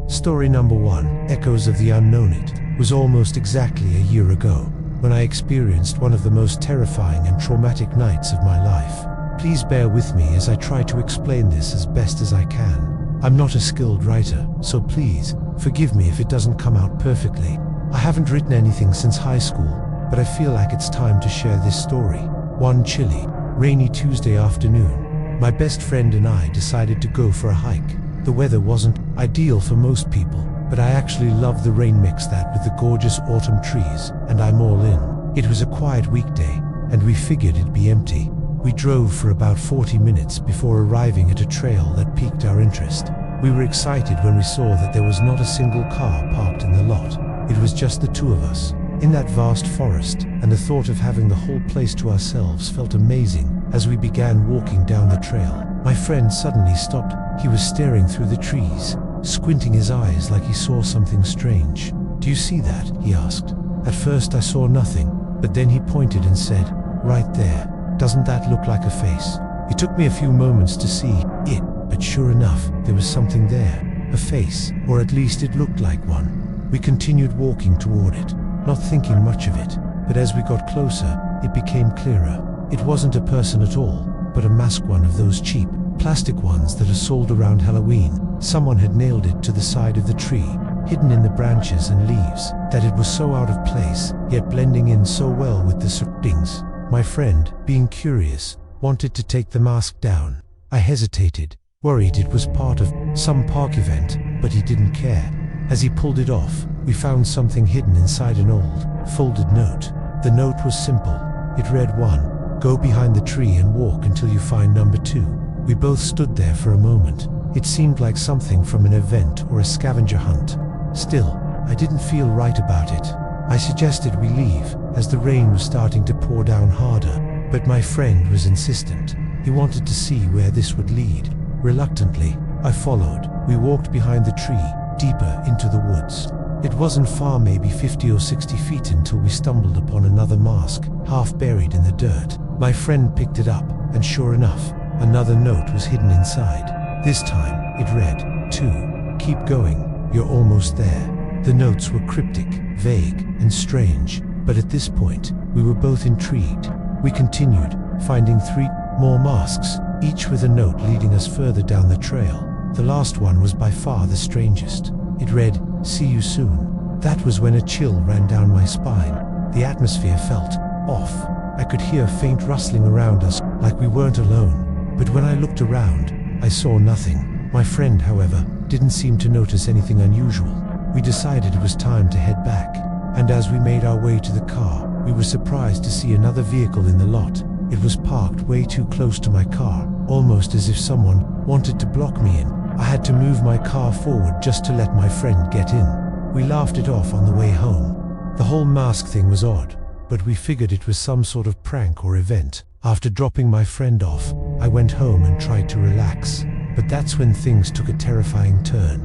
Story number 1, Echoes of the Unknown. It was almost exactly a year ago when I experienced one of the most terrifying and traumatic nights of my life. Please bear with me as I try to explain this as best as I can. I'm not a skilled writer, so please forgive me if it doesn't come out perfectly. I haven't written anything since high school, but I feel like it's time to share this story. One chilly, rainy Tuesday afternoon, my best friend and I decided to go for a hike. The weather wasn't ideal for most people, but I actually love the rain mix that with the gorgeous autumn trees, and I'm all in. It was a quiet weekday, and we figured it'd be empty. We drove for about 40 minutes before arriving at a trail that piqued our interest. We were excited when we saw that there was not a single car parked in the lot. It was just the two of us in that vast forest, and the thought of having the whole place to ourselves felt amazing. As we began walking down the trail, my friend suddenly stopped. He was staring through the trees, squinting his eyes like he saw something strange. "Do you see that?" he asked. At first I saw nothing, but then he pointed and said, "Right there. Doesn't that look like a face?" It took me a few moments to see it, but sure enough, there was something there. A face, or at least it looked like one. We continued walking toward it, not thinking much of it, but as we got closer, it became clearer. It wasn't a person at all, but a masked one of those cheap, plastic ones that are sold around Halloween. Someone had nailed it to the side of the tree, hidden in the branches and leaves, that it was so out of place, yet blending in so well with the surroundings. My friend, being curious, wanted to take the mask down. I hesitated, worried it was part of some park event, but he didn't care. As he pulled it off, we found something hidden inside an old, folded note. The note was simple. It read, "1. Go behind the tree and walk until you find number 2. We both stood there for a moment. It seemed like something from an event or a scavenger hunt. Still, I didn't feel right about it. I suggested we leave, as the rain was starting to pour down harder, but my friend was insistent. He wanted to see where this would lead. Reluctantly, I followed. We walked behind the tree, deeper into the woods. It wasn't far, maybe 50 or 60 feet, until we stumbled upon another mask, half buried in the dirt. My friend picked it up, and sure enough, another note was hidden inside. This time, it read, 2. Keep going, you're almost there." The notes were cryptic, vague, and strange, but at this point, we were both intrigued. We continued, finding 3 more masks, each with a note leading us further down the trail. The last one was by far the strangest. It read, "See you soon." That was when a chill ran down my spine. The atmosphere felt off. I could hear faint rustling around us, like we weren't alone. But when I looked around, I saw nothing. My friend, however, didn't seem to notice anything unusual. We decided it was time to head back. And as we made our way to the car, we were surprised to see another vehicle in the lot. It was parked way too close to my car, almost as if someone wanted to block me in. I had to move my car forward just to let my friend get in. We laughed it off on the way home. The whole mask thing was odd, but we figured it was some sort of prank or event. After dropping my friend off, I went home and tried to relax. But that's when things took a terrifying turn.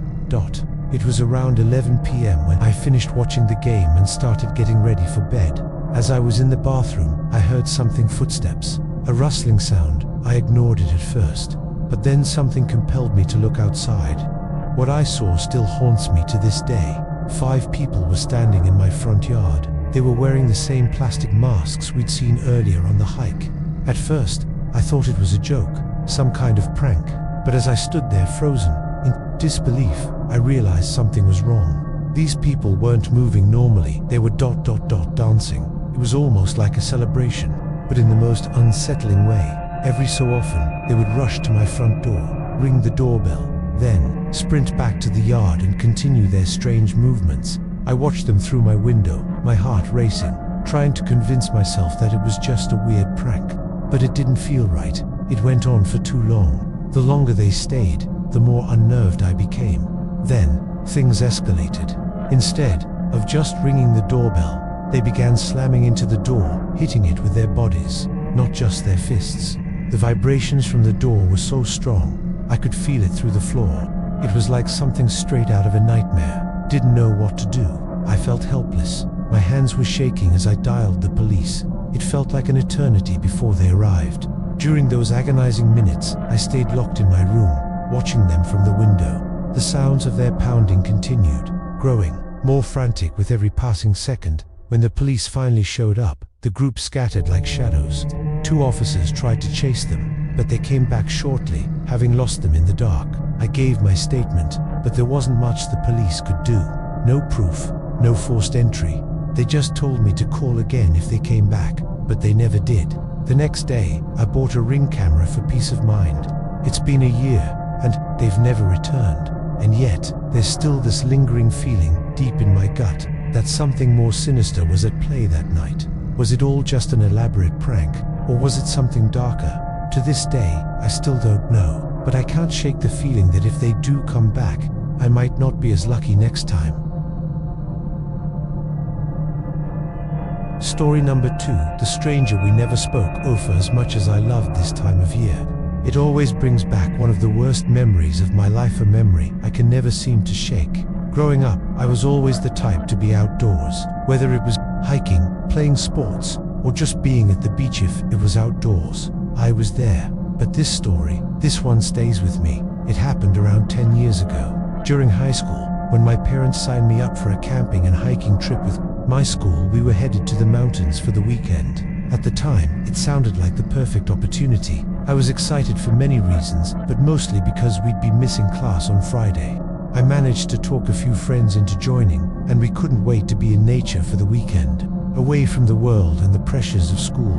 It was around 11 p.m. when I finished watching the game and started getting ready for bed. As I was in the bathroom, I heard something, footsteps, a rustling sound. I ignored it at first, but then something compelled me to look outside. What I saw still haunts me to this day. 5 people were standing in my front yard. They were wearing the same plastic masks we'd seen earlier on the hike. At first, I thought it was a joke, some kind of prank, but as I stood there frozen, in disbelief, I realized something was wrong. These people weren't moving normally. They were dancing. It was almost like a celebration, but in the most unsettling way. Every so often, they would rush to my front door, ring the doorbell, then sprint back to the yard and continue their strange movements. I watched them through my window, my heart racing, trying to convince myself that it was just a weird prank. But it didn't feel right. It went on for too long. The longer they stayed, the more unnerved I became. Then, things escalated. Instead of just ringing the doorbell, they began slamming into the door, hitting it with their bodies, not just their fists. The vibrations from the door were so strong, I could feel it through the floor. It was like something straight out of a nightmare. Didn't know what to do. I felt helpless. My hands were shaking as I dialed the police. It felt like an eternity before they arrived. During those agonizing minutes, I stayed locked in my room, watching them from the window. The sounds of their pounding continued, growing more frantic with every passing second. When the police finally showed up, the group scattered like shadows. 2 officers tried to chase them, but they came back shortly, having lost them in the dark. I gave my statement, but there wasn't much the police could do. No proof, no forced entry. They just told me to call again if they came back, but they never did. The next day, I bought a Ring camera for peace of mind. It's been a year, and they've never returned. And yet, there's still this lingering feeling deep in my gut that something more sinister was at play that night. Was it all just an elaborate prank, or was it something darker? To this day, I still don't know, but I can't shake the feeling that if they do come back, I might not be as lucky next time. Story number 2, The Stranger We Never Spoke. Oh, for as much as I loved this time of year, it always brings back one of the worst memories of my life, a memory I can never seem to shake. Growing up, I was always the type to be outdoors, whether it was hiking, playing sports, or just being at the beach. If it was outdoors, I was there. But this story, this one stays with me. It happened around 10 years ago, during high school, when my parents signed me up for a camping and hiking trip with my school. We were headed to the mountains for the weekend. At the time, it sounded like the perfect opportunity. I was excited for many reasons, but mostly because we'd be missing class on Friday. I managed to talk a few friends into joining, and we couldn't wait to be in nature for the weekend, away from the world and the pressures of school.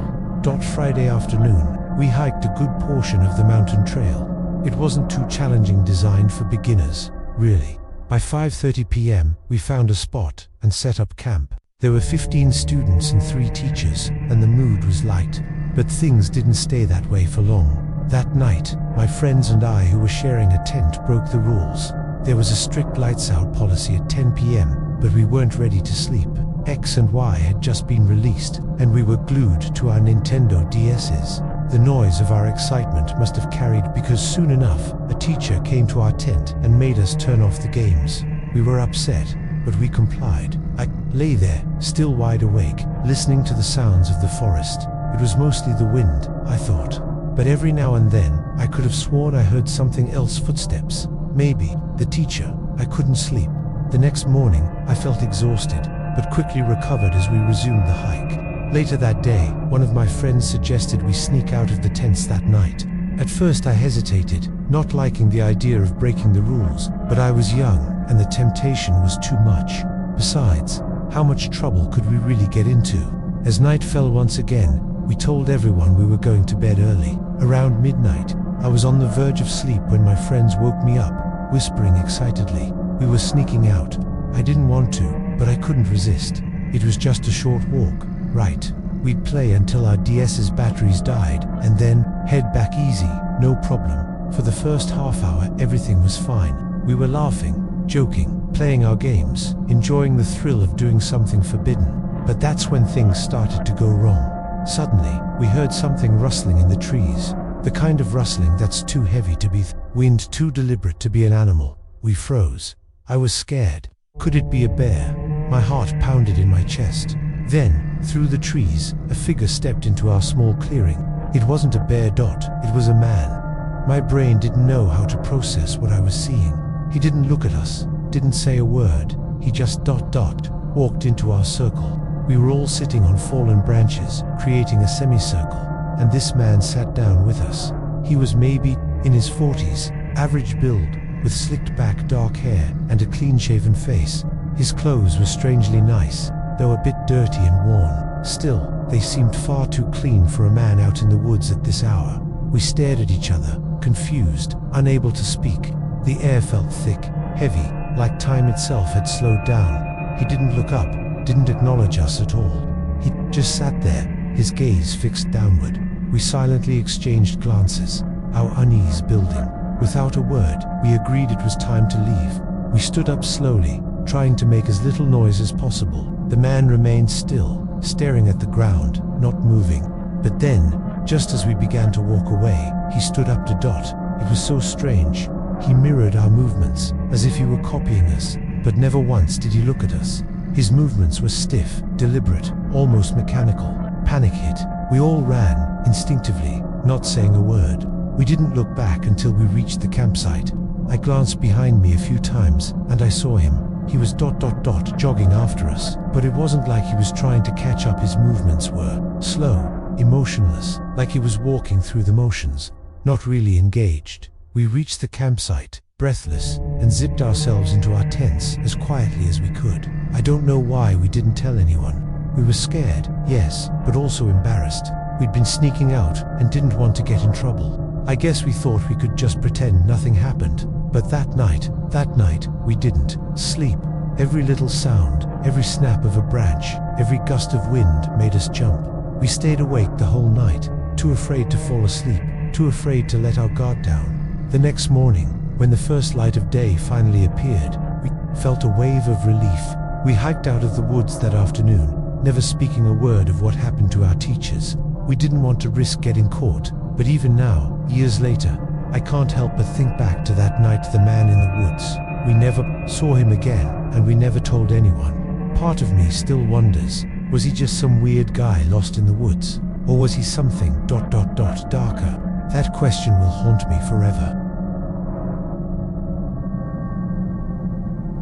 Friday afternoon, we hiked a good portion of the mountain trail. It wasn't too challenging, designed for beginners, really. By 5:30 p.m., we found a spot and set up camp. There were 15 students and 3 teachers, and the mood was light. But things didn't stay that way for long. That night, my friends and I, who were sharing a tent, broke the rules. There was a strict lights out policy at 10 p.m., but we weren't ready to sleep. X and Y had just been released, and we were glued to our Nintendo DS's. The noise of our excitement must have carried, because soon enough, a teacher came to our tent and made us turn off the games. We were upset, but we complied. I lay there, still wide awake, listening to the sounds of the forest. It was mostly the wind, I thought. But every now and then, I could have sworn I heard something else, footsteps. Maybe the teacher. I couldn't sleep. The next morning, I felt exhausted, but quickly recovered as we resumed the hike. Later that day, one of my friends suggested we sneak out of the tents that night. At first I hesitated, not liking the idea of breaking the rules, but I was young, and the temptation was too much. Besides, how much trouble could we really get into? As night fell once again, we told everyone we were going to bed early. Around midnight, I was on the verge of sleep when my friends woke me up, whispering excitedly. We were sneaking out. I didn't want to, but I couldn't resist. It was just a short walk, right? We'd play until our DS's batteries died, and then head back easy, no problem. For the first half hour, everything was fine. We were laughing, joking, playing our games, enjoying the thrill of doing something forbidden. But that's when things started to go wrong. Suddenly, we heard something rustling in the trees. The kind of rustling that's too heavy to be wind, too deliberate to be an animal. We froze. I was scared. Could it be a bear? My heart pounded in my chest. Then, through the trees, a figure stepped into our small clearing. It wasn't a bear, it was a man. My brain didn't know how to process what I was seeing. He didn't look at us, didn't say a word. He just walked into our circle. We were all sitting on fallen branches, creating a semicircle, and this man sat down with us. He was maybe in his 40s, average build, with slicked back dark hair and a clean-shaven face. His clothes were strangely nice, though a bit dirty and worn. Still, they seemed far too clean for a man out in the woods at this hour. We stared at each other, confused, unable to speak. The air felt thick, heavy, like time itself had slowed down. He didn't look up, didn't acknowledge us at all. He just sat there, his gaze fixed downward. We silently exchanged glances, our unease building. Without a word, we agreed it was time to leave. We stood up slowly, trying to make as little noise as possible. The man remained still, staring at the ground, not moving. But then, just as we began to walk away, he stood up to It was so strange. He mirrored our movements, as if he were copying us, but never once did he look at us. His movements were stiff, deliberate, almost mechanical. Panic hit. We all ran, instinctively, not saying a word. We didn't look back until we reached the campsite. I glanced behind me a few times, and I saw him. He was jogging after us, but it wasn't like he was trying to catch up. His movements were slow, emotionless, like he was walking through the motions, not really engaged. We reached the campsite, breathless, and zipped ourselves into our tents as quietly as we could. I don't know why we didn't tell anyone. We were scared, yes, but also embarrassed. We'd been sneaking out and didn't want to get in trouble. I guess we thought we could just pretend nothing happened. But that night, we didn't sleep. Every little sound, every snap of a branch, every gust of wind made us jump. We stayed awake the whole night, too afraid to fall asleep, too afraid to let our guard down. The next morning, when the first light of day finally appeared, we felt a wave of relief. We hiked out of the woods that afternoon, never speaking a word of what happened to our teachers. We didn't want to risk getting caught, but even now, years later, I can't help but think back to that night. The man in the woods. We never saw him again, and we never told anyone. Part of me still wonders, was he just some weird guy lost in the woods? Or was he something darker? That question will haunt me forever.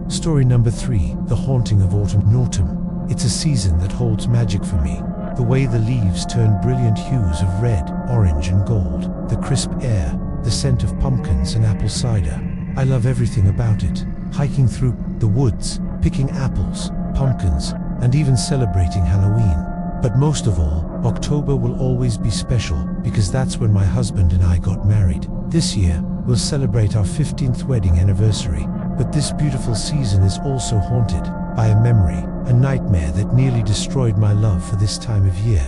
Story number 3, The Haunting of Autumn. Autumn. It's a season that holds magic for me. The way the leaves turn brilliant hues of red, orange, and gold. The crisp air, the scent of pumpkins and apple cider. I love everything about it. Hiking through the woods, picking apples, pumpkins, and even celebrating Halloween. But most of all, October will always be special because that's when my husband and I got married. This year, we'll celebrate our 15th wedding anniversary. But this beautiful season is also haunted by a memory, a nightmare that nearly destroyed my love for this time of year.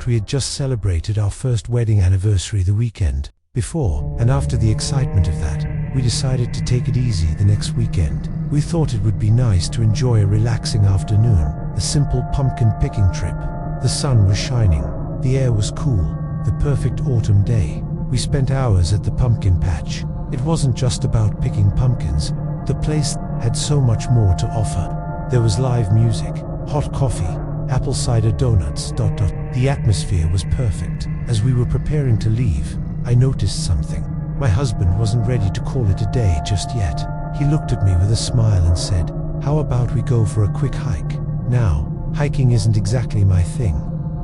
We had just celebrated our first wedding anniversary the weekend before, and after the excitement of that, we decided to take it easy the next weekend. We thought it would be nice to enjoy a relaxing afternoon, a simple pumpkin picking trip. The sun was shining, the air was cool, the perfect autumn day. We spent hours at the pumpkin patch. It wasn't just about picking pumpkins. The place had so much more to offer. There was live music, hot coffee, apple cider donuts. The atmosphere was perfect. As we were preparing to leave, I noticed something. My husband wasn't ready to call it a day just yet. He looked at me with a smile and said, "How about we go for a quick hike?" Now, hiking isn't exactly my thing.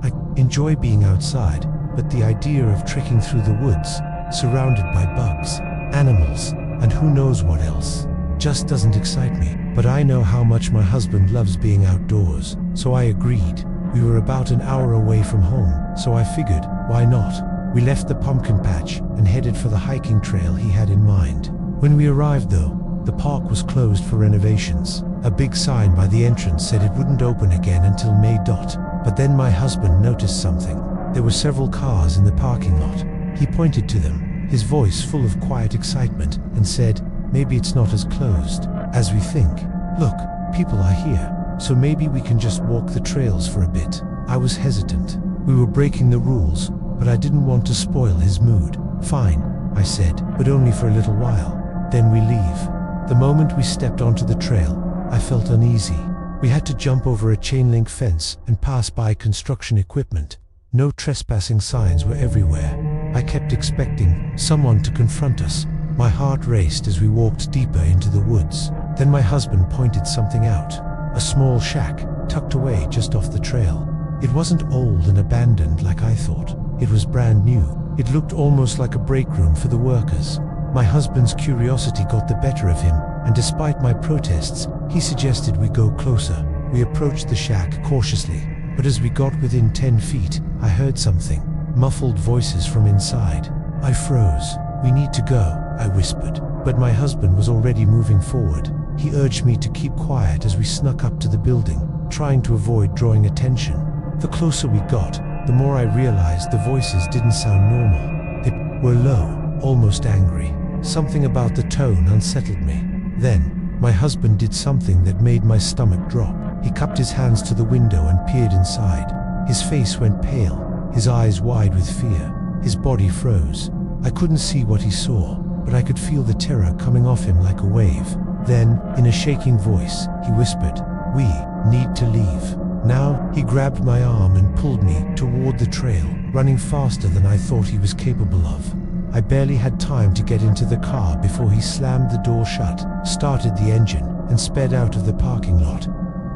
I enjoy being outside, but the idea of trekking through the woods, surrounded by bugs, animals, and who knows what else, just doesn't excite me. But I know how much my husband loves being outdoors, so I agreed. We were about an hour away from home, so I figured, why not? We left the pumpkin patch and headed for the hiking trail he had in mind. When we arrived though, the park was closed for renovations. A big sign by the entrance said it wouldn't open again until May. But then my husband noticed something. There were several cars in the parking lot. He pointed to them, his voice full of quiet excitement, and said, "Maybe it's not as closed as we think. Look, people are here, so maybe we can just walk the trails for a bit." I was hesitant. We were breaking the rules, but I didn't want to spoil his mood. "Fine," I said, "but only for a little while. Then we leave." The moment we stepped onto the trail, I felt uneasy. We had to jump over a chain-link fence and pass by construction equipment. No trespassing signs were everywhere. I kept expecting someone to confront us. My heart raced as we walked deeper into the woods. Then my husband pointed something out. A small shack, tucked away just off the trail. It wasn't old and abandoned like I thought. It was brand new. It looked almost like a break room for the workers. My husband's curiosity got the better of him, and despite my protests, he suggested we go closer. We approached the shack cautiously, but as we got within 10 feet, I heard something. Muffled voices from inside. I froze. "We need to go," I whispered, but my husband was already moving forward. He urged me to keep quiet as we snuck up to the building, trying to avoid drawing attention. The closer we got, the more I realized the voices didn't sound normal. They were low, almost angry. Something about the tone unsettled me. Then, my husband did something that made my stomach drop. He cupped his hands to the window and peered inside. His face went pale, his eyes wide with fear. His body froze. I couldn't see what he saw, but I could feel the terror coming off him like a wave. Then, in a shaking voice, he whispered, "We need to leave." Now, he grabbed my arm and pulled me toward the trail, running faster than I thought he was capable of. I barely had time to get into the car before he slammed the door shut, started the engine, and sped out of the parking lot.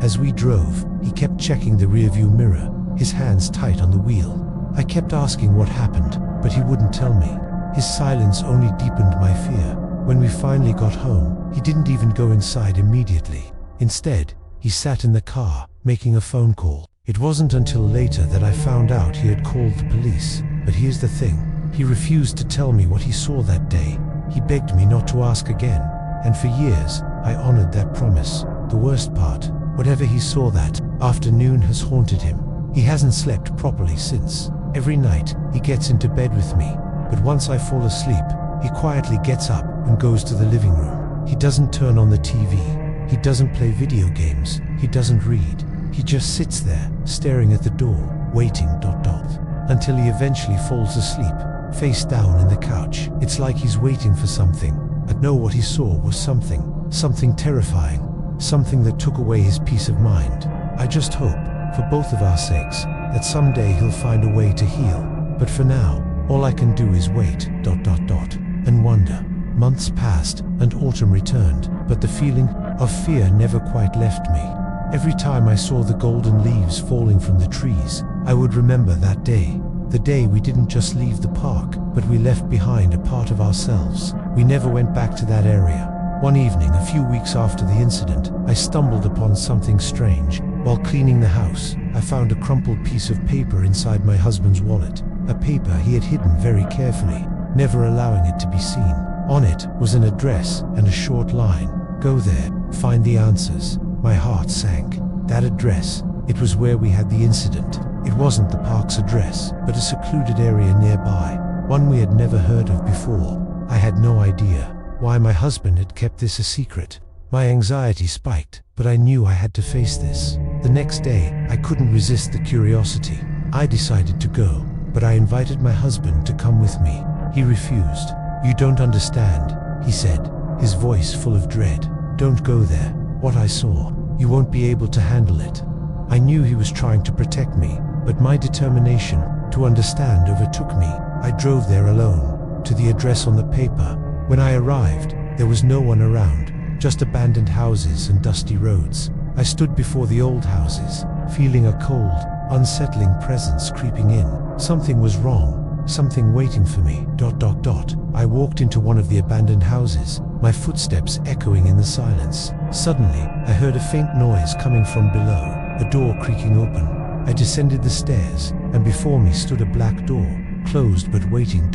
As we drove, he kept checking the rearview mirror, his hands tight on the wheel. I kept asking what happened, but he wouldn't tell me. His silence only deepened my fear. When we finally got home, he didn't even go inside immediately. Instead, he sat in the car, making a phone call. It wasn't until later that I found out he had called the police. But here's the thing, he refused to tell me what he saw that day. He begged me not to ask again, and for years, I honored that promise. The worst part, whatever he saw that afternoon has haunted him. He hasn't slept properly since. Every night, he gets into bed with me, but once I fall asleep, he quietly gets up and goes to the living room. He doesn't turn on the TV. He doesn't play video games. He doesn't read. He just sits there, staring at the door, waiting ... until he eventually falls asleep, face down in the couch. It's like he's waiting for something. I know what he saw was something terrifying, something that took away his peace of mind. I just hope, for both of our sakes, that someday he'll find a way to heal. But for now, all I can do is wait ... and wonder. Months passed, and autumn returned, but the feeling of fear never quite left me. Every time I saw the golden leaves falling from the trees, I would remember that day. The day we didn't just leave the park, but we left behind a part of ourselves. We never went back to that area. One evening, a few weeks after the incident, I stumbled upon something strange. While cleaning the house, I found a crumpled piece of paper inside my husband's wallet. A paper he had hidden very carefully, never allowing it to be seen. On it was an address and a short line. Go there, find the answers. My heart sank. That address, it was where we had the incident. It wasn't the park's address, but a secluded area nearby, one we had never heard of before. I had no idea why my husband had kept this a secret. My anxiety spiked, but I knew I had to face this. The next day, I couldn't resist the curiosity. I decided to go, but I invited my husband to come with me. He refused. "You don't understand," he said, his voice full of dread. "Don't go there. What I saw, you won't be able to handle it." I knew he was trying to protect me, but my determination to understand overtook me. I drove there alone, to the address on the paper. When I arrived, there was no one around, just abandoned houses and dusty roads. I stood before the old houses, feeling a cold, unsettling presence creeping in. Something was wrong, something waiting for me. ... I walked into one of the abandoned houses, my footsteps echoing in the silence. Suddenly, I heard a faint noise coming from below, a door creaking open. I descended the stairs, and before me stood a black door, closed but waiting.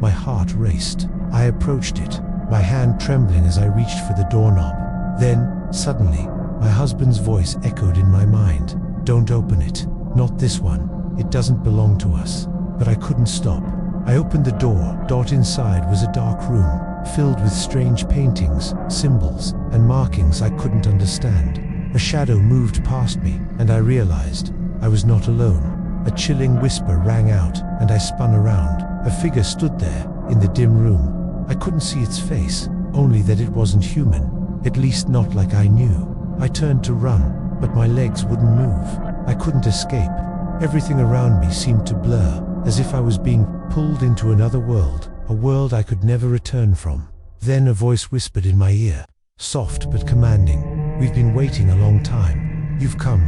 My heart raced. I approached it, my hand trembling as I reached for the doorknob. Then, suddenly, my husband's voice echoed in my mind. "Don't open it. Not this one. It doesn't belong to us." But I couldn't stop. I opened the door. Inside was a dark room, filled with strange paintings, symbols, and markings I couldn't understand. A shadow moved past me, and I realized I was not alone. A chilling whisper rang out, and I spun around. A figure stood there, in the dim room. I couldn't see its face, only that it wasn't human, at least not like I knew. I turned to run, but my legs wouldn't move. I couldn't escape. Everything around me seemed to blur, as if I was being pulled into another world, a world I could never return from. Then a voice whispered in my ear, soft but commanding, "We've been waiting a long time. You've come."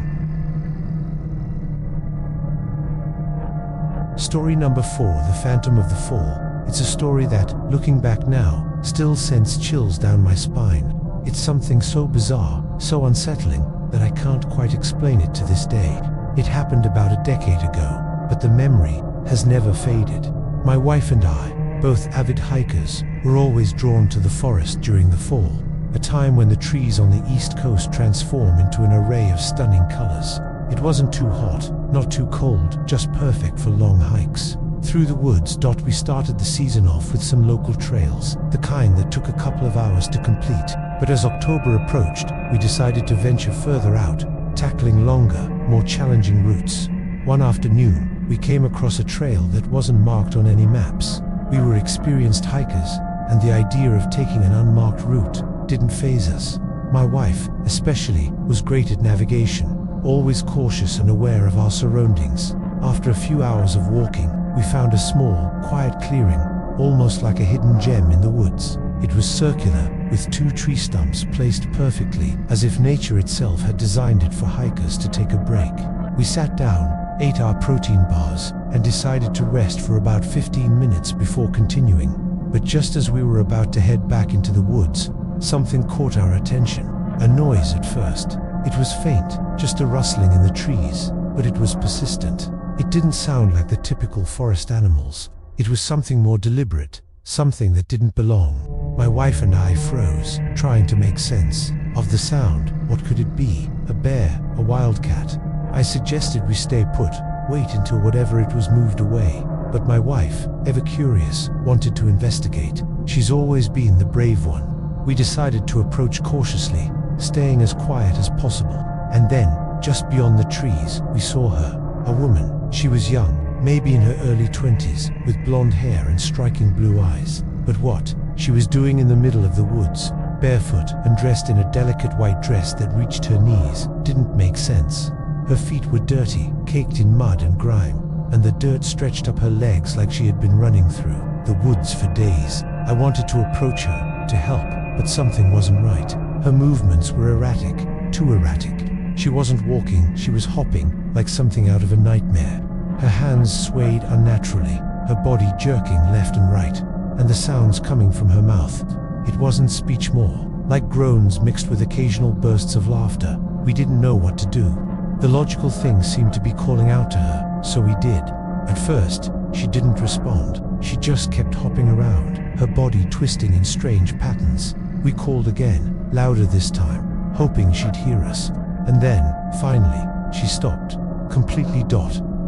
Story number 4, The Phantom of the Fall. It's a story that, looking back now, still sends chills down my spine. It's something so bizarre, so unsettling, that I can't quite explain it to this day. It happened about a decade ago, but the memory has never faded. My wife and I, both avid hikers, were always drawn to the forest during the fall, a time when the trees on the East Coast transform into an array of stunning colors. It wasn't too hot, not too cold, just perfect for long hikes. Through the woods. We started the season off with some local trails, the kind that took a couple of hours to complete. But as October approached, we decided to venture further out, tackling longer, more challenging routes. One afternoon, we came across a trail that wasn't marked on any maps. We were experienced hikers, and the idea of taking an unmarked route didn't faze us. My wife, especially, was great at navigation, always cautious and aware of our surroundings. After a few hours of walking, we found a small, quiet clearing. almost like a hidden gem in the woods. It was circular, with 2 tree stumps placed perfectly, as if nature itself had designed it for hikers to take a break. We sat down, ate our protein bars, and decided to rest for about 15 minutes before continuing. But just as we were about to head back into the woods, something caught our attention. A noise at first. It was faint, just a rustling in the trees, but it was persistent. It didn't sound like the typical forest animals. It was something more deliberate, something that didn't belong. My wife and I froze, trying to make sense of the sound. What could it be? A bear? A wildcat? I suggested we stay put, wait until whatever it was moved away. But my wife, ever curious, wanted to investigate. She's always been the brave one. We decided to approach cautiously, staying as quiet as possible. And then, just beyond the trees, we saw her. A woman. She was young, maybe in her early 20s, with blonde hair and striking blue eyes. But what she was doing in the middle of the woods, barefoot and dressed in a delicate white dress that reached her knees, didn't make sense. Her feet were dirty, caked in mud and grime, and the dirt stretched up her legs like she had been running through the woods for days. I wanted to approach her, to help, but something wasn't right. Her movements were erratic, too erratic. She wasn't walking, she was hopping, like something out of a nightmare. Her hands swayed unnaturally, her body jerking left and right, and the sounds coming from her mouth. It wasn't speech more, like groans mixed with occasional bursts of laughter. We didn't know what to do. The logical thing seemed to be calling out to her, so we did. At first, she didn't respond. She just kept hopping around, her body twisting in strange patterns. We called again, louder this time, hoping she'd hear us. And then, finally, she stopped. Completely.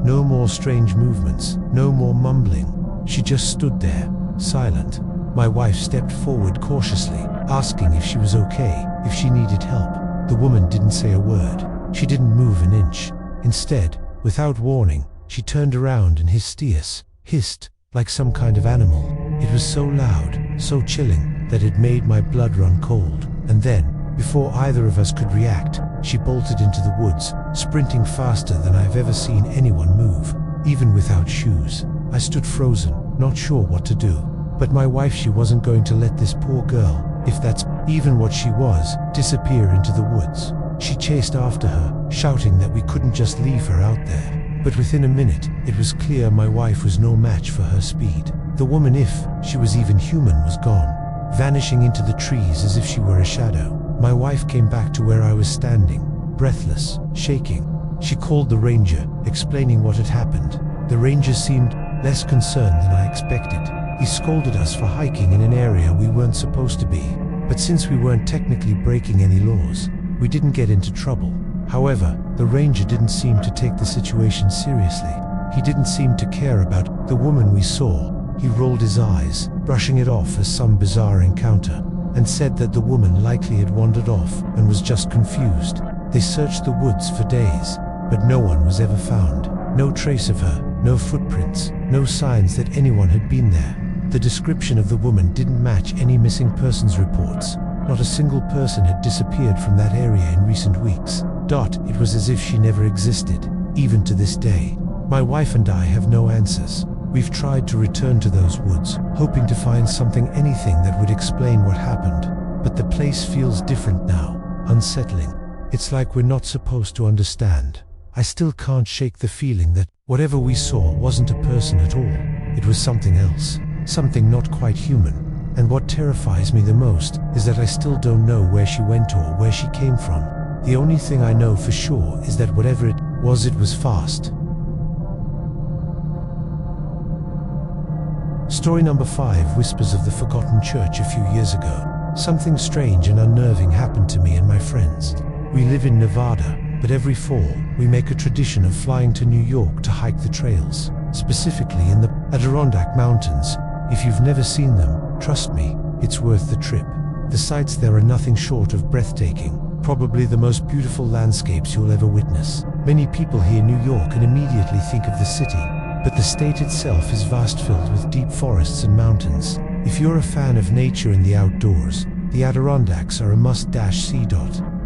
No more strange movements, no more mumbling. She just stood there, silent. My wife stepped forward cautiously, asking if she was okay, if she needed help. The woman didn't say a word. She didn't move an inch. Instead, without warning, she turned around and hissed, like some kind of animal. It was so loud, so chilling, that it made my blood run cold. And then, before either of us could react, she bolted into the woods, sprinting faster than I've ever seen anyone move, even without shoes. I stood frozen, not sure what to do. But my wife, she wasn't going to let this poor girl, if that's even what she was, disappear into the woods. She chased after her, shouting that we couldn't just leave her out there. But within a minute, it was clear my wife was no match for her speed. The woman, if she was even human, was gone, vanishing into the trees as if she were a shadow. My wife came back to where I was standing, breathless, shaking. She called the ranger, explaining what had happened. The ranger seemed less concerned than I expected. He scolded us for hiking in an area we weren't supposed to be. But since we weren't technically breaking any laws, we didn't get into trouble. However, the ranger didn't seem to take the situation seriously. He didn't seem to care about the woman we saw. He rolled his eyes, brushing it off as some bizarre encounter, and said that the woman likely had wandered off and was just confused. They searched the woods for days, but no one was ever found. No trace of her, no footprints, no signs that anyone had been there. The description of the woman didn't match any missing persons reports. Not a single person had disappeared from that area in recent weeks. It was as if she never existed, even to this day. My wife and I have no answers. We've tried to return to those woods, hoping to find something, anything that would explain what happened. But the place feels different now, unsettling. It's like we're not supposed to understand. I still can't shake the feeling that whatever we saw wasn't a person at all. It was something else, something not quite human. And what terrifies me the most is that I still don't know where she went or where she came from. The only thing I know for sure is that whatever it was fast. Story number 5, Whispers of the Forgotten Church. A few years ago, something strange and unnerving happened to me and my friends. We live in Nevada, but every fall, we make a tradition of flying to New York to hike the trails, specifically in the Adirondack Mountains. If you've never seen them, trust me, it's worth the trip. The sights there are nothing short of breathtaking, probably the most beautiful landscapes you'll ever witness. Many people hear New York and immediately think of the city, but the state itself is vast, filled with deep forests and mountains. If you're a fan of nature and the outdoors, the Adirondacks are a must-see.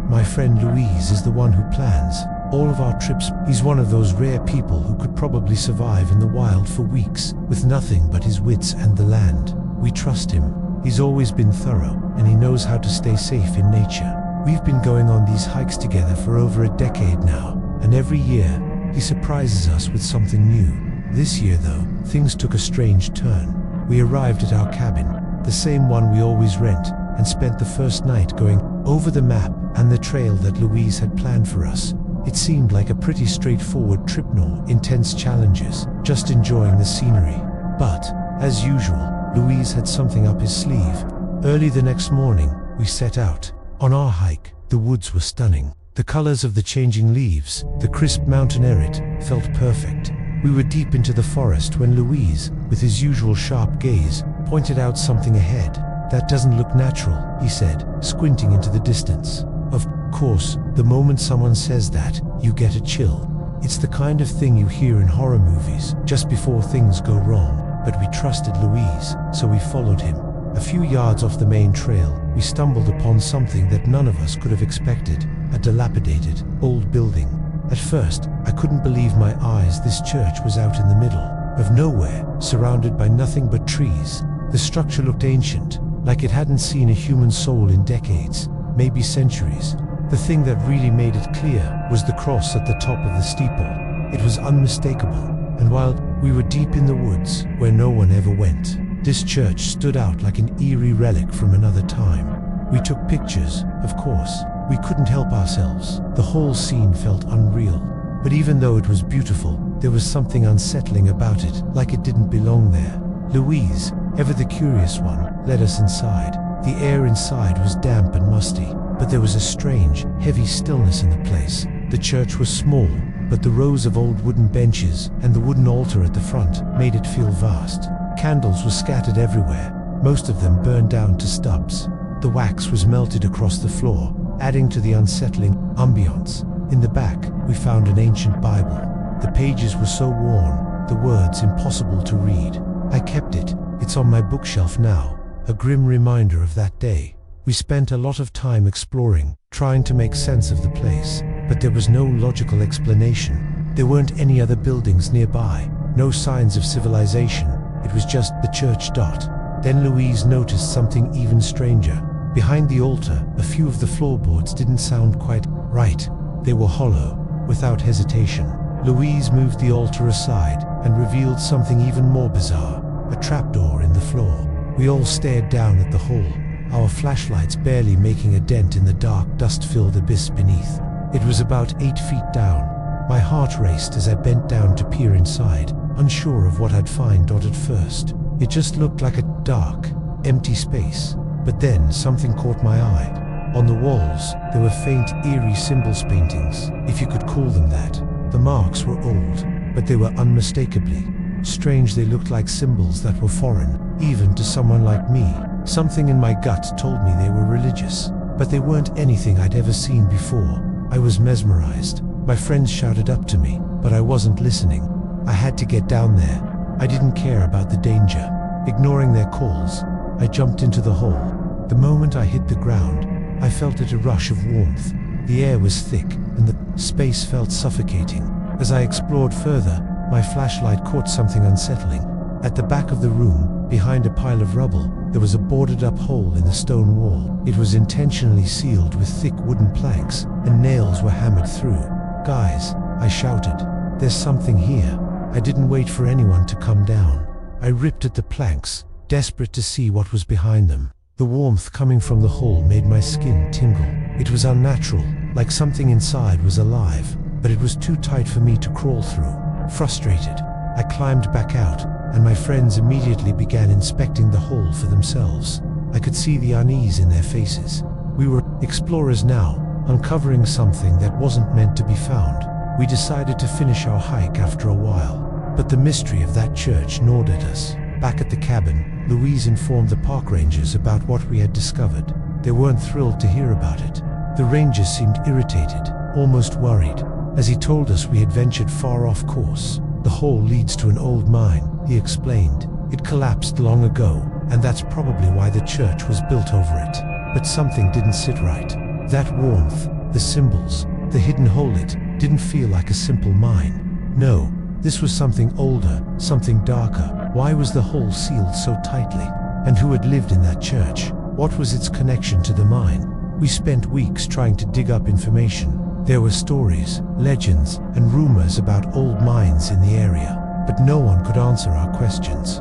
My friend Louise is the one who plans all of our trips. He's one of those rare people who could probably survive in the wild for weeks, with nothing but his wits and the land. We trust him. He's always been thorough, and he knows how to stay safe in nature. We've been going on these hikes together for over a decade now, and every year, he surprises us with something new. This year though, things took a strange turn. We arrived at our cabin, the same one we always rent, and spent the first night going over the map and the trail that Louise had planned for us. It seemed like a pretty straightforward trip, no intense challenges, just enjoying the scenery. But, as usual, Louise had something up his sleeve. Early the next morning, we set out. On our hike, the woods were stunning. The colors of the changing leaves, the crisp mountain air, felt perfect. We were deep into the forest when Louise, with his usual sharp gaze, pointed out something ahead. "That doesn't look natural," he said, squinting into the distance. Of course, the moment someone says that, you get a chill. It's the kind of thing you hear in horror movies, just before things go wrong. But we trusted Louise, so we followed him. A few yards off the main trail, we stumbled upon something that none of us could have expected, a dilapidated, old building. At first, I couldn't believe my eyes. This church was out in the middle of nowhere, surrounded by nothing but trees. The structure looked ancient, like it hadn't seen a human soul in decades, maybe centuries. The thing that really made it clear was the cross at the top of the steeple. It was unmistakable, and while we were deep in the woods, where no one ever went, this church stood out like an eerie relic from another time. We took pictures, of course. We couldn't help ourselves. The whole scene felt unreal. But even though it was beautiful, there was something unsettling about it, like it didn't belong there. Louise, ever the curious one, led us inside. The air inside was damp and musty, but there was a strange, heavy stillness in the place. The church was small, but the rows of old wooden benches and the wooden altar at the front made it feel vast. Candles were scattered everywhere, most of them burned down to stubs. The wax was melted across the floor, adding to the unsettling ambiance. In the back, we found an ancient Bible. The pages were so worn, the words impossible to read. I kept it. It's on my bookshelf now, a grim reminder of that day. We spent a lot of time exploring, trying to make sense of the place, but there was no logical explanation. There weren't any other buildings nearby, no signs of civilization. It was just the church. Then Louise noticed something even stranger. Behind the altar, a few of the floorboards didn't sound quite right. They were hollow. Without hesitation, Louise moved the altar aside and revealed something even more bizarre, a trapdoor in the floor. We all stared down at the hole, our flashlights barely making a dent in the dark, dust-filled abyss beneath. It was about 8 feet down. My heart raced as I bent down to peer inside, unsure of what I'd find. At first, it just looked like a dark, empty space. But then something caught my eye. On the walls, there were faint, eerie symbols, paintings, if you could call them that. The marks were old, but they were unmistakably strange. They looked like symbols that were foreign, even to someone like me. Something in my gut told me they were religious, but they weren't anything I'd ever seen before. I was mesmerized. My friends shouted up to me, but I wasn't listening. I had to get down there. I didn't care about the danger. Ignoring their calls, I jumped into the hole. The moment I hit the ground, I felt a rush of warmth. The air was thick, and the space felt suffocating. As I explored further, my flashlight caught something unsettling. At the back of the room, behind a pile of rubble, there was a boarded-up hole in the stone wall. It was intentionally sealed with thick wooden planks, and nails were hammered through. "Guys," I shouted, "there's something here." I didn't wait for anyone to come down. I ripped at the planks, desperate to see what was behind them. The warmth coming from the hole made my skin tingle. It was unnatural, like something inside was alive, but it was too tight for me to crawl through. Frustrated, I climbed back out, and my friends immediately began inspecting the hole for themselves. I could see the unease in their faces. We were explorers now, uncovering something that wasn't meant to be found. We decided to finish our hike after a while, but the mystery of that church gnawed at us. Back at the cabin, Louise informed the park rangers about what we had discovered. They weren't thrilled to hear about it. The rangers seemed irritated, almost worried, as he told us we had ventured far off course. "The hole leads to an old mine," he explained. "It collapsed long ago, and that's probably why the church was built over it." But something didn't sit right. That warmth, the symbols, the hidden hole, it didn't feel like a simple mine. No, this was something older, something darker. Why was the hole sealed so tightly? And who had lived in that church? What was its connection to the mine? We spent weeks trying to dig up information. There were stories, legends, and rumors about old mines in the area, but no one could answer our questions.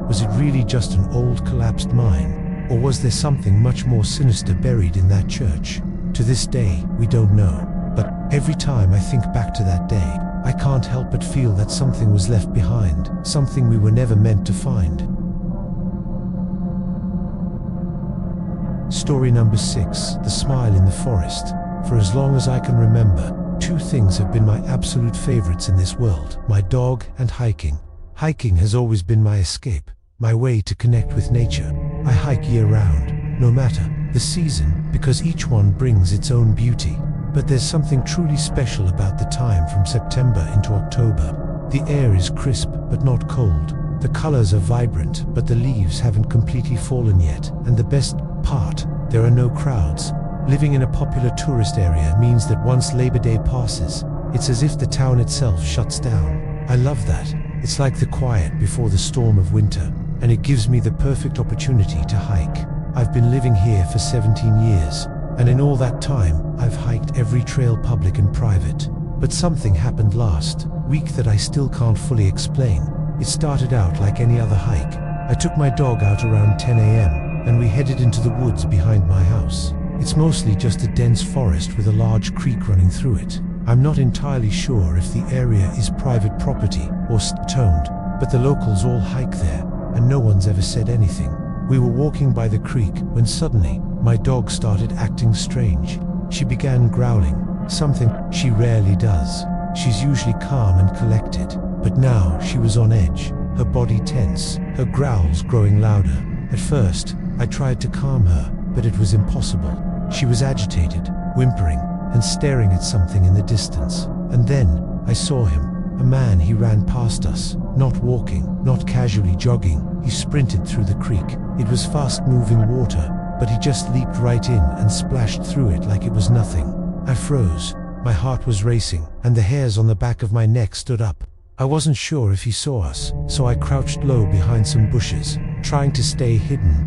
Was it really just an old collapsed mine? Or was there something much more sinister buried in that church? To this day, we don't know. But every time I think back to that day, I can't help but feel that something was left behind, something we were never meant to find. Story number 6, The Smile in the Forest. For as long as I can remember, 2 things have been my absolute favorites in this world: my dog and hiking. Hiking has always been my escape, my way to connect with nature. I hike year-round, no matter the season, because each one brings its own beauty. But there's something truly special about the time from September into October. The air is crisp but not cold. The colors are vibrant, but the leaves haven't completely fallen yet. And the best part, there are no crowds. Living in a popular tourist area means that once Labor Day passes, it's as if the town itself shuts down. I love that. It's like the quiet before the storm of winter, and it gives me the perfect opportunity to hike. I've been living here for 17 years, and in all that time, I've hiked every trail, public and private. But something happened last week that I still can't fully explain. It started out like any other hike. I took my dog out around 10 a.m., and we headed into the woods behind my house. It's mostly just a dense forest with a large creek running through it. I'm not entirely sure if the area is private property or state-owned, but the locals all hike there, and no one's ever said anything. We were walking by the creek when suddenly, my dog started acting strange. She began growling, something she rarely does. She's usually calm and collected, but now she was on edge, her body tense, her growls growing louder. At first, I tried to calm her, but it was impossible. She was agitated, whimpering, and staring at something in the distance. And then, I saw him, a man. He ran past us, not walking, not casually jogging. He sprinted through the creek. It was fast-moving water, but he just leaped right in and splashed through it like it was nothing. I froze. My heart was racing, and the hairs on the back of my neck stood up. I wasn't sure if he saw us, so I crouched low behind some bushes, trying to stay hidden.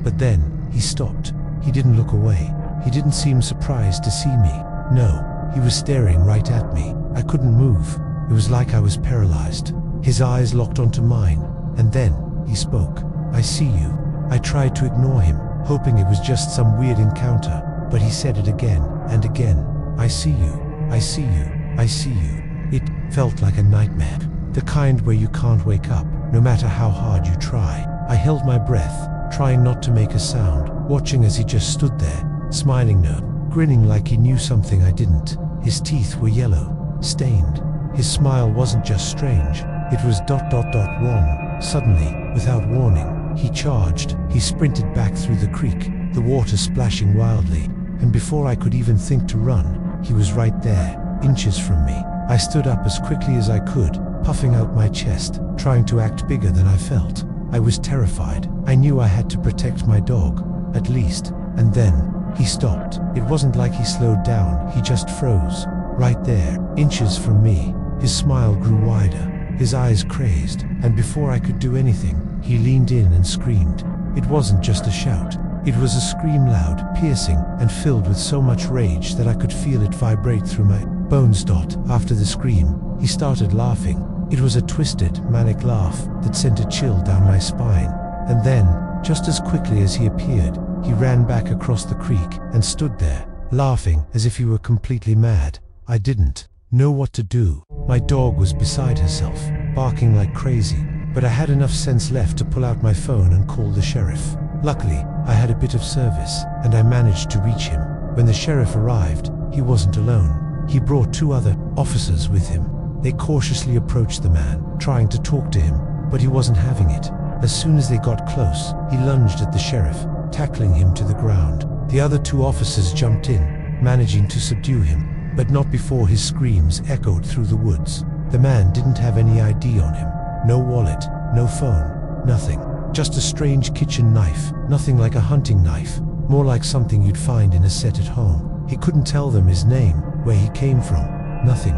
But then, he stopped. He didn't look away. He didn't seem surprised to see me. No, he was staring right at me. I couldn't move. It was like I was paralyzed. His eyes locked onto mine, and then, he spoke. "I see you." I tried to ignore him, hoping it was just some weird encounter, but he said it again and again. "I see you. I see you. I see you." It felt like a nightmare, the kind where you can't wake up, no matter how hard you try. I held my breath, trying not to make a sound, watching as he just stood there, smiling, grinning like he knew something I didn't. His teeth were yellow, stained. His smile wasn't just strange, it was wrong. Suddenly, without warning, he charged. He sprinted back through the creek, the water splashing wildly, and before I could even think to run, he was right there, inches from me. I stood up as quickly as I could, puffing out my chest, trying to act bigger than I felt. I was terrified. I knew I had to protect my dog, at least. And then, he stopped. It wasn't like he slowed down, he just froze. Right there, inches from me. His smile grew wider, his eyes crazed, and before I could do anything, he leaned in and screamed. It wasn't just a shout. It was a scream, loud, piercing, and filled with so much rage that I could feel it vibrate through my bones. After the scream, he started laughing. It was a twisted, manic laugh that sent a chill down my spine. And then, just as quickly as he appeared, he ran back across the creek and stood there, laughing as if he were completely mad. I didn't know what to do. My dog was beside herself, barking like crazy, but I had enough sense left to pull out my phone and call the sheriff. Luckily, I had a bit of service, and I managed to reach him. When the sheriff arrived, he wasn't alone. He brought 2 other officers with him. They cautiously approached the man, trying to talk to him, but he wasn't having it. As soon as they got close, he lunged at the sheriff, tackling him to the ground. The other 2 officers jumped in, managing to subdue him, but not before his screams echoed through the woods. The man didn't have any ID on him. No wallet, no phone, nothing. Just a strange kitchen knife, nothing like a hunting knife, more like something you'd find in a set at home. He couldn't tell them his name, where he came from, Nothing.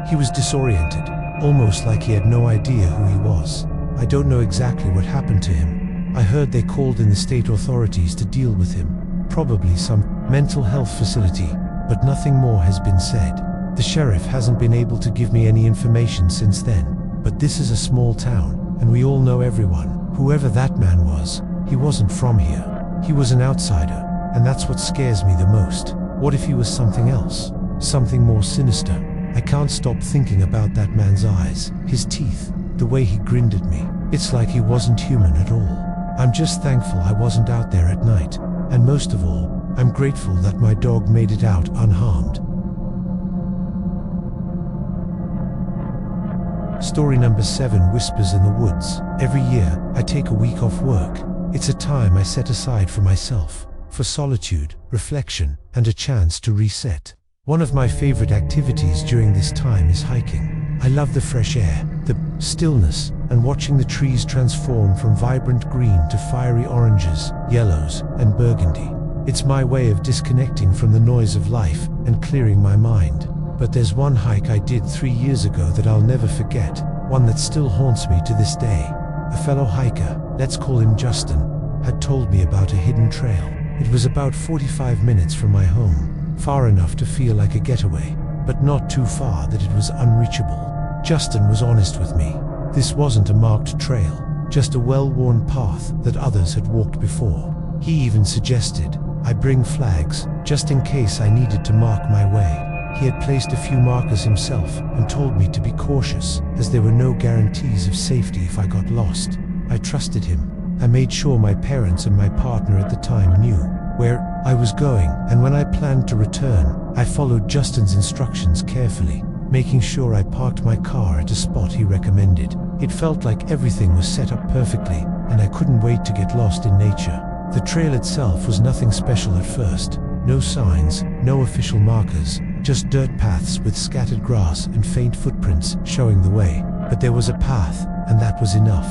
He was disoriented, almost like he had no idea who he was. I don't know exactly what happened to him. I heard they called in the state authorities to deal with him, probably some mental health facility, but nothing more has been said. The sheriff hasn't been able to give me any information since then, but this is a small town, and we all know everyone. Whoever that man was, he wasn't from here. He was an outsider, and that's what scares me the most. What if he was something else? Something more sinister? I can't stop thinking about that man's eyes, his teeth, the way he grinned at me. It's like he wasn't human at all. I'm just thankful I wasn't out there at night, and most of all, I'm grateful that my dog made it out unharmed. Story number 7, Whispers in the Woods. Every year, I take a week off work. It's a time I set aside for myself, for solitude, reflection, and a chance to reset. One of my favorite activities during this time is hiking. I love the fresh air, the stillness, and watching the trees transform from vibrant green to fiery oranges, yellows, and burgundy. It's my way of disconnecting from the noise of life and clearing my mind. But there's one hike I did 3 years ago that I'll never forget, one that still haunts me to this day. A fellow hiker, let's call him Justin, had told me about a hidden trail. It was about 45 minutes from my home, far enough to feel like a getaway, but not too far that it was unreachable. Justin was honest with me. This wasn't a marked trail, just a well-worn path that others had walked before. He even suggested I bring flags, just in case I needed to mark my way. He had placed a few markers himself and told me to be cautious, as there were no guarantees of safety if I got lost. I trusted him. I made sure my parents and my partner at the time knew where I was going, and when I planned to return, I followed Justin's instructions carefully, making sure I parked my car at a spot he recommended. It felt like everything was set up perfectly, and I couldn't wait to get lost in nature. The trail itself was nothing special at first. No signs, no official markers, just dirt paths with scattered grass and faint footprints showing the way. But there was a path, and that was enough.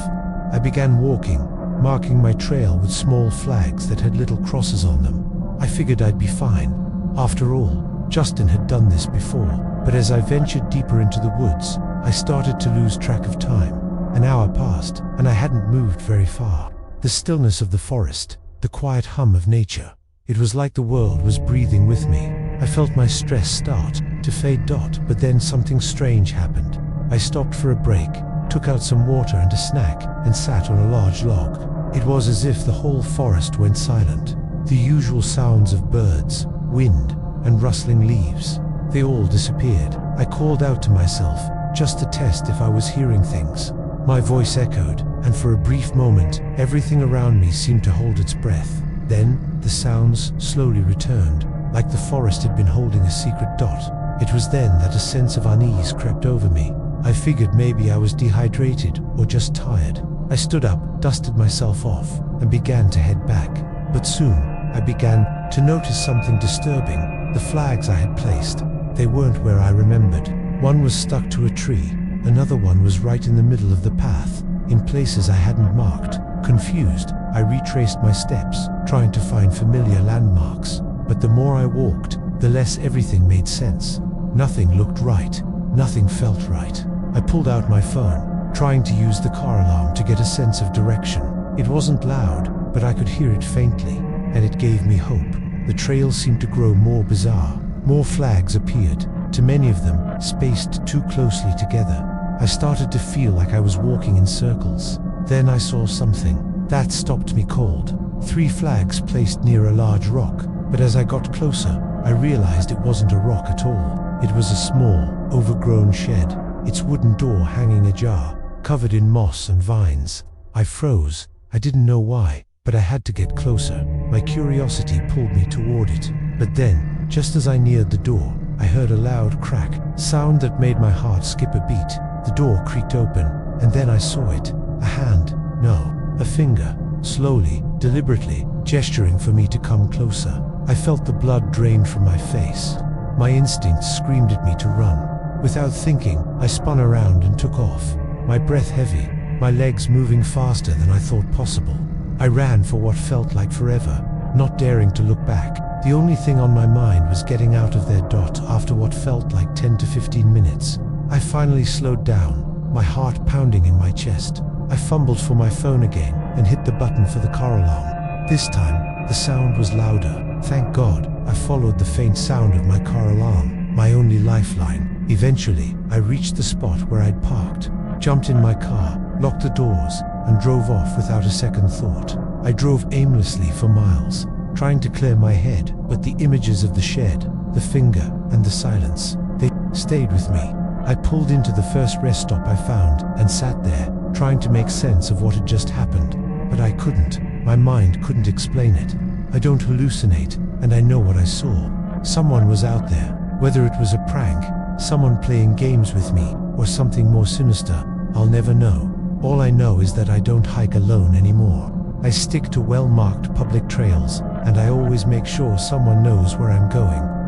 I began walking, marking my trail with small flags that had little crosses on them. I figured I'd be fine. After all, Justin had done this before. But as I ventured deeper into the woods, I started to lose track of time. An hour passed, and I hadn't moved very far. The stillness of the forest, the quiet hum of nature. It was like the world was breathing with me. I felt my stress start to fade, but then something strange happened. I stopped for a break, took out some water and a snack, and sat on a large log. It was as if the whole forest went silent. The usual sounds of birds, wind, and rustling leaves, they all disappeared. I called out to myself, just to test if I was hearing things. My voice echoed, and for a brief moment, everything around me seemed to hold its breath. Then, the sounds slowly returned, like the forest had been holding a secret dot. It was then that a sense of unease crept over me. I figured maybe I was dehydrated or just tired. I stood up, dusted myself off, and began to head back. But soon, I began to notice something disturbing. The flags I had placed, they weren't where I remembered. One was stuck to a tree, another one was right in the middle of the path, in places I hadn't marked. Confused, I retraced my steps, trying to find familiar landmarks. But the more I walked, the less everything made sense. Nothing looked right. Nothing felt right. I pulled out my phone, trying to use the car alarm to get a sense of direction. It wasn't loud, but I could hear it faintly, and it gave me hope. The trail seemed to grow more bizarre. More flags appeared, too many of them spaced too closely together. I started to feel like I was walking in circles. Then I saw something that stopped me cold. 3 flags placed near a large rock, but as I got closer, I realized it wasn't a rock at all. It was a small, overgrown shed, its wooden door hanging ajar, covered in moss and vines. I froze. I didn't know why, but I had to get closer. My curiosity pulled me toward it. But then, just as I neared the door, I heard a loud crack, sound that made my heart skip a beat. The door creaked open, and then I saw it. A hand, no, a finger, slowly, deliberately, gesturing for me to come closer. I felt the blood drain from my face. My instincts screamed at me to run. Without thinking, I spun around and took off, my breath heavy, my legs moving faster than I thought possible. I ran for what felt like forever, not daring to look back. The only thing on my mind was getting out of there. After what felt like 10 to 15 finally slowed down, my heart pounding in my chest. I fumbled for my phone again and hit the button for the car alarm. This time, the sound was louder. Thank God, I followed the faint sound of my car alarm, my only lifeline. Eventually, I reached the spot where I'd parked, jumped in my car, locked the doors, and drove off without a second thought. I drove aimlessly for miles, trying to clear my head, but the images of the shed, the finger, and the silence, they stayed with me. I pulled into the first rest stop I found and sat there, trying to make sense of what had just happened. But I couldn't. My mind couldn't explain it. I don't hallucinate, and I know what I saw. Someone was out there, whether it was a prank, someone playing games with me, or something more sinister, I'll never know. All I know is that I don't hike alone anymore. I stick to well-marked public trails, and I always make sure someone knows where I'm going.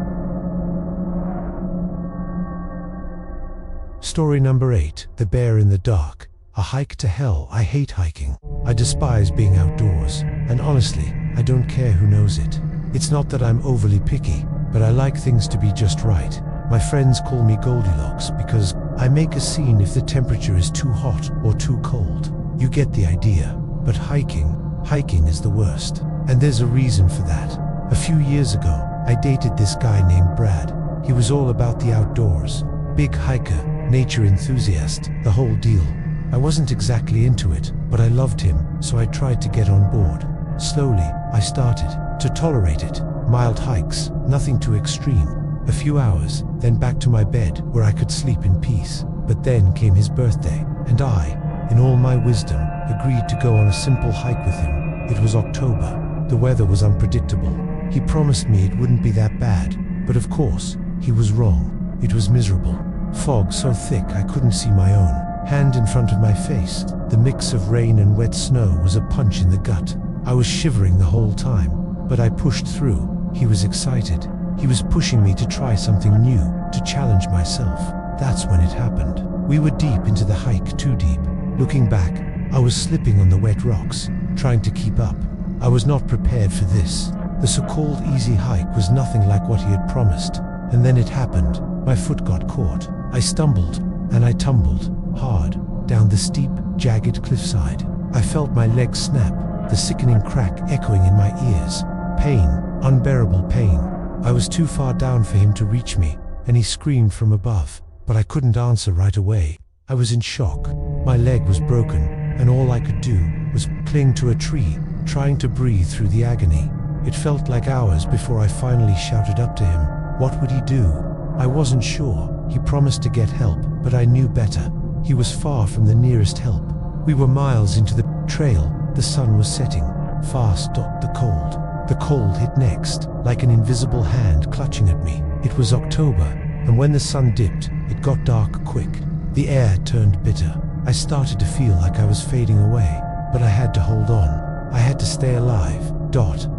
Story number 8, The Bear in the Dark. A hike to hell. I hate hiking. I despise being outdoors, and honestly, I don't care who knows it. It's not that I'm overly picky, but I like things to be just right. My friends call me Goldilocks because I make a scene if the temperature is too hot or too cold. You get the idea. But hiking is the worst. And there's a reason for that. A few years ago, I dated this guy named Brad. He was all about the outdoors. Big hiker, nature enthusiast, the whole deal. I wasn't exactly into it, but I loved him, so I tried to get on board. Slowly, I started to tolerate it. Mild hikes, nothing too extreme. A few hours, then back to my bed, where I could sleep in peace. But then came his birthday, and I, in all my wisdom, agreed to go on a simple hike with him. It was October. The weather was unpredictable. He promised me it wouldn't be that bad, but of course, he was wrong. It was miserable. Fog so thick I couldn't see my own hand in front of my face. The mix of rain and wet snow was a punch in the gut. I was shivering the whole time, but I pushed through. He was excited. He was pushing me to try something new, to challenge myself. That's when it happened. We were deep into the hike, too deep. Looking back, I was slipping on the wet rocks, trying to keep up. I was not prepared for this. The so-called easy hike was nothing like what he had promised. And then it happened. My foot got caught. I stumbled, and I tumbled, hard, down the steep, jagged cliffside. I felt my legs snap, the sickening crack echoing in my ears. Pain, unbearable pain. I was too far down for him to reach me, and he screamed from above, but I couldn't answer right away. I was in shock. My leg was broken, and all I could do was cling to a tree, trying to breathe through the agony. It felt like hours before I finally shouted up to him. What would he do? I wasn't sure. He promised to get help, but I knew better. He was far from the nearest help. We were miles into the trail. The sun was setting. Fast dot the cold. The cold hit next, like an invisible hand clutching at me. It was October, and when the sun dipped, it got dark quick. The air turned bitter. I started to feel like I was fading away, but I had to hold on. I had to stay alive.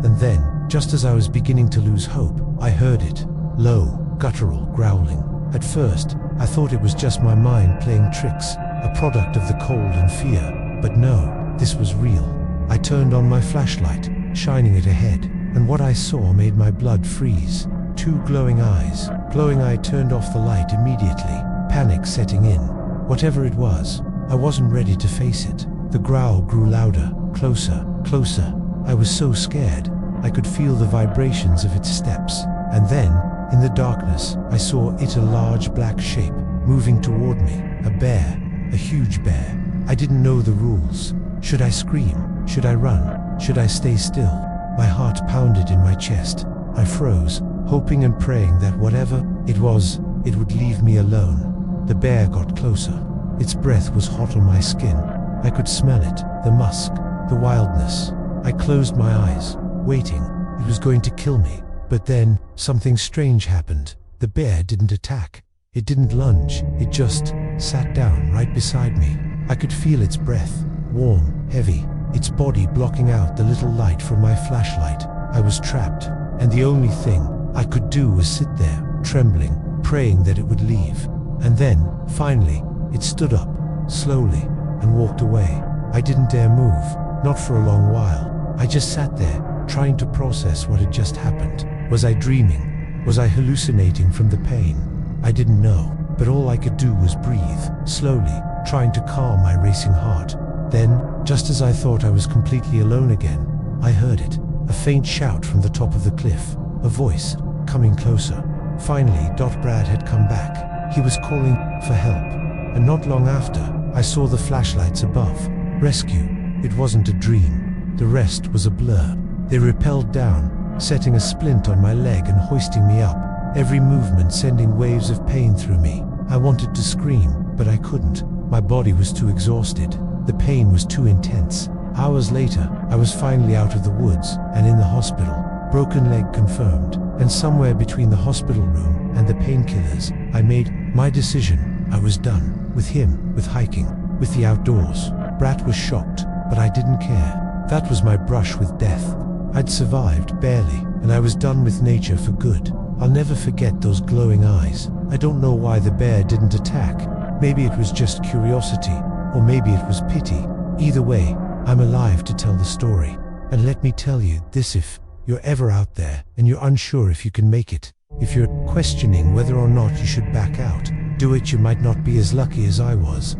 And then, just as I was beginning to lose hope, I heard it. Low, guttural growling. At first, I thought it was just my mind playing tricks, a product of the cold and fear. But no, this was real. I turned on my flashlight, shining it ahead, and what I saw made my blood freeze. Two glowing eyes. I turned off the light immediately, panic setting in. Whatever it was, I wasn't ready to face it. The growl grew louder, closer, closer. I was so scared. I could feel the vibrations of its steps. And then, in the darkness, I saw it, a large black shape, moving toward me. A bear, a huge bear. I didn't know the rules. Should I scream? Should I run? Should I stay still? My heart pounded in my chest. I froze, hoping and praying that whatever it was, it would leave me alone. The bear got closer. Its breath was hot on my skin. I could smell it, the musk, the wildness. I closed my eyes, waiting. It was going to kill me. But then, something strange happened. The bear didn't attack. It didn't lunge. It just sat down right beside me. I could feel its breath, warm, heavy, its body blocking out the little light from my flashlight. I was trapped, and the only thing I could do was sit there, trembling, praying that it would leave. And then, finally, it stood up, slowly, and walked away. I didn't dare move, not for a long while. I just sat there, trying to process what had just happened. Was I dreaming? Was I hallucinating from the pain? I didn't know. but all I could do was breathe, slowly, trying to calm my racing heart. Then, just as I thought I was completely alone again, I heard it, a faint shout from the top of the cliff, a voice, coming closer. Finally, Brad had come back. He was calling for help, and not long after, I saw the flashlights above. Rescue. It wasn't a dream. The rest was a blur. They rappelled down, setting a splint on my leg and hoisting me up, every movement sending waves of pain through me. I wanted to scream, but I couldn't. My body was too exhausted. The pain was too intense. Hours later, I was finally out of the woods and in the hospital. Broken leg confirmed, and somewhere between the hospital room and the painkillers, I made my decision. I was done with him, with hiking, with the outdoors. Brat was shocked, but I didn't care. That was my brush with death. I'd survived, barely, and I was done with nature for good. I'll never forget those glowing eyes. I don't know why the bear didn't attack. Maybe it was just curiosity, or maybe it was pity. Either way, I'm alive to tell the story. And let me tell you this: if you're ever out there and you're unsure if you can make it, if you're questioning whether or not you should back out, do it. You might not be as lucky as I was.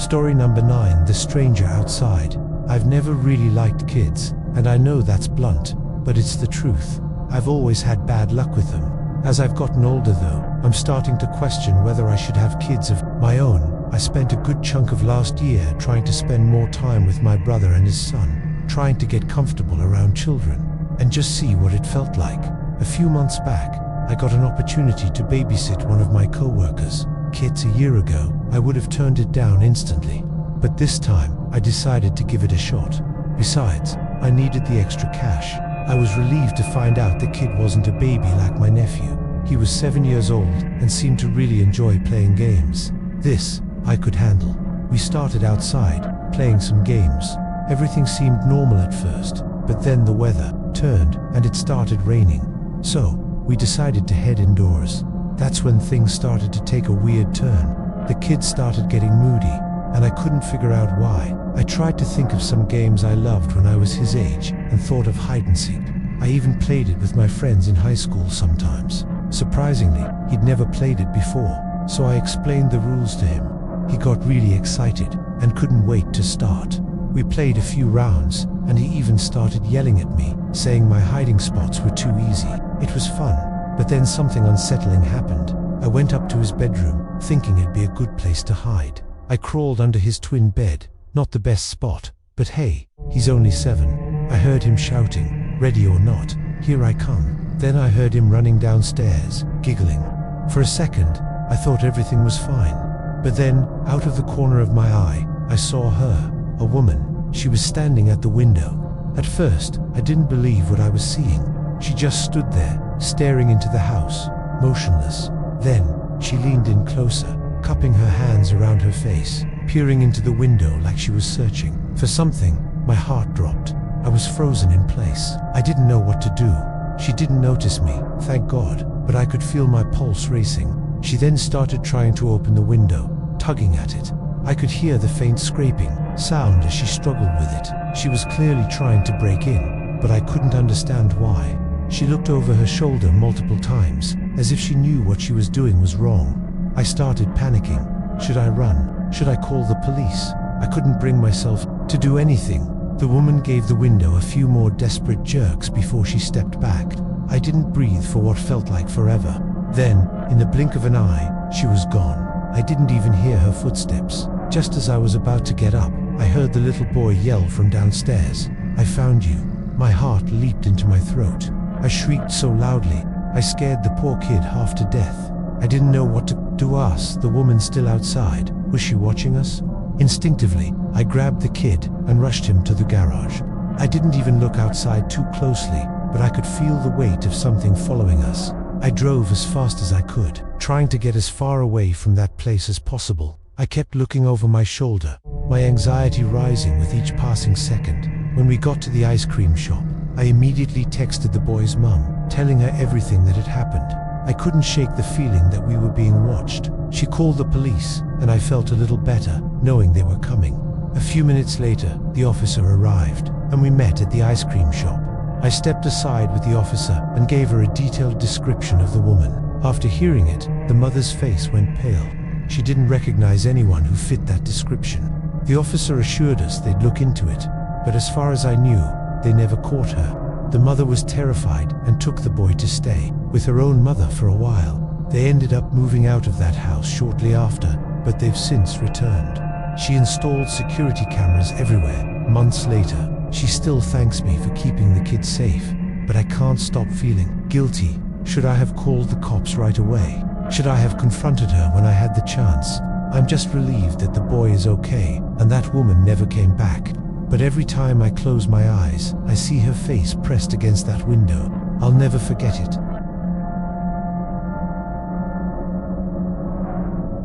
Story number 9, The Stranger Outside. I've never really liked kids, and I know that's blunt, but it's the truth. I've always had bad luck with them. As I've gotten older though, I'm starting to question whether I should have kids of my own. I spent a good chunk of last year trying to spend more time with my brother and his son, trying to get comfortable around children, and just see what it felt like. A few months back, I got an opportunity to babysit one of my co-workers' kids. A year ago, I would have turned it down instantly, but this time, I decided to give it a shot. Besides, I needed the extra cash. I was relieved to find out the kid wasn't a baby like my nephew. He was 7 years old and seemed to really enjoy playing games. This, I could handle. We started outside, playing some games. Everything seemed normal at first, but then the weather turned and it started raining. So, we decided to head indoors. That's when things started to take a weird turn. The kid started getting moody, and I couldn't figure out why. I tried to think of some games I loved when I was his age and thought of hide and seek. I even played it with my friends in high school sometimes. Surprisingly, he'd never played it before, so I explained the rules to him. He got really excited and couldn't wait to start. We played a few rounds, and he even started yelling at me, saying my hiding spots were too easy. It was fun, but then something unsettling happened. I went up to his bedroom, thinking it'd be a good place to hide. I crawled under his twin bed, not the best spot, but hey, he's only 7. I heard him shouting, "Ready or not, here I come." Then I heard him running downstairs, giggling. For a second, I thought everything was fine. But then, out of the corner of my eye, I saw her, a woman. She was standing at the window. At first, I didn't believe what I was seeing. She just stood there, staring into the house, motionless. Then, she leaned in closer, cupping her hands around her face, peering into the window like she was searching for something. My heart dropped. I was frozen in place. I didn't know what to do. She didn't notice me, thank God, but I could feel my pulse racing. She then started trying to open the window, tugging at it. I could hear the faint scraping sound as she struggled with it. She was clearly trying to break in, but I couldn't understand why. She looked over her shoulder multiple times, as if she knew what she was doing was wrong. I started panicking. Should I run? Should I call the police? I couldn't bring myself to do anything. The woman gave the window a few more desperate jerks before she stepped back. I didn't breathe for what felt like forever. Then, in the blink of an eye, she was gone. I didn't even hear her footsteps. Just as I was about to get up, I heard the little boy yell from downstairs, "I found you." My heart leaped into my throat. I shrieked so loudly, I scared the poor kid half to death. I didn't know what to do. Ask the woman still outside. Was she watching us? Instinctively, I grabbed the kid and rushed him to the garage. I didn't even look outside too closely, but I could feel the weight of something following us. I drove as fast as I could, trying to get as far away from that place as possible. I kept looking over my shoulder, my anxiety rising with each passing second. When we got to the ice cream shop, I immediately texted the boy's mum, telling her everything that had happened. I couldn't shake the feeling that we were being watched. She called the police, and I felt a little better, knowing they were coming. A few minutes later, the officer arrived, and we met at the ice cream shop. I stepped aside with the officer and gave her a detailed description of the woman. After hearing it, the mother's face went pale. She didn't recognize anyone who fit that description. The officer assured us they'd look into it, but as far as I knew, they never caught her. The mother was terrified and took the boy to stay with her own mother for a while. They ended up moving out of that house shortly after, but they've since returned. She installed security cameras everywhere. Months later, she still thanks me for keeping the kids safe, but I can't stop feeling guilty. Should I have called the cops right away? Should I have confronted her when I had the chance? I'm just relieved that the boy is okay, and that woman never came back. But every time I close my eyes, I see her face pressed against that window. I'll never forget it.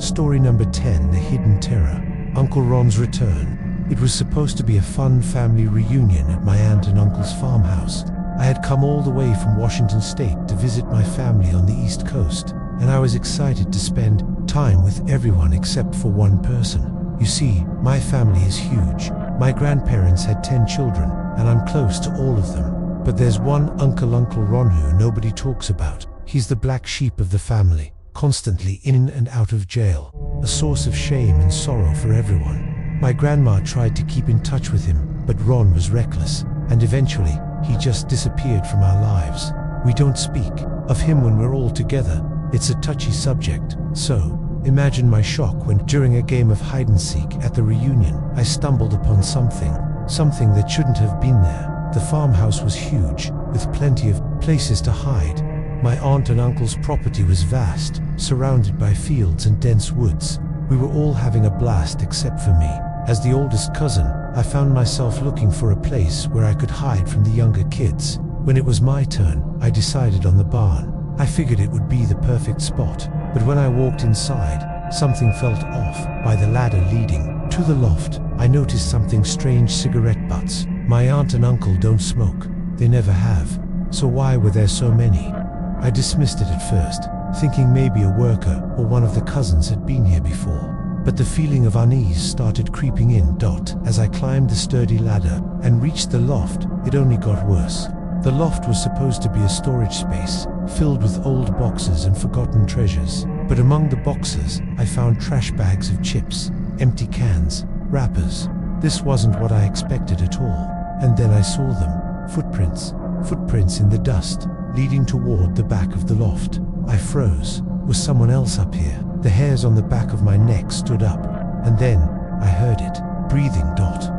Story number 10, The Hidden Terror. Uncle Ron's Return. It was supposed to be a fun family reunion at my aunt and uncle's farmhouse. I had come all the way from Washington State to visit my family on the East Coast, and I was excited to spend time with everyone except for one person. You see, my family is huge. My grandparents had 10 children, and I'm close to all of them. But there's one Uncle Ron who nobody talks about. He's the black sheep of the family, constantly in and out of jail, a source of shame and sorrow for everyone. My grandma tried to keep in touch with him, but Ron was reckless, and eventually, he just disappeared from our lives. We don't speak of him when we're all together. It's a touchy subject, so imagine my shock when, during a game of hide-and-seek at the reunion, I stumbled upon something that shouldn't have been there. The farmhouse was huge, with plenty of places to hide. My aunt and uncle's property was vast, surrounded by fields and dense woods. We were all having a blast except for me. As the oldest cousin, I found myself looking for a place where I could hide from the younger kids. When it was my turn, I decided on the barn. I figured it would be the perfect spot, but when I walked inside, something felt off. By the ladder leading to the loft, I noticed something strange: cigarette butts. My aunt and uncle don't smoke. They never have. So why were there so many? I dismissed it at first, thinking maybe a worker or one of the cousins had been here before. But the feeling of unease started creeping in. As I climbed the sturdy ladder and reached the loft, it only got worse. The loft was supposed to be a storage space, filled with old boxes and forgotten treasures. But among the boxes, I found trash bags of chips, empty cans, wrappers. This wasn't what I expected at all. And then I saw them. Footprints in the dust, leading toward the back of the loft. I froze. Was someone else up here? The hairs on the back of my neck stood up, and then I heard it. Breathing.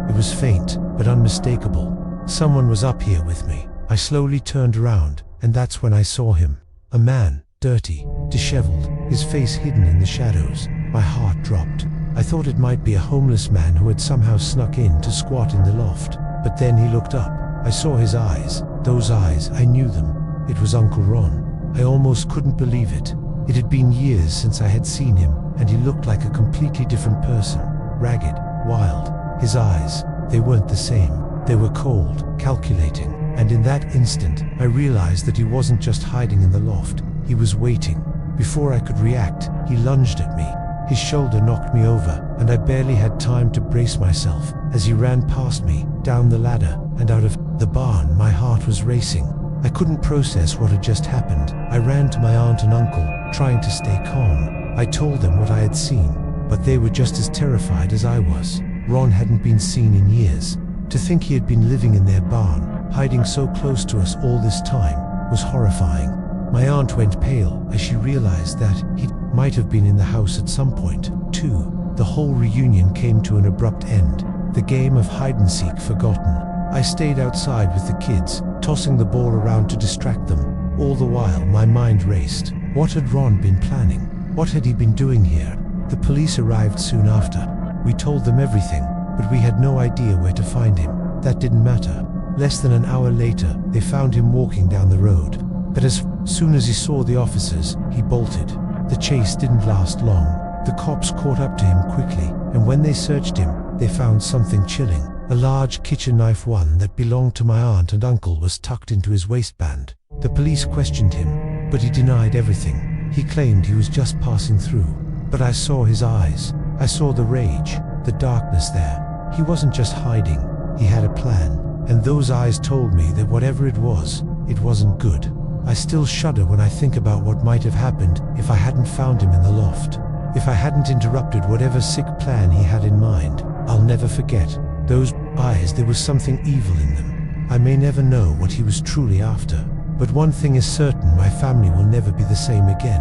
It was faint, but unmistakable. Someone was up here with me. I slowly turned around, and that's when I saw him. A man, dirty, disheveled, his face hidden in the shadows. My heart dropped. I thought it might be a homeless man who had somehow snuck in to squat in the loft. But then he looked up. I saw his eyes. Those eyes, I knew them. It was Uncle Ron. I almost couldn't believe it. It had been years since I had seen him, and he looked like a completely different person. Ragged, wild. His eyes, they weren't the same. They were cold, calculating. And in that instant, I realized that he wasn't just hiding in the loft. He was waiting. Before I could react, he lunged at me. His shoulder knocked me over, and I barely had time to brace myself as he ran past me, down the ladder, and out of the barn. My heart was racing. I couldn't process what had just happened. I ran to my aunt and uncle, trying to stay calm. I told them what I had seen, but they were just as terrified as I was. Ron hadn't been seen in years. To think he had been living in their barn, hiding so close to us all this time, was horrifying. My aunt went pale as she realized that he might have been in the house at some point, too. The whole reunion came to an abrupt end. The game of hide-and-seek forgotten. I stayed outside with the kids, tossing the ball around to distract them. All the while, my mind raced. What had Ron been planning? What had he been doing here? The police arrived soon after. We told them everything, but we had no idea where to find him. That didn't matter. Less than an hour later, they found him walking down the road. But as soon as he saw the officers, he bolted. The chase didn't last long. The cops caught up to him quickly, and when they searched him, they found something chilling. A large kitchen knife, one that belonged to my aunt and uncle, was tucked into his waistband. The police questioned him, but he denied everything. He claimed he was just passing through. But I saw his eyes. I saw the rage, the darkness there. He wasn't just hiding. He had a plan. and those eyes told me that whatever it wasn't good. I still shudder when I think about what might have happened if I hadn't found him in the loft. If I hadn't interrupted whatever sick plan he had in mind. I'll never forget those eyes. There was something evil in them. I may never know what he was truly after, but one thing is certain: my family will never be the same again.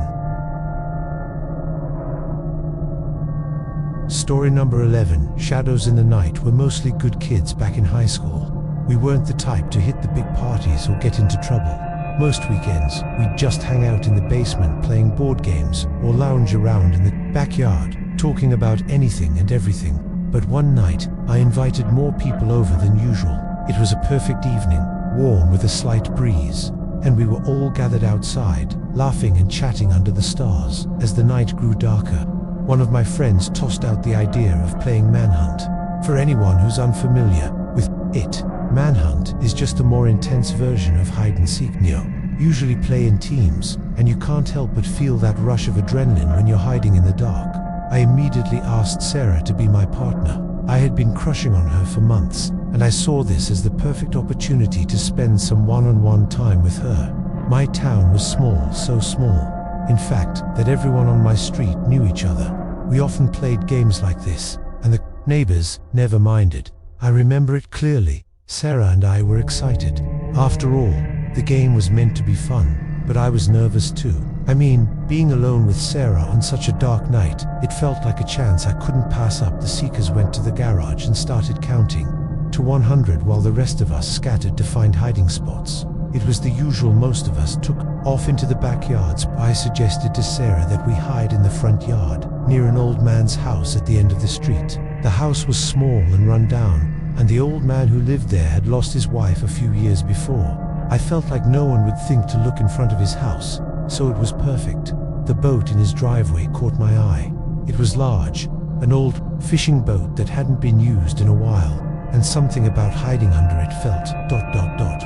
Story number 11. Shadows in the Night. We're mostly good kids back in high school. We weren't the type to hit the big parties or get into trouble. Most weekends, we'd just hang out in the basement playing board games or lounge around in the backyard, talking about anything and everything. But one night, I invited more people over than usual. It was a perfect evening, warm with a slight breeze, and we were all gathered outside, laughing and chatting under the stars. As the night grew darker, one of my friends tossed out the idea of playing Manhunt. For anyone who's unfamiliar with it, Manhunt is just a more intense version of hide and seek. You usually play in teams, and you can't help but feel that rush of adrenaline when you're hiding in the dark. I immediately asked Sarah to be my partner. I had been crushing on her for months, and I saw this as the perfect opportunity to spend some one-on-one time with her. My town was small, so small, in fact, that everyone on my street knew each other. We often played games like this, and the neighbors never minded. I remember it clearly. Sarah and I were excited. After all, the game was meant to be fun, but I was nervous too. I mean, being alone with Sarah on such a dark night, it felt like a chance I couldn't pass up. The Seekers went to the garage and started counting to 100 while the rest of us scattered to find hiding spots. It was the usual. Most of us took off into the backyards. I suggested to Sarah that we hide in the front yard, near an old man's house at the end of the street. The house was small and run down, and the old man who lived there had lost his wife a few years before. I felt like no one would think to look in front of his house, so it was perfect. The boat in his driveway caught my eye. It was large, an old fishing boat that hadn't been used in a while, and something about hiding under it felt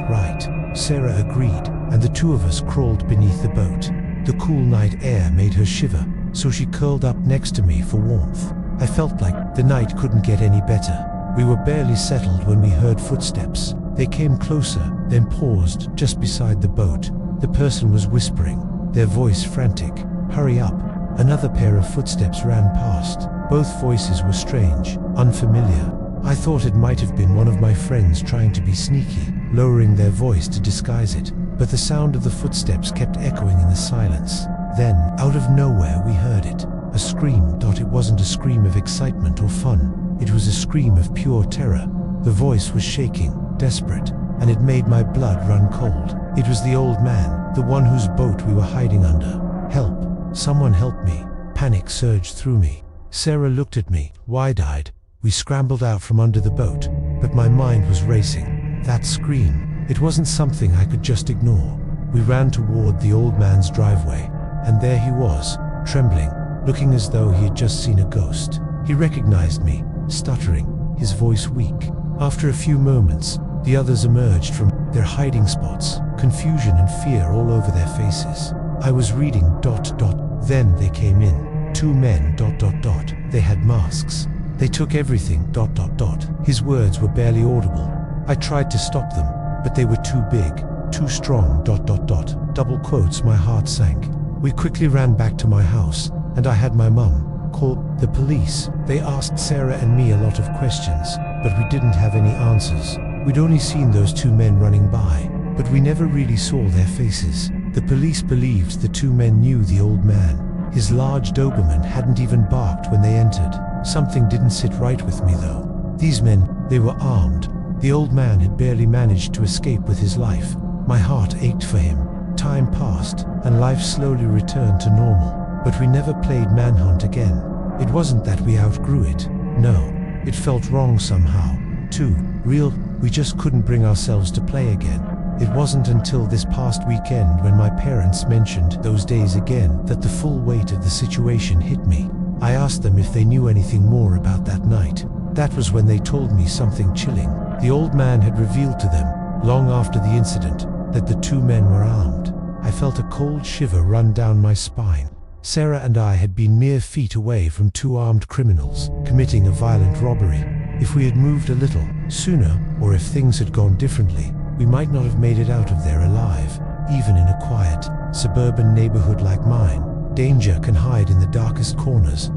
right. Sarah agreed, and the two of us crawled beneath the boat. The cool night air made her shiver, so she curled up next to me for warmth. I felt like the night couldn't get any better. We were barely settled when we heard footsteps. They came closer, then paused just beside the boat. The person was whispering, their voice frantic. "Hurry up." Another pair of footsteps ran past. Both voices were strange, unfamiliar. I thought it might have been one of my friends trying to be sneaky, lowering their voice to disguise it. But the sound of the footsteps kept echoing in the silence. Then, out of nowhere, we heard it. A scream. It wasn't a scream of excitement or fun. It was a scream of pure terror. The voice was shaking, desperate, and it made my blood run cold. It was the old man, the one whose boat we were hiding under. "Help! Someone help me!" Panic surged through me. Sarah looked at me, wide-eyed. We scrambled out from under the boat, but my mind was racing. That scream, it wasn't something I could just ignore. We ran toward the old man's driveway, and there he was, trembling, looking as though he had just seen a ghost. He recognized me, stuttering, his voice weak. After a few moments, the others emerged from their hiding spots, confusion and fear all over their faces. I was reading ... Then they came in. Two men ... They had masks. They took everything ... His words were barely audible. I tried to stop them, but they were too big, too strong ... Double quotes. My heart sank. We quickly ran back to my house, and I had my mum call the police. They asked Sarah and me a lot of questions, but we didn't have any answers. We'd only seen those two men running by, but we never really saw their faces. The police believed the two men knew the old man. His large Doberman hadn't even barked when they entered. Something didn't sit right with me though. These men, they were armed. The old man had barely managed to escape with his life. My heart ached for him. Time passed, and life slowly returned to normal. But we never played Manhunt again. It wasn't that we outgrew it. No, it felt wrong somehow. Too real. We just couldn't bring ourselves to play again. It wasn't until this past weekend when my parents mentioned those days again that the full weight of the situation hit me. I asked them if they knew anything more about that night. That was when they told me something chilling. The old man had revealed to them, long after the incident, that the two men were armed. I felt a cold shiver run down my spine. Sarah and I had been mere feet away from two armed criminals committing a violent robbery. If we had moved a little sooner, or if things had gone differently, we might not have made it out of there alive. Even in a quiet, suburban neighborhood like mine, danger can hide in the darkest corners.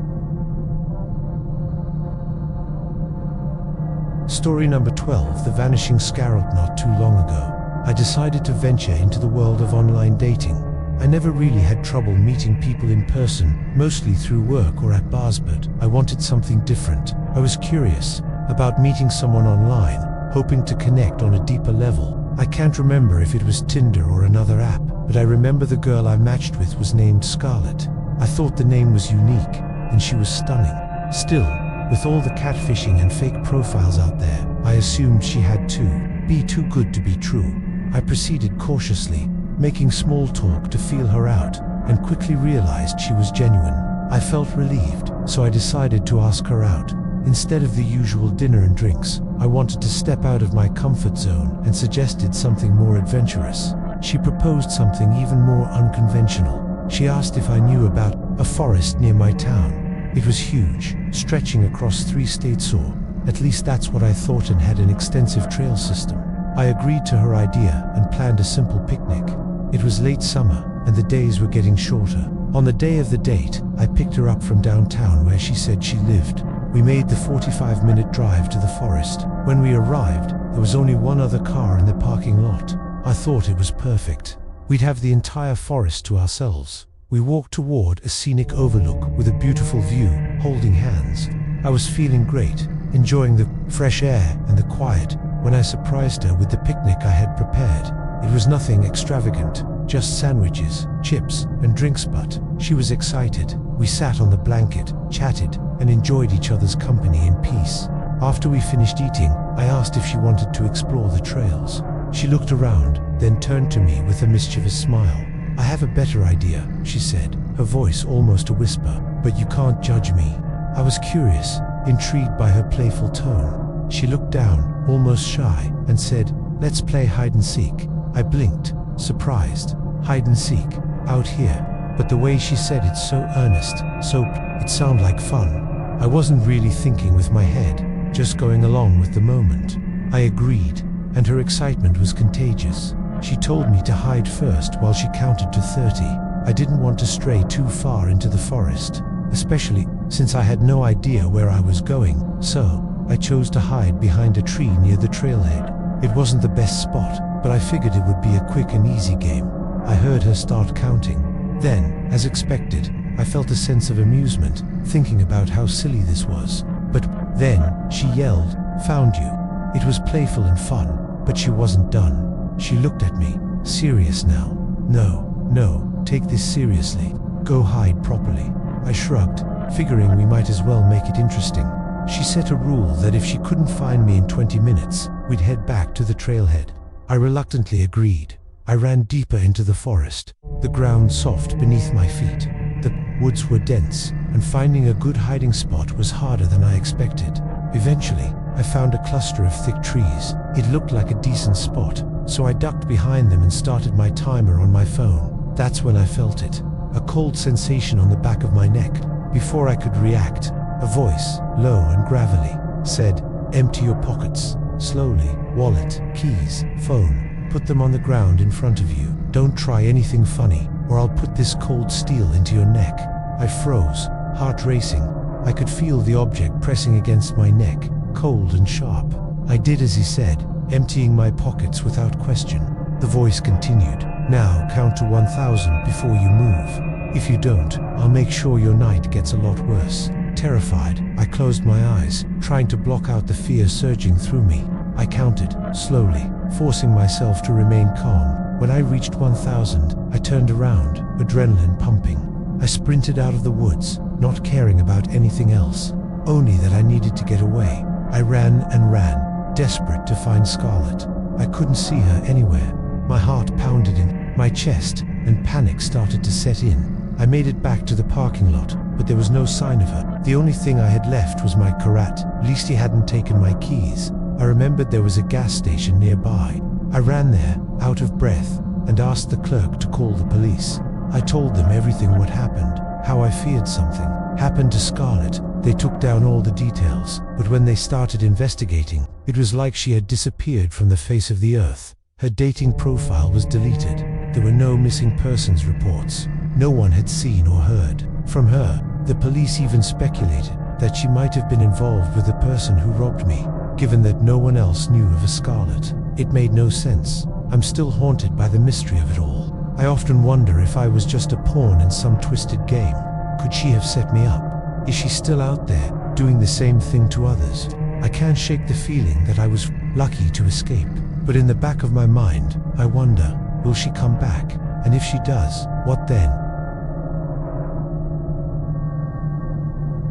Story number 12, The Vanishing Scarlet. Not too long ago, I decided to venture into the world of online dating. I never really had trouble meeting people in person, mostly through work or at bars, but I wanted something different. I was curious about meeting someone online, hoping to connect on a deeper level. I can't remember if it was Tinder or another app, but I remember the girl I matched with was named Scarlett. I thought the name was unique, and she was stunning. Still, with all the catfishing and fake profiles out there, I assumed she had to be too good to be true. I proceeded cautiously, making small talk to feel her out, and quickly realized she was genuine. I felt relieved, so I decided to ask her out. Instead of the usual dinner and drinks, I wanted to step out of my comfort zone and suggested something more adventurous. She proposed something even more unconventional. She asked if I knew about a forest near my town. It was huge, stretching across 3 states, or at least that's what I thought, and had an extensive trail system. I agreed to her idea and planned a simple picnic. It was late summer, and the days were getting shorter. On the day of the date, I picked her up from downtown where she said she lived. We made the 45-minute drive to the forest. When we arrived, there was only one other car in the parking lot. I thought it was perfect. We'd have the entire forest to ourselves. We walked toward a scenic overlook with a beautiful view, holding hands. I was feeling great, enjoying the fresh air and the quiet, when I surprised her with the picnic I had prepared. It was nothing extravagant, just sandwiches, chips, and drinks, but she was excited. We sat on the blanket, chatted, and enjoyed each other's company in peace. After we finished eating, I asked if she wanted to explore the trails. She looked around, then turned to me with a mischievous smile. "I have a better idea," she said, her voice almost a whisper, "but you can't judge me." I was curious, intrigued by her playful tone. She looked down, almost shy, and said, "Let's play hide and seek." I blinked, surprised. Hide and seek? Out here? But the way she said it, so earnest, it sounded like fun. I wasn't really thinking with my head, just going along with the moment. I agreed, and her excitement was contagious. She told me to hide first while she counted to 30. I didn't want to stray too far into the forest, especially since I had no idea where I was going, so I chose to hide behind a tree near the trailhead. It wasn't the best spot, but I figured it would be a quick and easy game. I heard her start counting. Then, as expected, I felt a sense of amusement, thinking about how silly this was. But then, she yelled, "Found you." It was playful and fun, but she wasn't done. She looked at me, serious now. No, take this seriously. Go hide properly." I shrugged, figuring we might as well make it interesting. She set a rule that if she couldn't find me in 20 minutes, we'd head back to the trailhead. I reluctantly agreed. I ran deeper into the forest, the ground soft beneath my feet. The woods were dense, and finding a good hiding spot was harder than I expected. Eventually, I found a cluster of thick trees. It looked like a decent spot, so I ducked behind them and started my timer on my phone. That's when I felt it, a cold sensation on the back of my neck. Before I could react, a voice, low and gravelly, said, "Empty your pockets, slowly, wallet, keys, phone. Put them on the ground in front of you. Don't try anything funny, or I'll put this cold steel into your neck." I froze, heart racing. I could feel the object pressing against my neck, cold and sharp. I did as he said, emptying my pockets without question. The voice continued, "Now count to 1,000 before you move. If you don't, I'll make sure your night gets a lot worse." Terrified, I closed my eyes, trying to block out the fear surging through me. I counted, slowly, forcing myself to remain calm. When I reached 1,000, I turned around, adrenaline pumping. I sprinted out of the woods, not caring about anything else, only that I needed to get away. I ran and ran, desperate to find Scarlett. I couldn't see her anywhere. My heart pounded in my chest, and panic started to set in. I made it back to the parking lot, but there was no sign of her. The only thing I had left was my Karat. At least he hadn't taken my keys. I remembered there was a gas station nearby. I ran there, out of breath, and asked the clerk to call the police. I told them everything what happened, how I feared something happened to Scarlett, They took down all the details, but when they started investigating, it was like she had disappeared from the face of the earth. Her dating profile was deleted. There were no missing persons reports. No one had seen or heard from her. The police even speculated that she might have been involved with the person who robbed me, given that no one else knew of a Scarlet. It made no sense. I'm still haunted by the mystery of it all. I often wonder if I was just a pawn in some twisted game. Could she have set me up? Is she still out there, doing the same thing to others? I can't shake the feeling that I was lucky to escape. But in the back of my mind, I wonder, will she come back? And if she does, what then?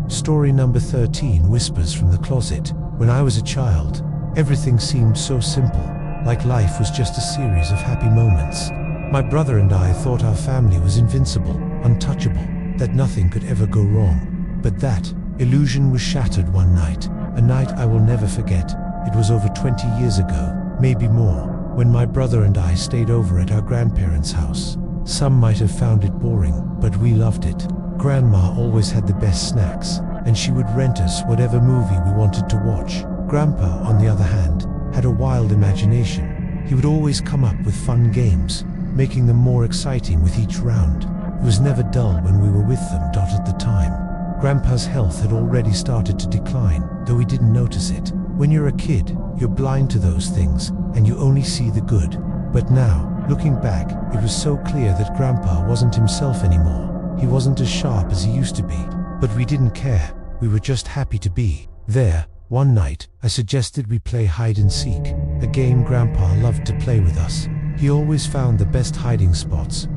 Story number 13, Whispers from the Closet. When I was a child, everything seemed so simple, like life was just a series of happy moments. My brother and I thought our family was invincible, untouchable, that nothing could ever go wrong. But that illusion was shattered one night, a night I will never forget. It was over 20 years ago, maybe more, when my brother and I stayed over at our grandparents' house. Some might have found it boring, but we loved it. Grandma always had the best snacks, and she would rent us whatever movie we wanted to watch. Grandpa, on the other hand, had a wild imagination. He would always come up with fun games, making them more exciting with each round. It was never dull when we were with them. At the time, Grandpa's health had already started to decline, though he didn't notice it. When you're a kid, you're blind to those things, and you only see the good. But now, looking back, it was so clear that Grandpa wasn't himself anymore. He wasn't as sharp as he used to be. But we didn't care. We were just happy to be there. One night, I suggested we play hide and seek, a game Grandpa loved to play with us. He always found the best hiding spots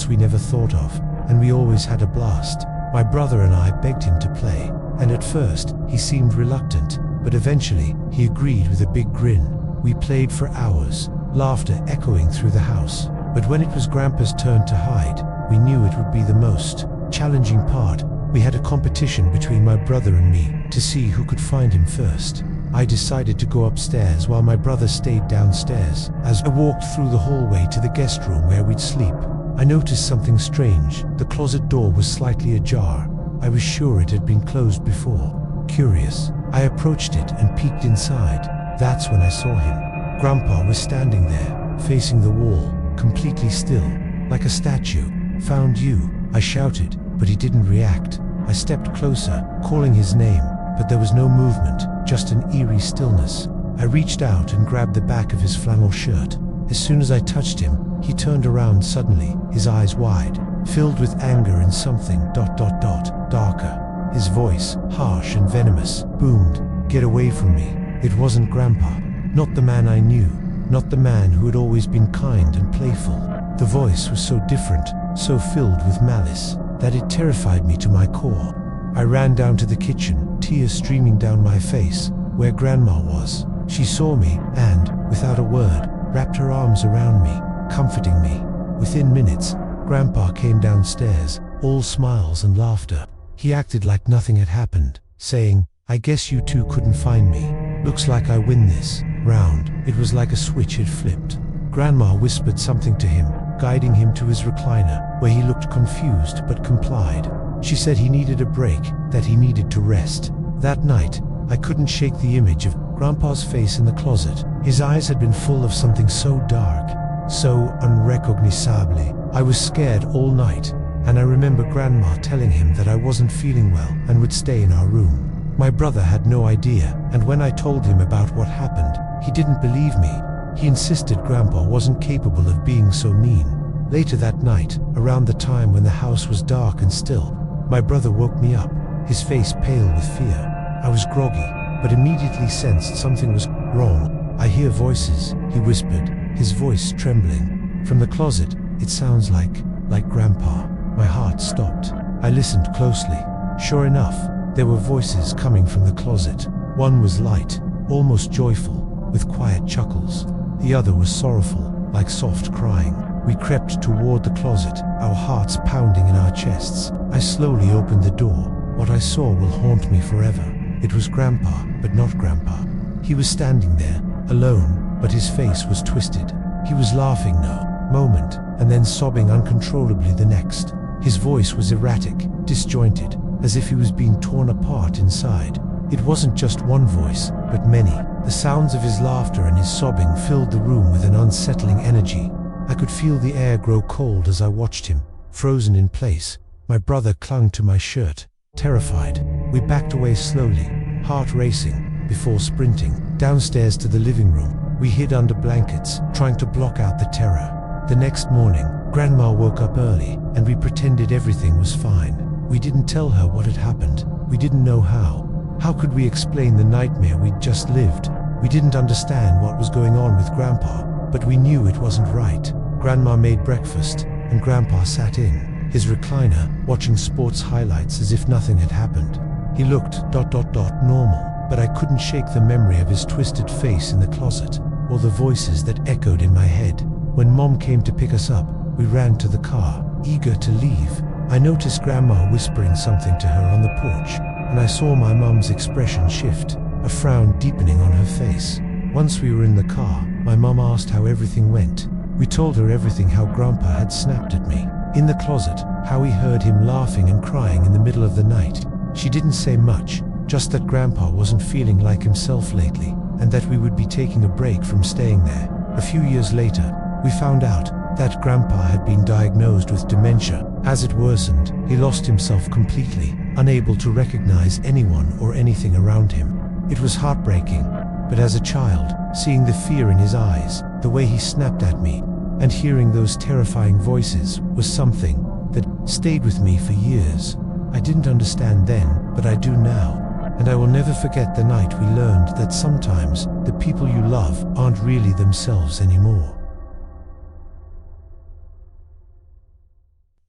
we never thought of, and we always had a blast. My brother and I begged him to play, and at first, he seemed reluctant, but eventually, he agreed with a big grin. We played for hours, laughter echoing through the house. But when it was Grandpa's turn to hide, we knew it would be the most challenging part. We had a competition between my brother and me to see who could find him first. I decided to go upstairs while my brother stayed downstairs. As I walked through the hallway to the guest room where we'd sleep, I noticed something strange. The closet door was slightly ajar. I was sure it had been closed before. Curious, I approached it and peeked inside. That's when I saw him. Grandpa was standing there, facing the wall, completely still, like a statue. "Found you," I shouted, but he didn't react. I stepped closer, calling his name, but there was no movement, just an eerie stillness. I reached out and grabbed the back of his flannel shirt. As soon as I touched him, he turned around suddenly, his eyes wide, filled with anger and something darker. His voice, harsh and venomous, boomed, "Get away from me." It wasn't Grandpa, not the man I knew, not the man who had always been kind and playful. The voice was so different, so filled with malice, that it terrified me to my core. I ran down to the kitchen, tears streaming down my face, where Grandma was. She saw me and, without a word, wrapped her arms around me, comforting me. Within minutes, Grandpa came downstairs, all smiles and laughter. He acted like nothing had happened, saying, "I guess you two couldn't find me. Looks like I win this round." It was like a switch had flipped. Grandma whispered something to him, guiding him to his recliner, where he looked confused but complied. She said he needed a break, that he needed to rest. That night, I couldn't shake the image of Grandpa's face in the closet. His eyes had been full of something so dark, so unrecognizable. I was scared all night, and I remember Grandma telling him that I wasn't feeling well and would stay in our room. My brother had no idea, and when I told him about what happened, he didn't believe me. He insisted Grandpa wasn't capable of being so mean. Later that night, around the time when the house was dark and still, my brother woke me up, his face pale with fear. I was groggy, but immediately sensed something was wrong. "I hear voices," he whispered, his voice trembling. "From the closet, it sounds like Grandpa." My heart stopped. I listened closely. Sure enough, there were voices coming from the closet. One was light, almost joyful, with quiet chuckles. The other was sorrowful, like soft crying. We crept toward the closet, our hearts pounding in our chests. I slowly opened the door. What I saw will haunt me forever. It was Grandpa, but not Grandpa. He was standing there, alone, but his face was twisted. He was laughing no moment, and then sobbing uncontrollably the next. His voice was erratic, disjointed, as if he was being torn apart inside. It wasn't just one voice, but many. The sounds of his laughter and his sobbing filled the room with an unsettling energy. I could feel the air grow cold as I watched him, frozen in place. My brother clung to my shirt, terrified. We backed away slowly, heart racing, before sprinting downstairs to the living room. We hid under blankets, trying to block out the terror. The next morning, Grandma woke up early, and we pretended everything was fine. We didn't tell her what had happened. We didn't know how. How could we explain the nightmare we'd just lived? We didn't understand what was going on with Grandpa, but we knew it wasn't right. Grandma made breakfast, and Grandpa sat in his recliner, watching sports highlights as if nothing had happened. He looked normal, but I couldn't shake the memory of his twisted face in the closet, or the voices that echoed in my head. When Mom came to pick us up, we ran to the car, eager to leave. I noticed Grandma whispering something to her on the porch, and I saw my mom's expression shift, a frown deepening on her face. Once we were in the car, my mom asked how everything went. We told her everything, how Grandpa had snapped at me in the closet, how we heard him laughing and crying in the middle of the night. She didn't say much, just that Grandpa wasn't feeling like himself lately, and that we would be taking a break from staying there. A few years later, we found out that Grandpa had been diagnosed with dementia. As it worsened, he lost himself completely, unable to recognize anyone or anything around him. It was heartbreaking, but as a child, seeing the fear in his eyes, the way he snapped at me, and hearing those terrifying voices was something that stayed with me for years. I didn't understand then, but I do now. And I will never forget the night we learned that sometimes the people you love aren't really themselves anymore.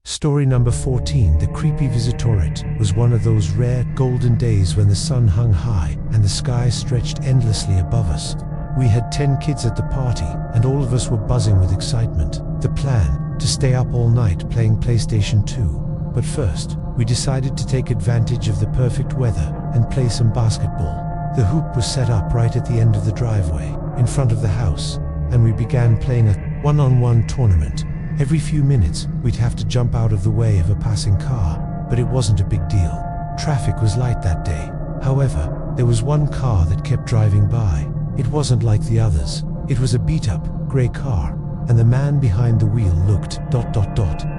Story number 14. The Creepy Visitorette was one of those rare, golden days when the sun hung high and the sky stretched endlessly above us. We had 10 kids at the party, and all of us were buzzing with excitement. The plan, to stay up all night playing PlayStation 2. But first, we decided to take advantage of the perfect weather and play some basketball. The hoop was set up right at the end of the driveway, in front of the house, and we began playing a one-on-one tournament. Every few minutes, we'd have to jump out of the way of a passing car, but it wasn't a big deal. Traffic was light that day. However, there was one car that kept driving by. It wasn't like the others. It was a beat-up, grey car, and the man behind the wheel looked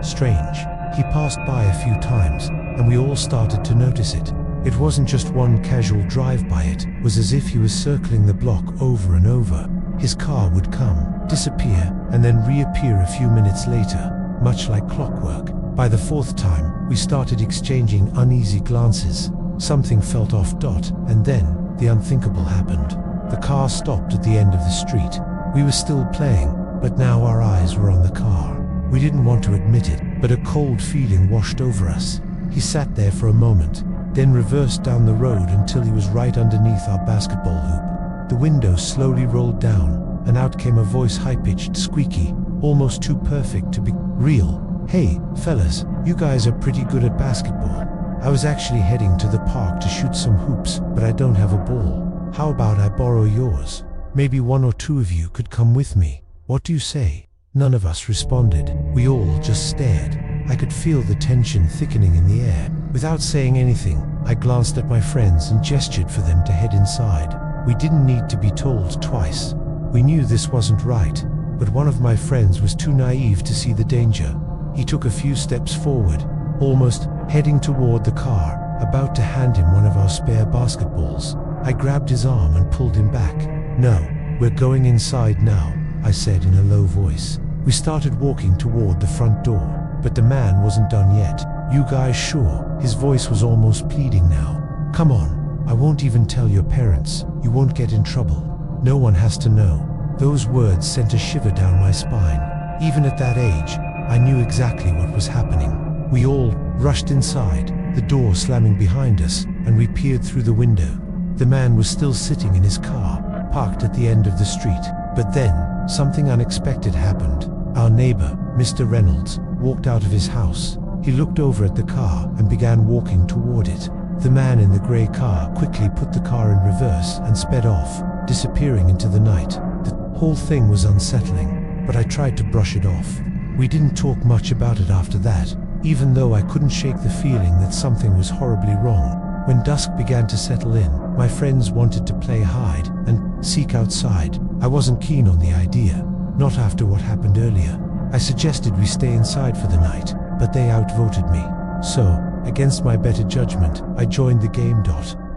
strange. He passed by a few times, and we all started to notice it. It wasn't just one casual drive-by, it was as if he was circling the block over and over. His car would come, disappear, and then reappear a few minutes later, much like clockwork. By the fourth time, we started exchanging uneasy glances. Something felt off. And then, the unthinkable happened. The car stopped at the end of the street. We were still playing, but now our eyes were on the car. We didn't want to admit it, but a cold feeling washed over us. He sat there for a moment, then reversed down the road until he was right underneath our basketball hoop. The window slowly rolled down, and out came a voice, high-pitched, squeaky, almost too perfect to be real. "Hey, fellas, you guys are pretty good at basketball. I was actually heading to the park to shoot some hoops, but I don't have a ball. How about I borrow yours? Maybe one or two of you could come with me. What do you say?" None of us responded. We all just stared. I could feel the tension thickening in the air. Without saying anything, I glanced at my friends and gestured for them to head inside. We didn't need to be told twice. We knew this wasn't right, but one of my friends was too naive to see the danger. He took a few steps forward, almost heading toward the car, about to hand him one of our spare basketballs. I grabbed his arm and pulled him back. "No, we're going inside now," I said in a low voice. We started walking toward the front door, but the man wasn't done yet. "You guys sure?" His voice was almost pleading now. "Come on, I won't even tell your parents. You won't get in trouble. No one has to know." Those words sent a shiver down my spine. Even at that age, I knew exactly what was happening. We all rushed inside, the door slamming behind us, and we peered through the window. The man was still sitting in his car, parked at the end of the street. But then, something unexpected happened. Our neighbor, Mr. Reynolds, walked out of his house. He looked over at the car and began walking toward it. The man in the gray car quickly put the car in reverse and sped off, disappearing into the night. The whole thing was unsettling, but I tried to brush it off. We didn't talk much about it after that. even though I couldn't shake the feeling that something was horribly wrong. When dusk began to settle in, my friends wanted to play hide and seek outside. I wasn't keen on the idea, not after what happened earlier. I suggested we stay inside for the night, but they outvoted me. So, against my better judgment, I joined the game.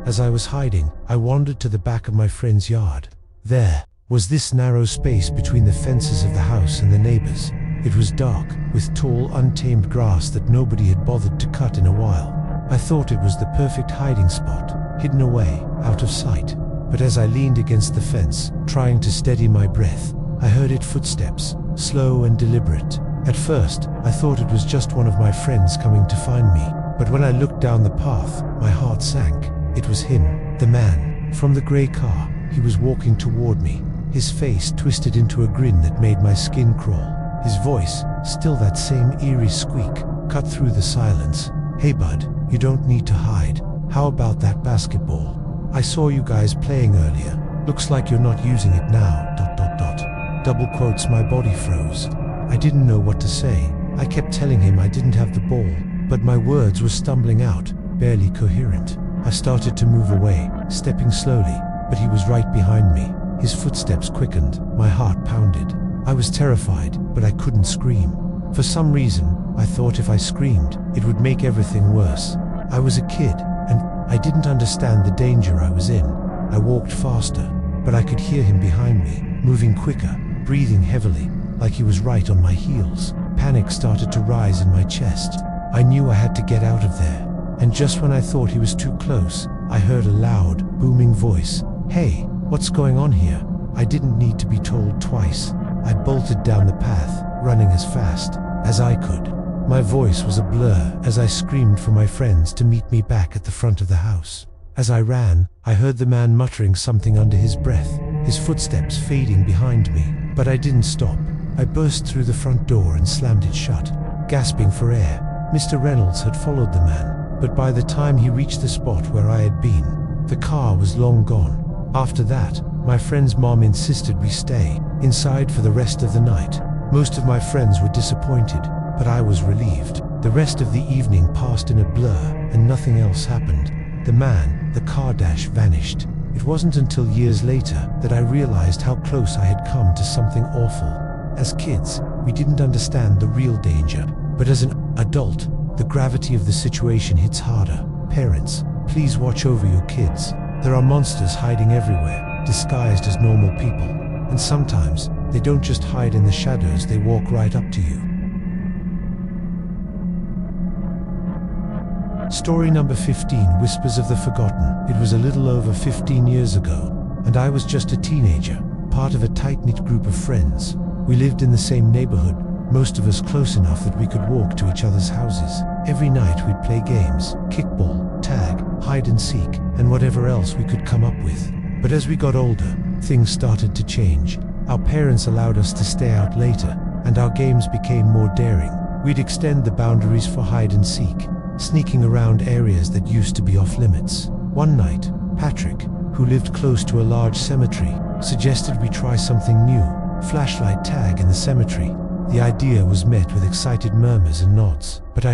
As I was hiding, I wandered to the back of my friend's yard. There was this narrow space between the fences of the house and the neighbors. It was dark, with tall, untamed grass that nobody had bothered to cut in a while. I thought it was the perfect hiding spot, hidden away, out of sight. But as I leaned against the fence, trying to steady my breath, I heard its footsteps, slow and deliberate. At first, I thought it was just one of my friends coming to find me. But when I looked down the path, my heart sank. It was him, the man, from the grey car. He was walking toward me, his face twisted into a grin that made my skin crawl. His voice, still that same eerie squeak, cut through the silence. "Hey bud, you don't need to hide. How about that basketball? I saw you guys playing earlier. Looks like you're not using it now, ... Double quotes. My body froze. I didn't know what to say. I kept telling him I didn't have the ball, but my words were stumbling out, barely coherent. I started to move away, stepping slowly, but he was right behind me. His footsteps quickened, my heart pounded. I was terrified, but I couldn't scream. For some reason, I thought if I screamed, it would make everything worse. I was a kid, and I didn't understand the danger I was in. I walked faster, but I could hear him behind me, moving quicker, breathing heavily, like he was right on my heels. Panic started to rise in my chest. I knew I had to get out of there. And just when I thought he was too close, I heard a loud, booming voice. "Hey, what's going on here?" I didn't need to be told twice. I bolted down the path, running as fast as I could. My voice was a blur as I screamed for my friends to meet me back at the front of the house. As I ran, I heard the man muttering something under his breath, his footsteps fading behind me. But I didn't stop. I burst through the front door and slammed it shut, gasping for air. Mr. Reynolds had followed the man, but by the time he reached the spot where I had been, the car was long gone. After that, my friend's mom insisted we stay inside for the rest of the night. Most of my friends were disappointed, but I was relieved. The rest of the evening passed in a blur, and nothing else happened. The man, the car dash vanished. It wasn't until years later that I realized how close I had come to something awful. As kids, we didn't understand the real danger, but as an adult, the gravity of the situation hits harder. Parents, please watch over your kids. There are monsters hiding everywhere, disguised as normal people. And sometimes, they don't just hide in the shadows, they walk right up to you. Story number 15, Whispers of the Forgotten. It was a little over 15 years ago, and I was just a teenager, part of a tight-knit group of friends. We lived in the same neighborhood, most of us close enough that we could walk to each other's houses. Every night we'd play games, kickball, tag, hide and seek, and whatever else we could come up with. But as we got older, things started to change. Our parents allowed us to stay out later, and our games became more daring. We'd extend the boundaries for hide and seek, sneaking around areas that used to be off limits. One night, Patrick, who lived close to a large cemetery, suggested we try something new, flashlight tag in the cemetery. The idea was met with excited murmurs and nods, but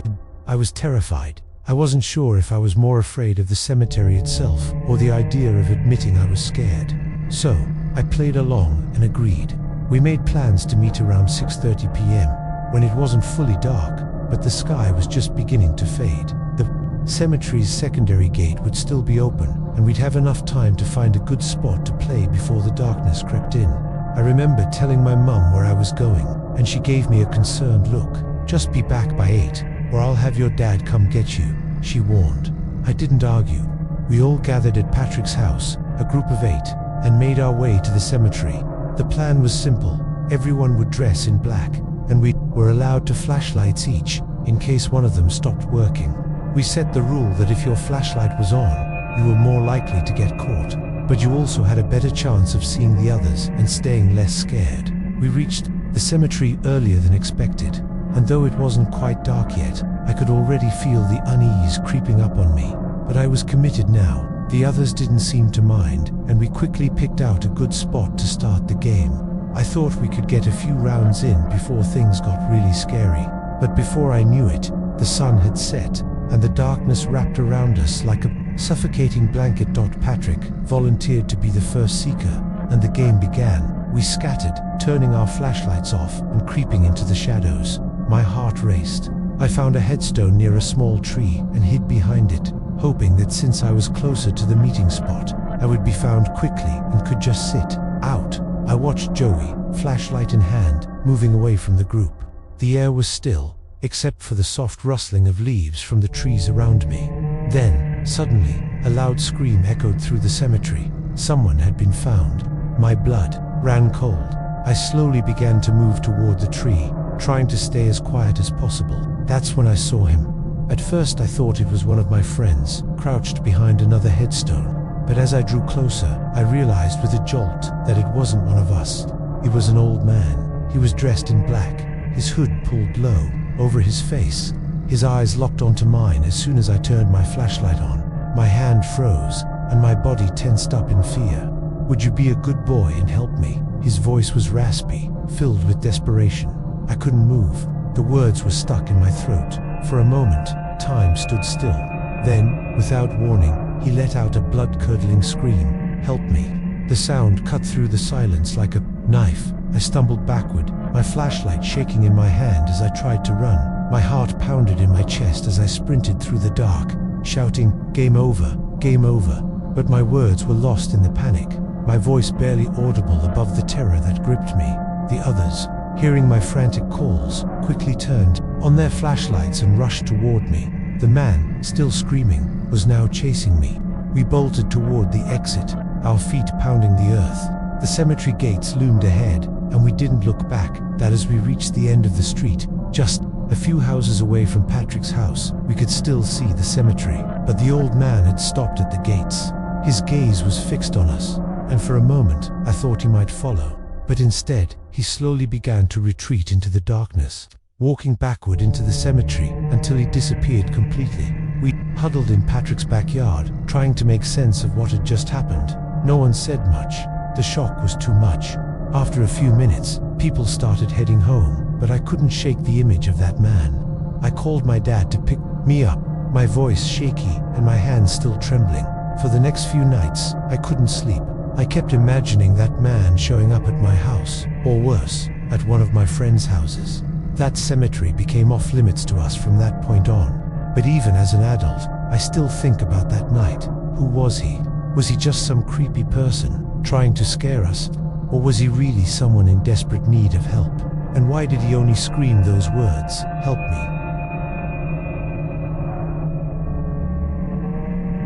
I was terrified. I wasn't sure if I was more afraid of the cemetery itself or the idea of admitting I was scared. So, I played along and agreed. We made plans to meet around 6:30 p.m. when it wasn't fully dark, but the sky was just beginning to fade. The cemetery's secondary gate would still be open, and we'd have enough time to find a good spot to play before the darkness crept in. I remember telling my mum where I was going, and she gave me a concerned look. "Just be back by 8, or I'll have your dad come get you," she warned. I didn't argue. We all gathered at Patrick's house, a group of 8, and made our way to the cemetery. The plan was simple. Everyone would dress in black, and we were allowed 2 flashlights each, in case one of them stopped working. We set the rule that if your flashlight was on, you were more likely to get caught, but you also had a better chance of seeing the others and staying less scared. We reached the cemetery earlier than expected, and though it wasn't quite dark yet, I could already feel the unease creeping up on me. But I was committed now. The others didn't seem to mind, and we quickly picked out a good spot to start the game. I thought we could get a few rounds in before things got really scary. But before I knew it, The sun had set, and the darkness wrapped around us like a suffocating blanket. Patrick volunteered to be the first seeker, and the game began. We scattered, turning our flashlights off and creeping into the shadows. My heart raced. I found a headstone near a small tree and hid behind it, hoping that since I was closer to the meeting spot, I would be found quickly and could just sit out. I watched Joey, flashlight in hand, moving away from the group. The air was still, except for the soft rustling of leaves from the trees around me. Then, suddenly, a loud scream echoed through the cemetery. Someone had been found. My blood ran cold. I slowly began to move toward the tree, trying to stay as quiet as possible. That's when I saw him. At first I thought it was one of my friends, crouched behind another headstone. But as I drew closer, I realized with a jolt that it wasn't one of us. It was an old man. He was dressed in black, his hood pulled low over his face. His eyes locked onto mine as soon as I turned my flashlight on. My hand froze, and my body tensed up in fear. "Would you be a good boy and help me?" His voice was raspy, filled with desperation. I couldn't move. The words were stuck in my throat. For a moment, time stood still. Then, without warning, he let out a blood-curdling scream. "Help me." The sound cut through the silence like a knife. I stumbled backward, my flashlight shaking in my hand as I tried to run. My heart pounded in my chest as I sprinted through the dark, shouting, "Game over, game over." But my words were lost in the panic, my voice barely audible above the terror that gripped me. The others, hearing my frantic calls, quickly turned on their flashlights and rushed toward me. The man, still screaming, was now chasing me. We bolted toward the exit, our feet pounding the earth. The cemetery gates loomed ahead, and we didn't look back. That as we reached the end of the street, just a few houses away from Patrick's house, we could still see the cemetery. But the old man had stopped at the gates. His gaze was fixed on us, and for a moment I thought he might follow. But instead, he slowly began to retreat into the darkness, walking backward into the cemetery until he disappeared completely. We huddled in Patrick's backyard, trying to make sense of what had just happened. No one said much. The shock was too much. After a few minutes, people started heading home, but I couldn't shake the image of that man. I called my dad to pick me up, my voice shaky and my hands still trembling. For the next few nights, I couldn't sleep. I kept imagining that man showing up at my house, or worse, at one of my friends' houses. That cemetery became off limits to us from that point on. But even as an adult, I still think about that night. Who was he? Was he just some creepy person trying to scare us? Or was he really someone in desperate need of help? And why did he only scream those words, "Help me"?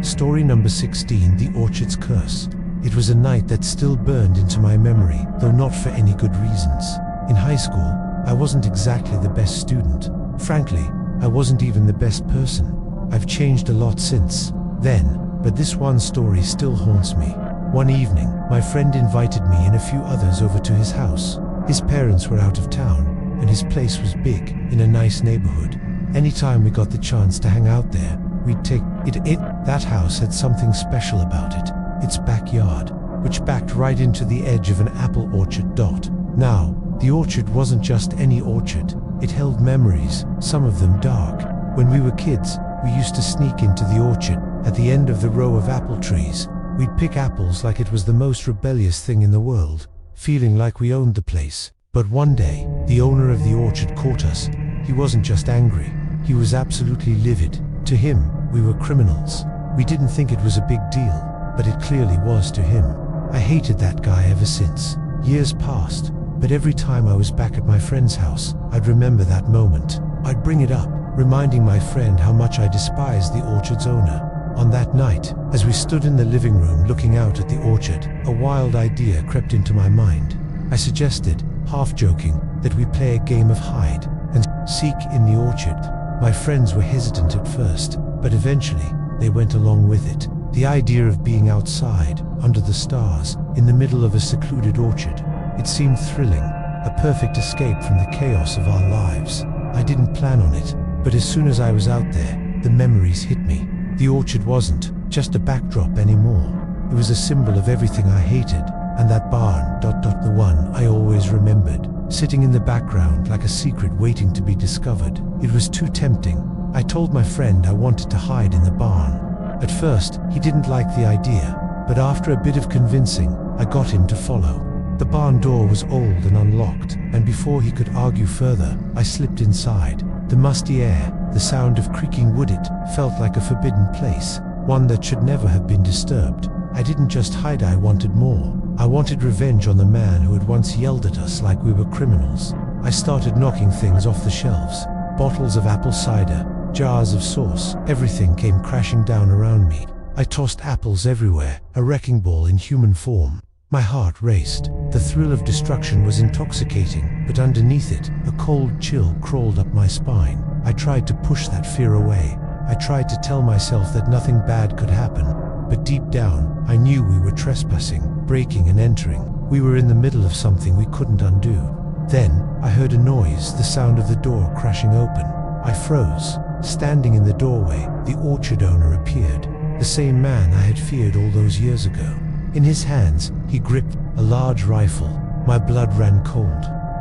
Story number 16, The Orchard's Curse. It was a night that still burned into my memory, though not for any good reasons. In high school, I wasn't exactly the best student. Frankly, I wasn't even the best person. I've changed a lot since then, but this one story still haunts me. One evening, my friend invited me and a few others over to his house. His parents were out of town, and his place was big, in a nice neighborhood. Anytime we got the chance to hang out there, we'd take it. That house had something special about it. Its backyard, which backed right into the edge of an apple orchard. Now, the orchard wasn't just any orchard. It held memories, some of them dark. When we were kids, we used to sneak into the orchard. At the end of the row of apple trees, we'd pick apples like it was the most rebellious thing in the world, feeling like we owned the place. But one day, the owner of the orchard caught us. He wasn't just angry, he was absolutely livid. To him, we were criminals. We didn't think it was a big deal, but it clearly was to him. I hated that guy ever since. Years passed, but every time I was back at my friend's house, I'd remember that moment. I'd bring it up, reminding my friend how much I despised the orchard's owner. On that night, as we stood in the living room looking out at the orchard, a wild idea crept into my mind. I suggested, half joking, that we play a game of hide and seek in the orchard. My friends were hesitant at first, but eventually, they went along with it. The idea of being outside, under the stars, in the middle of a secluded orchard, it seemed thrilling, a perfect escape from the chaos of our lives. I didn't plan on it, but as soon as I was out there, the memories hit me. The orchard wasn't just a backdrop anymore. It was a symbol of everything I hated, and that barn, the one I always remembered, sitting in the background like a secret waiting to be discovered. It was too tempting, I told my friend I wanted to hide in the barn. At first, he didn't like the idea, but after a bit of convincing, I got him to follow. The barn door was old and unlocked, and before he could argue further, I slipped inside. The musty air, the sound of creaking wood, it felt like a forbidden place, one that should never have been disturbed. I didn't just hide, I wanted more. I wanted revenge on the man who had once yelled at us like we were criminals. I started knocking things off the shelves. Bottles of apple cider, jars of sauce, everything came crashing down around me. I tossed apples everywhere, a wrecking ball in human form. My heart raced. The thrill of destruction was intoxicating, but underneath it, a cold chill crawled up my spine. I tried to push that fear away. I tried to tell myself that nothing bad could happen, but deep down, I knew we were trespassing, breaking and entering. We were in the middle of something we couldn't undo. Then, I heard a noise, the sound of the door crashing open. I froze. Standing in the doorway, the orchard owner appeared, the same man I had feared all those years ago. In his hands, he gripped a large rifle. My blood ran cold.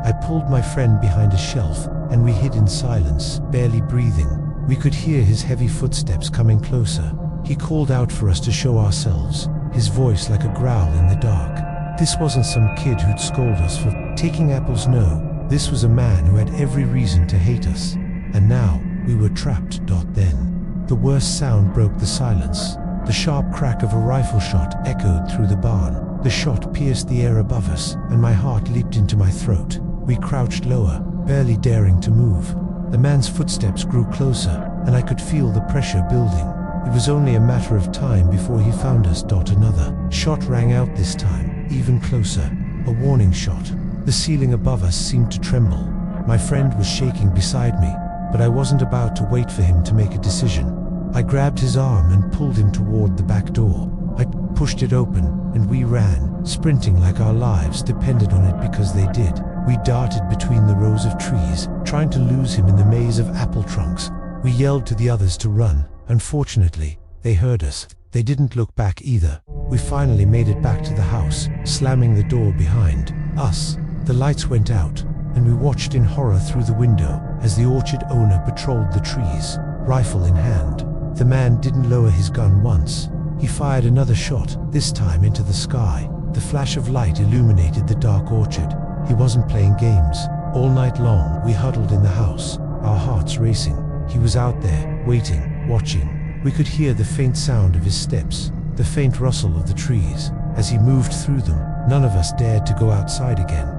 I pulled my friend behind a shelf, and we hid in silence, barely breathing. We could hear his heavy footsteps coming closer. He called out for us to show ourselves, his voice like a growl in the dark. This wasn't some kid who'd scold us for taking apples, no. This was a man who had every reason to hate us. And now, we were trapped. Then, the worst sound broke the silence. The sharp crack of a rifle shot echoed through the barn. The shot pierced the air above us, and my heart leaped into my throat. We crouched lower, barely daring to move. The man's footsteps grew closer, and I could feel the pressure building. It was only a matter of time before he found us. Another shot rang out, this time, even closer. A warning shot. The ceiling above us seemed to tremble. My friend was shaking beside me, but I wasn't about to wait for him to make a decision. I grabbed his arm and pulled him toward the back door. I pushed it open, and we ran, sprinting like our lives depended on it, because they did. We darted between the rows of trees, trying to lose him in the maze of apple trunks. We yelled to the others to run. Unfortunately, they heard us. They didn't look back either. We finally made it back to the house, slamming the door behind us. The lights went out, and we watched in horror through the window as the orchard owner patrolled the trees, rifle in hand. The man didn't lower his gun once. He fired another shot, this time into the sky. The flash of light illuminated the dark orchard. He wasn't playing games. All night long, we huddled in the house, our hearts racing. He was out there, waiting, watching. We could hear the faint sound of his steps, the faint rustle of the trees. As he moved through them, none of us dared to go outside again.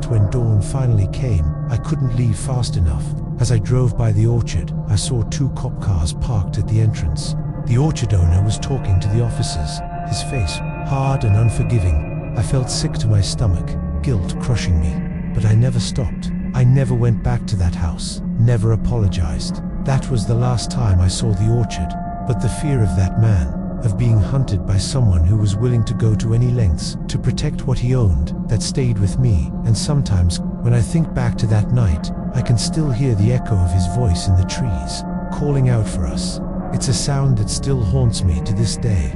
When dawn finally came, I couldn't leave fast enough. As I drove by the orchard, I saw 2 cop cars parked at the entrance. The orchard owner was talking to the officers, his face hard and unforgiving. I felt sick to my stomach, guilt crushing me. But I never stopped. I never went back to that house, never apologized. That was the last time I saw the orchard. But the fear of that man, of being hunted by someone who was willing to go to any lengths to protect what he owned, that stayed with me. And sometimes, when I think back to that night, I can still hear the echo of his voice in the trees, calling out for us. It's a sound that still haunts me to this day.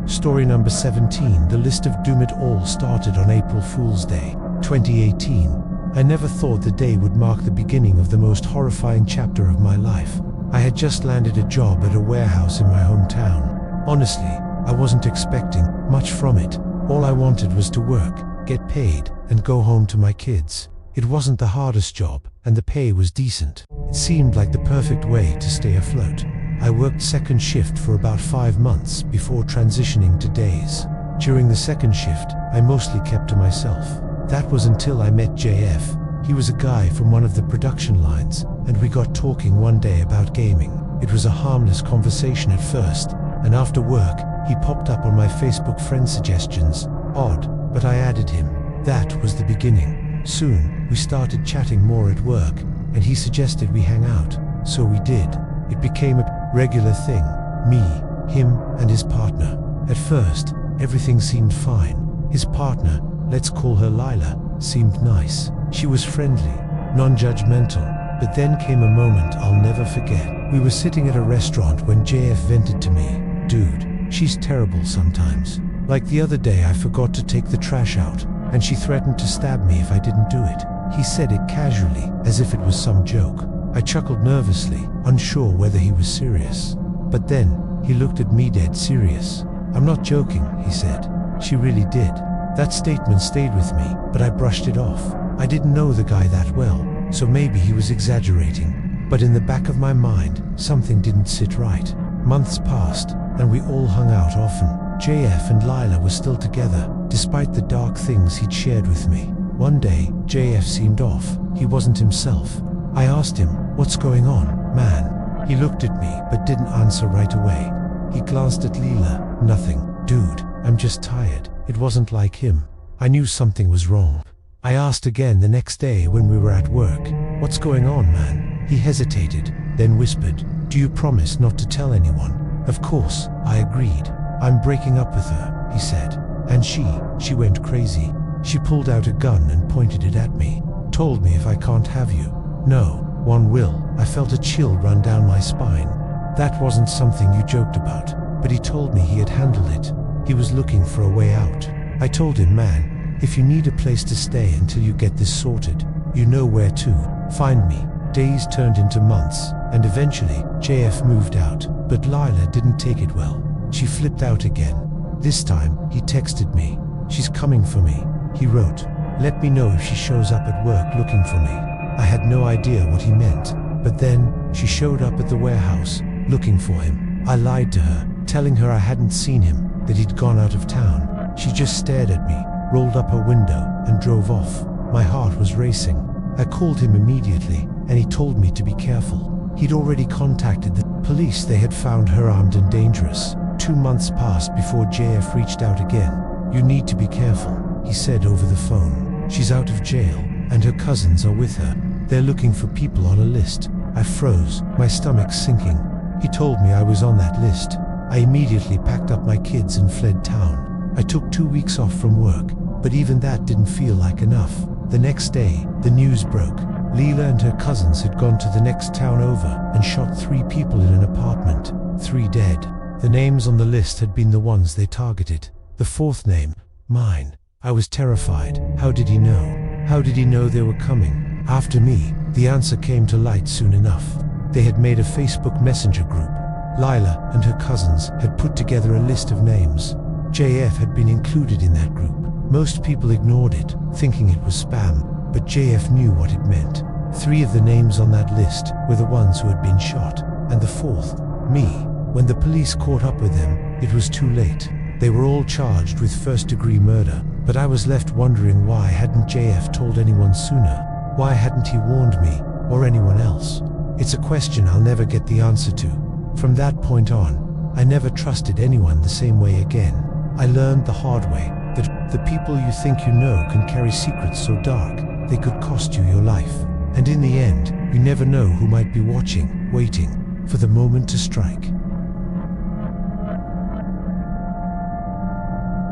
Story number 17. The list of doom. It all started on April Fool's Day, 2018. I never thought the day would mark the beginning of the most horrifying chapter of my life. I had just landed a job at a warehouse in my hometown. Honestly, I wasn't expecting much from it. All I wanted was to work, get paid, and go home to my kids. It wasn't the hardest job, and the pay was decent. It seemed like the perfect way to stay afloat. I worked second shift for about 5 months before transitioning to days. During the second shift, I mostly kept to myself. That was until I met JF. He was a guy from one of the production lines, and we got talking one day about gaming. It was a harmless conversation at first, and after work, he popped up on my Facebook friend suggestions. Odd, but I added him. That was the beginning. Soon, we started chatting more at work, and he suggested we hang out. So we did. It became a regular thing. Me, him, and his partner. At first, everything seemed fine. His partner, let's call her Lila, seemed nice. She was friendly, non-judgmental, but then came a moment I'll never forget. We were sitting at a restaurant when JF vented to me, "Dude, she's terrible sometimes. Like the other day I forgot to take the trash out, and she threatened to stab me if I didn't do it." He said it casually, as if it was some joke. I chuckled nervously, unsure whether he was serious. But then, he looked at me dead serious. "I'm not joking," he said. "She really did." That statement stayed with me, but I brushed it off. I didn't know the guy that well, so maybe he was exaggerating. But in the back of my mind, something didn't sit right. Months passed, and we all hung out often. JF and Lila were still together, despite the dark things he'd shared with me. One day, JF seemed off. He wasn't himself. I asked him, "What's going on, man?" He looked at me, but didn't answer right away. He glanced at Lila. "Nothing, dude, I'm just tired." It wasn't like him. I knew something was wrong. I asked again the next day when we were at work, "What's going on, man?" He hesitated, then whispered, "Do you promise not to tell anyone?" "Of course," I agreed. "I'm breaking up with her," he said. "And she went crazy. She pulled out a gun and pointed it at me. Told me if I can't have you, no one will." I felt a chill run down my spine. That wasn't something you joked about, but he told me he had handled it. He was looking for a way out. I told him, "Man, if you need a place to stay until you get this sorted, you know where to find me." Days turned into months, and eventually, JF moved out, but Lila didn't take it well. She flipped out again. This time, he texted me. "She's coming for me," he wrote. "Let me know if she shows up at work looking for me." I had no idea what he meant, but then, she showed up at the warehouse, looking for him. I lied to her, telling her I hadn't seen him, that he'd gone out of town. She just stared at me, rolled up her window, and drove off. My heart was racing. I called him immediately, and he told me to be careful. He'd already contacted the police. They had found her armed and dangerous. 2 months passed before JF reached out again. "You need to be careful," he said over the phone. "She's out of jail, and her cousins are with her. They're looking for people on a list." I froze, my stomach sinking. He told me I was on that list. I immediately packed up my kids and fled town. I took 2 weeks off from work, but even that didn't feel like enough. The next day, the news broke. Lila and her cousins had gone to the next town over and shot 3 people in an apartment, 3 dead. The names on the list had been the ones they targeted. The 4th name, mine. I was terrified. How did he know? How did he know they were coming after me? The answer came to light soon enough. They had made a Facebook Messenger group. Lila and her cousins had put together a list of names. JF had been included in that group. Most people ignored it, thinking it was spam, but JF knew what it meant. 3 of the names on that list were the ones who had been shot, and the 4th, me. When the police caught up with them, it was too late. They were all charged with first-degree murder, but I was left wondering why hadn't JF told anyone sooner? Why hadn't he warned me, or anyone else? It's a question I'll never get the answer to. From that point on, I never trusted anyone the same way again. I learned the hard way that the people you think you know can carry secrets so dark, they could cost you your life. And in the end, you never know who might be watching, waiting for the moment to strike.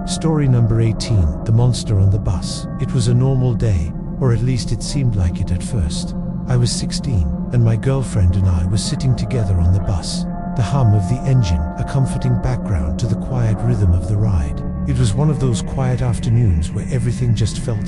Story number 18, The Monster on the Bus. It was a normal day, or at least it seemed like it at first. I was 16, and my girlfriend and I were sitting together on the bus. The hum of the engine, a comforting background to the quiet rhythm of the ride. It was one of those quiet afternoons where everything just felt ...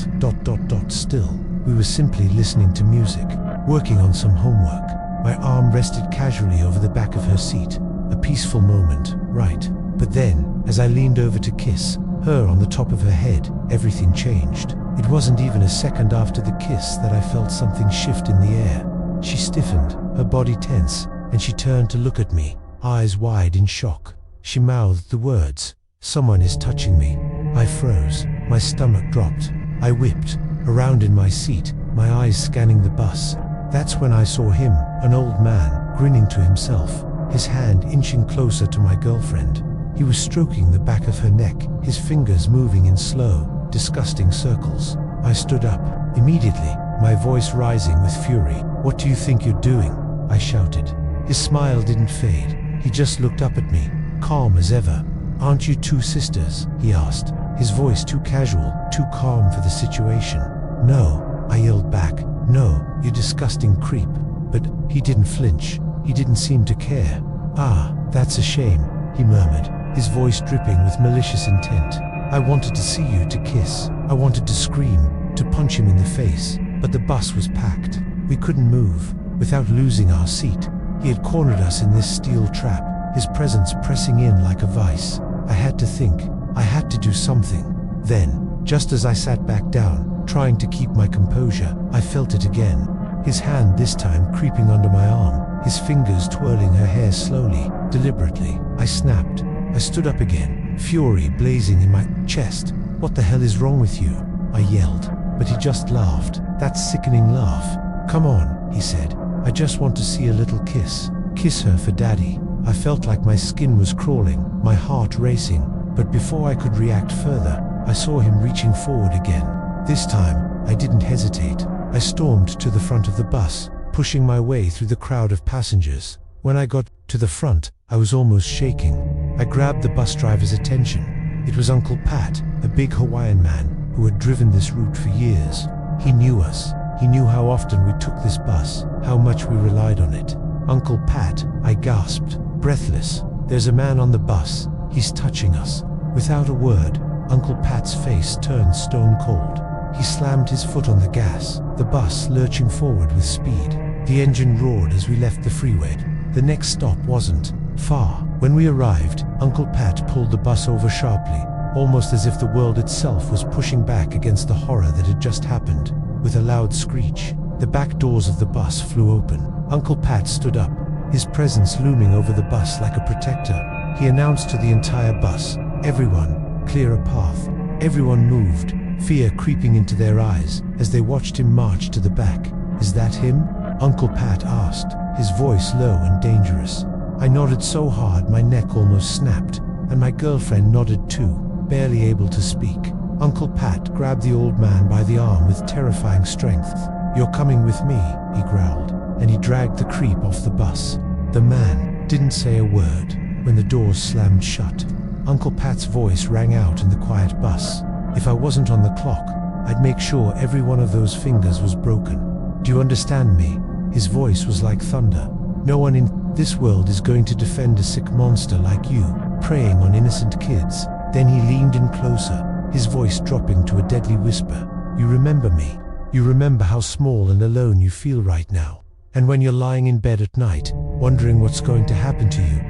still. We were simply listening to music, working on some homework. My arm rested casually over the back of her seat. A peaceful moment, right? But then, as I leaned over to kiss her on the top of her head, everything changed. It wasn't even a second after the kiss that I felt something shift in the air. She stiffened, her body tense, and she turned to look at me, eyes wide in shock. She mouthed the words, "Someone is touching me." I froze, my stomach dropped. I whipped around in my seat, my eyes scanning the bus. That's when I saw him, an old man, grinning to himself, his hand inching closer to my girlfriend. He was stroking the back of her neck, his fingers moving in slow, disgusting circles. I stood up, immediately, my voice rising with fury. "What do you think you're doing?" I shouted. His smile didn't fade. He just looked up at me, calm as ever. "Aren't you 2 sisters?" he asked, his voice too casual, too calm for the situation. "No," I yelled back. "No, you disgusting creep." But he didn't flinch. He didn't seem to care. "Ah, that's a shame," he murmured, his voice dripping with malicious intent. "I wanted to see you to kiss. I wanted to scream, to punch him in the face. but the bus was packed. We couldn't move without losing our seat. He had cornered us in this steel trap, his presence pressing in like a vice. I had to think. I had to do something. Then, just as I sat back down, trying to keep my composure, I felt it again. His hand this time creeping under my arm, his fingers twirling her hair slowly, deliberately. I snapped. I stood up again, fury blazing in my chest. "What the hell is wrong with you?" I yelled, but he just laughed. That sickening laugh. "Come on," he said. "I just want to see a little kiss. Kiss her for daddy." I felt like my skin was crawling, my heart racing, but before I could react further, I saw him reaching forward again. This time, I didn't hesitate. I stormed to the front of the bus, pushing my way through the crowd of passengers. When I got to the front, I was almost shaking. I grabbed the bus driver's attention. It was Uncle Pat, a big Hawaiian man who had driven this route for years. He knew us. He knew how often we took this bus, how much we relied on it. "Uncle Pat," I gasped, breathless. "There's a man on the bus. He's touching us." Without a word, Uncle Pat's face turned stone cold. He slammed his foot on the gas, the bus lurching forward with speed. The engine roared as we left the freeway. The next stop wasn't far. When we arrived, Uncle Pat pulled the bus over sharply, almost as if the world itself was pushing back against the horror that had just happened. With a loud screech, the back doors of the bus flew open. Uncle Pat stood up, his presence looming over the bus like a protector. He announced to the entire bus, "Everyone, clear a path." Everyone moved, fear creeping into their eyes as they watched him march to the back. "Is that him?" Uncle Pat asked, his voice low and dangerous. I nodded so hard my neck almost snapped, and my girlfriend nodded too, barely able to speak. Uncle Pat grabbed the old man by the arm with terrifying strength. "You're coming with me," he growled, and he dragged the creep off the bus. The man didn't say a word. When the doors slammed shut, Uncle Pat's voice rang out in the quiet bus. "If I wasn't on the clock, I'd make sure every one of those fingers was broken. Do you understand me?" His voice was like thunder. "No one in this world is going to defend a sick monster like you, preying on innocent kids." Then he leaned in closer, his voice dropping to a deadly whisper. "You remember me? You remember how small and alone you feel right now? And when you're lying in bed at night, wondering what's going to happen to you, ...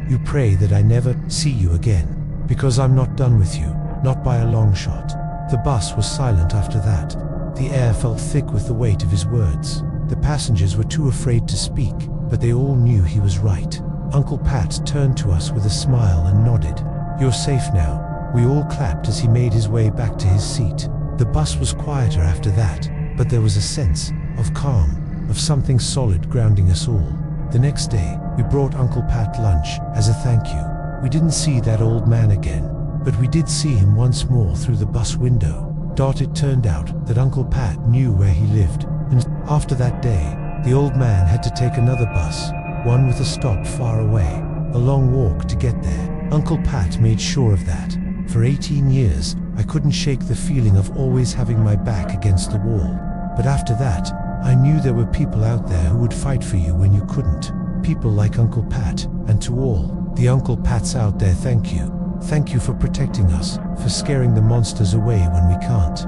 you pray that I never see you again. Because I'm not done with you, not by a long shot." The bus was silent after that. The air felt thick with the weight of his words. The passengers were too afraid to speak, but they all knew he was right. Uncle Pat turned to us with a smile and nodded. "You're safe now." We all clapped as he made his way back to his seat. The bus was quieter after that, but there was a sense of calm, of something solid grounding us all. The next day, we brought Uncle Pat lunch as a thank you. We didn't see that old man again, but we did see him once more through the bus window. It turned out that Uncle Pat knew where he lived, and after that day, the old man had to take another bus, one with a stop far away, a long walk to get there. Uncle Pat made sure of that. For 18 years, I couldn't shake the feeling of always having my back against the wall. But after that, I knew there were people out there who would fight for you when you couldn't. People like Uncle Pat, and to all the Uncle Pats out there, thank you. Thank you for protecting us, for scaring the monsters away when we can't.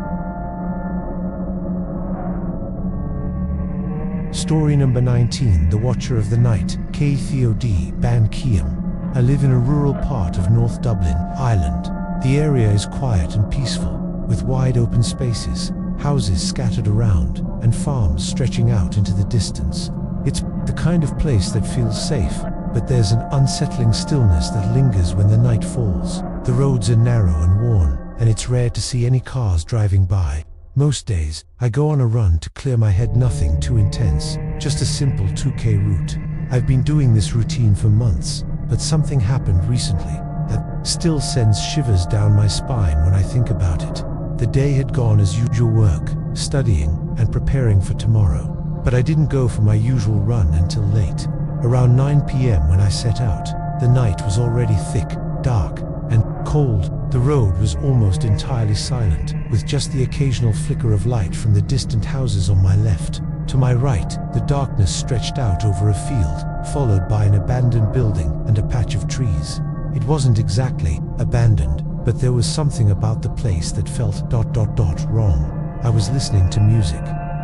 Story number 19, The Watcher of the Night, K. Theod Ban Kiem. I live in a rural part of North Dublin, Ireland. The area is quiet and peaceful, with wide open spaces, houses scattered around, and farms stretching out into the distance. It's the kind of place that feels safe, but there's an unsettling stillness that lingers when the night falls. The roads are narrow and worn, and it's rare to see any cars driving by. Most days, I go on a run to clear my head, nothing too intense, just a simple 2K route. I've been doing this routine for months, but something happened recently that still sends shivers down my spine when I think about it. The day had gone as usual, work, studying, and preparing for tomorrow. But I didn't go for my usual run until late. Around 9 p.m. when I set out, the night was already thick, dark, and cold. The road was almost entirely silent, with just the occasional flicker of light from the distant houses on my left. To my right, the darkness stretched out over a field, followed by an abandoned building and a patch of trees. It wasn't exactly abandoned, but there was something about the place that felt ... wrong. I was listening to music,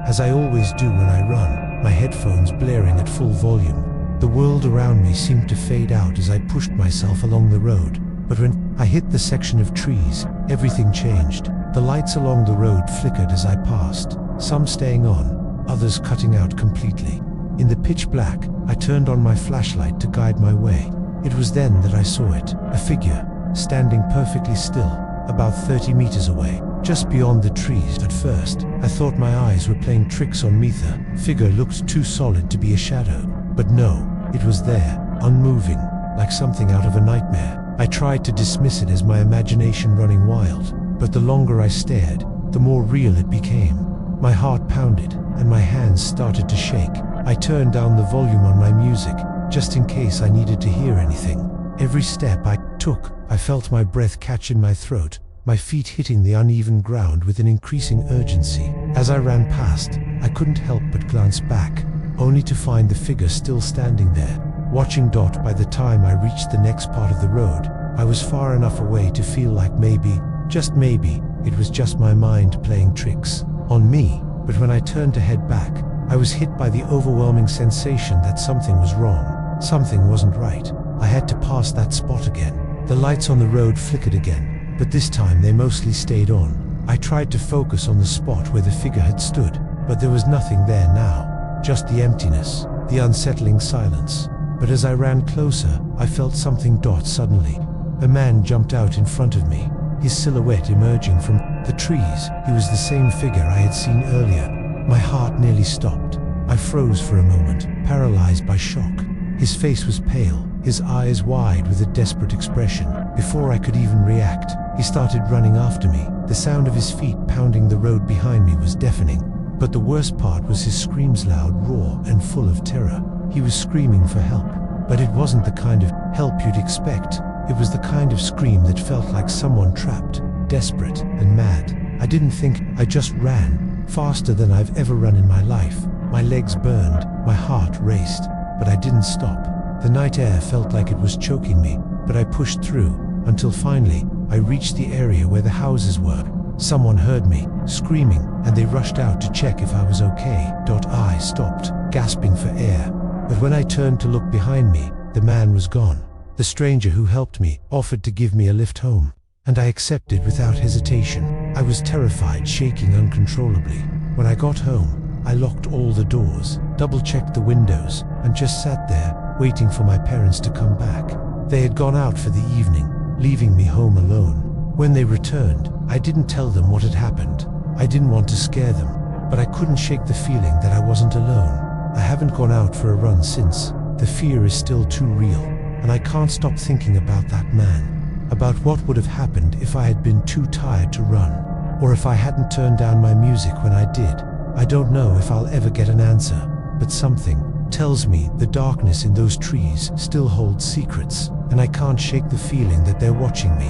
as I always do when I run, my headphones blaring at full volume. The world around me seemed to fade out as I pushed myself along the road, but when I hit the section of trees, everything changed. The lights along the road flickered as I passed, some staying on, others cutting out completely. In the pitch black, I turned on my flashlight to guide my way. It was then that I saw it, a figure, standing perfectly still, about 30 meters away, just beyond the trees. At first, I thought my eyes were playing tricks on me. The figure looked too solid to be a shadow, but no, it was there, unmoving, like something out of a nightmare. I tried to dismiss it as my imagination running wild, but the longer I stared, the more real it became. My heart pounded, and my hands started to shake. I turned down the volume on my music, just in case I needed to hear anything. Every step I took, I felt my breath catch in my throat, my feet hitting the uneven ground with an increasing urgency. As I ran past, I couldn't help but glance back, only to find the figure still standing there, watching. By the time I reached the next part of the road, I was far enough away to feel like maybe, just maybe, it was just my mind playing tricks on me. But when I turned to head back, I was hit by the overwhelming sensation that something was wrong. Something wasn't right. I had to pass that spot again. The lights on the road flickered again, but this time they mostly stayed on. I tried to focus on the spot where the figure had stood, but there was nothing there now. Just the emptiness, the unsettling silence. But as I ran closer, I felt something. Suddenly, a man jumped out in front of me, his silhouette emerging from the trees. He was the same figure I had seen earlier. My heart nearly stopped. I froze for a moment, paralyzed by shock. His face was pale, his eyes wide with a desperate expression. Before I could even react, he started running after me. The sound of his feet pounding the road behind me was deafening. But the worst part was his screams, loud, raw, and full of terror. He was screaming for help, but it wasn't the kind of help you'd expect. It was the kind of scream that felt like someone trapped, desperate, and mad. I didn't think, I just ran, faster than I've ever run in my life. My legs burned, my heart raced, but I didn't stop. The night air felt like it was choking me, but I pushed through, until finally, I reached the area where the houses were. Someone heard me, screaming, and they rushed out to check if I was okay. I stopped, gasping for air. But when I turned to look behind me, the man was gone. The stranger who helped me offered to give me a lift home, and I accepted without hesitation. I was terrified, shaking uncontrollably. When I got home, I locked all the doors, double-checked the windows, and just sat there, waiting for my parents to come back. They had gone out for the evening, leaving me home alone. When they returned, I didn't tell them what had happened. I didn't want to scare them, but I couldn't shake the feeling that I wasn't alone. I haven't gone out for a run since. The fear is still too real, and I can't stop thinking about that man. About what would have happened if I had been too tired to run, or if I hadn't turned down my music when I did. I don't know if I'll ever get an answer, but something tells me the darkness in those trees still holds secrets, and I can't shake the feeling that they're watching me.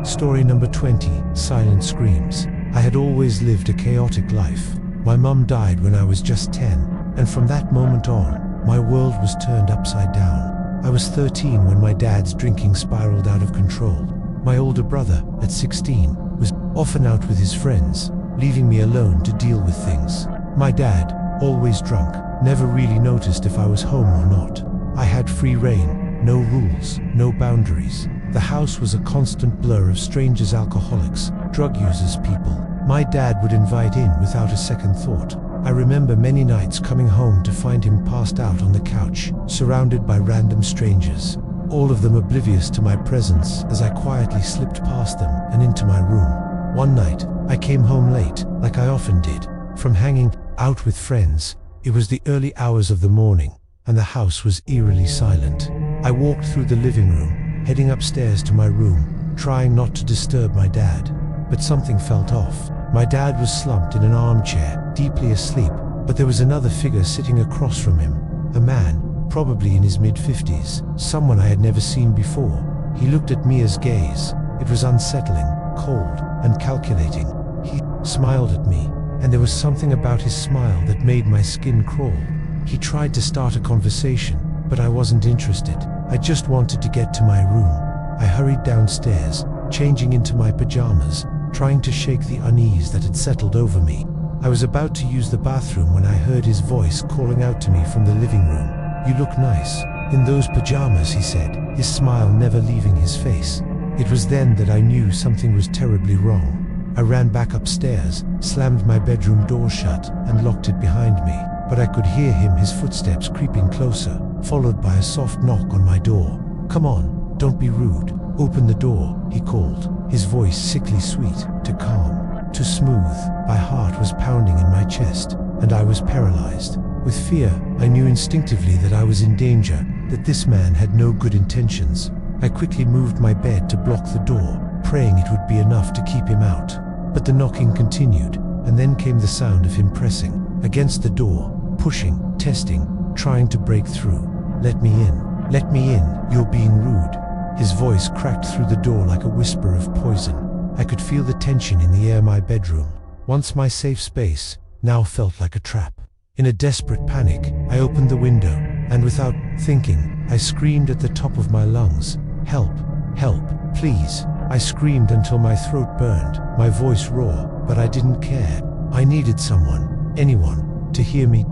Story number 20, Silent Screams. I had always lived a chaotic life. My mum died when I was just 10, and from that moment on, my world was turned upside down. I was 13 when my dad's drinking spiraled out of control. My older brother, at 16, was often out with his friends, leaving me alone to deal with things. My dad, always drunk, never really noticed if I was home or not. I had free rein, no rules, no boundaries. The house was a constant blur of strangers, alcoholics, drug users, people my dad would invite in without a second thought. I remember many nights coming home to find him passed out on the couch, surrounded by random strangers, all of them oblivious to my presence as I quietly slipped past them and into my room. One night, I came home late, like I often did, from hanging out with friends. It was the early hours of the morning, and the house was eerily silent. I walked through the living room, heading upstairs to my room, trying not to disturb my dad. But something felt off. My dad was slumped in an armchair, deeply asleep, but there was another figure sitting across from him. A man, probably in his mid-50s, someone I had never seen before. He looked at Mia's gaze. It was unsettling, cold, and calculating. He smiled at me, and there was something about his smile that made my skin crawl. He tried to start a conversation, but I wasn't interested. I just wanted to get to my room. I hurried downstairs, changing into my pajamas, trying to shake the unease that had settled over me. I was about to use the bathroom when I heard his voice calling out to me from the living room. "You look nice in those pajamas," he said, his smile never leaving his face. It was then that I knew something was terribly wrong. I ran back upstairs, slammed my bedroom door shut, and locked it behind me. But I could hear him, his footsteps creeping closer, followed by a soft knock on my door. "Come on, don't be rude. Open the door," he called, his voice sickly sweet, to calm, to smooth. My heart was pounding in my chest, and I was paralyzed. With fear, I knew instinctively that I was in danger, that this man had no good intentions. I quickly moved my bed to block the door, praying it would be enough to keep him out. But the knocking continued, and then came the sound of him pressing against the door, pushing, testing, trying to break through. "Let me in. Let me in. You're being rude." His voice cracked through the door like a whisper of poison. I could feel the tension in the air. My bedroom, once my safe space, now felt like a trap. In a desperate panic, I opened the window, and without thinking, I screamed at the top of my lungs, "Help! Help! Please!" I screamed until my throat burned, my voice raw, but I didn't care. I needed someone, anyone, to hear me.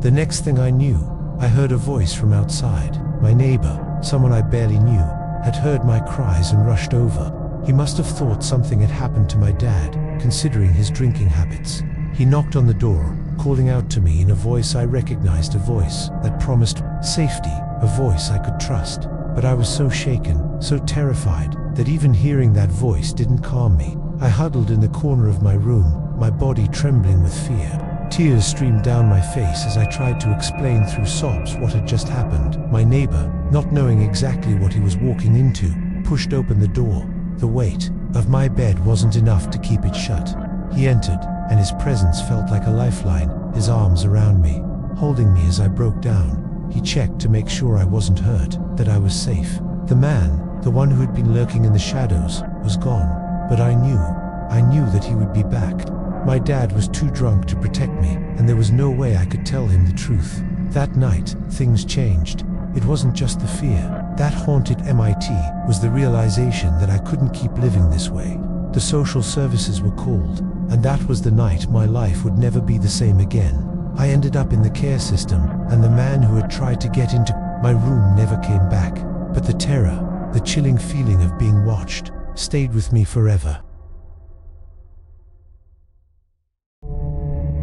The next thing I knew, I heard a voice from outside. My neighbor, someone I barely knew, had heard my cries and rushed over. He must have thought something had happened to my dad, considering his drinking habits. He knocked on the door, calling out to me in a voice I recognized, a voice that promised safety, a voice I could trust. But I was so shaken, so terrified, that even hearing that voice didn't calm me. I huddled in the corner of my room, my body trembling with fear. Tears streamed down my face as I tried to explain through sobs what had just happened. My neighbor, not knowing exactly what he was walking into, pushed open the door. The weight of my bed wasn't enough to keep it shut. He entered, and his presence felt like a lifeline, his arms around me, holding me as I broke down. He checked to make sure I wasn't hurt, that I was safe. The man, the one who had been lurking in the shadows, was gone. But I knew that he would be back. My dad was too drunk to protect me, and there was no way I could tell him the truth. That night, things changed. It wasn't just the fear that haunted MIT, was the realization that I couldn't keep living this way. The social services were called, and that was the night my life would never be the same again. I ended up in the care system, and the man who had tried to get into my room never came back. But the terror, the chilling feeling of being watched, stayed with me forever.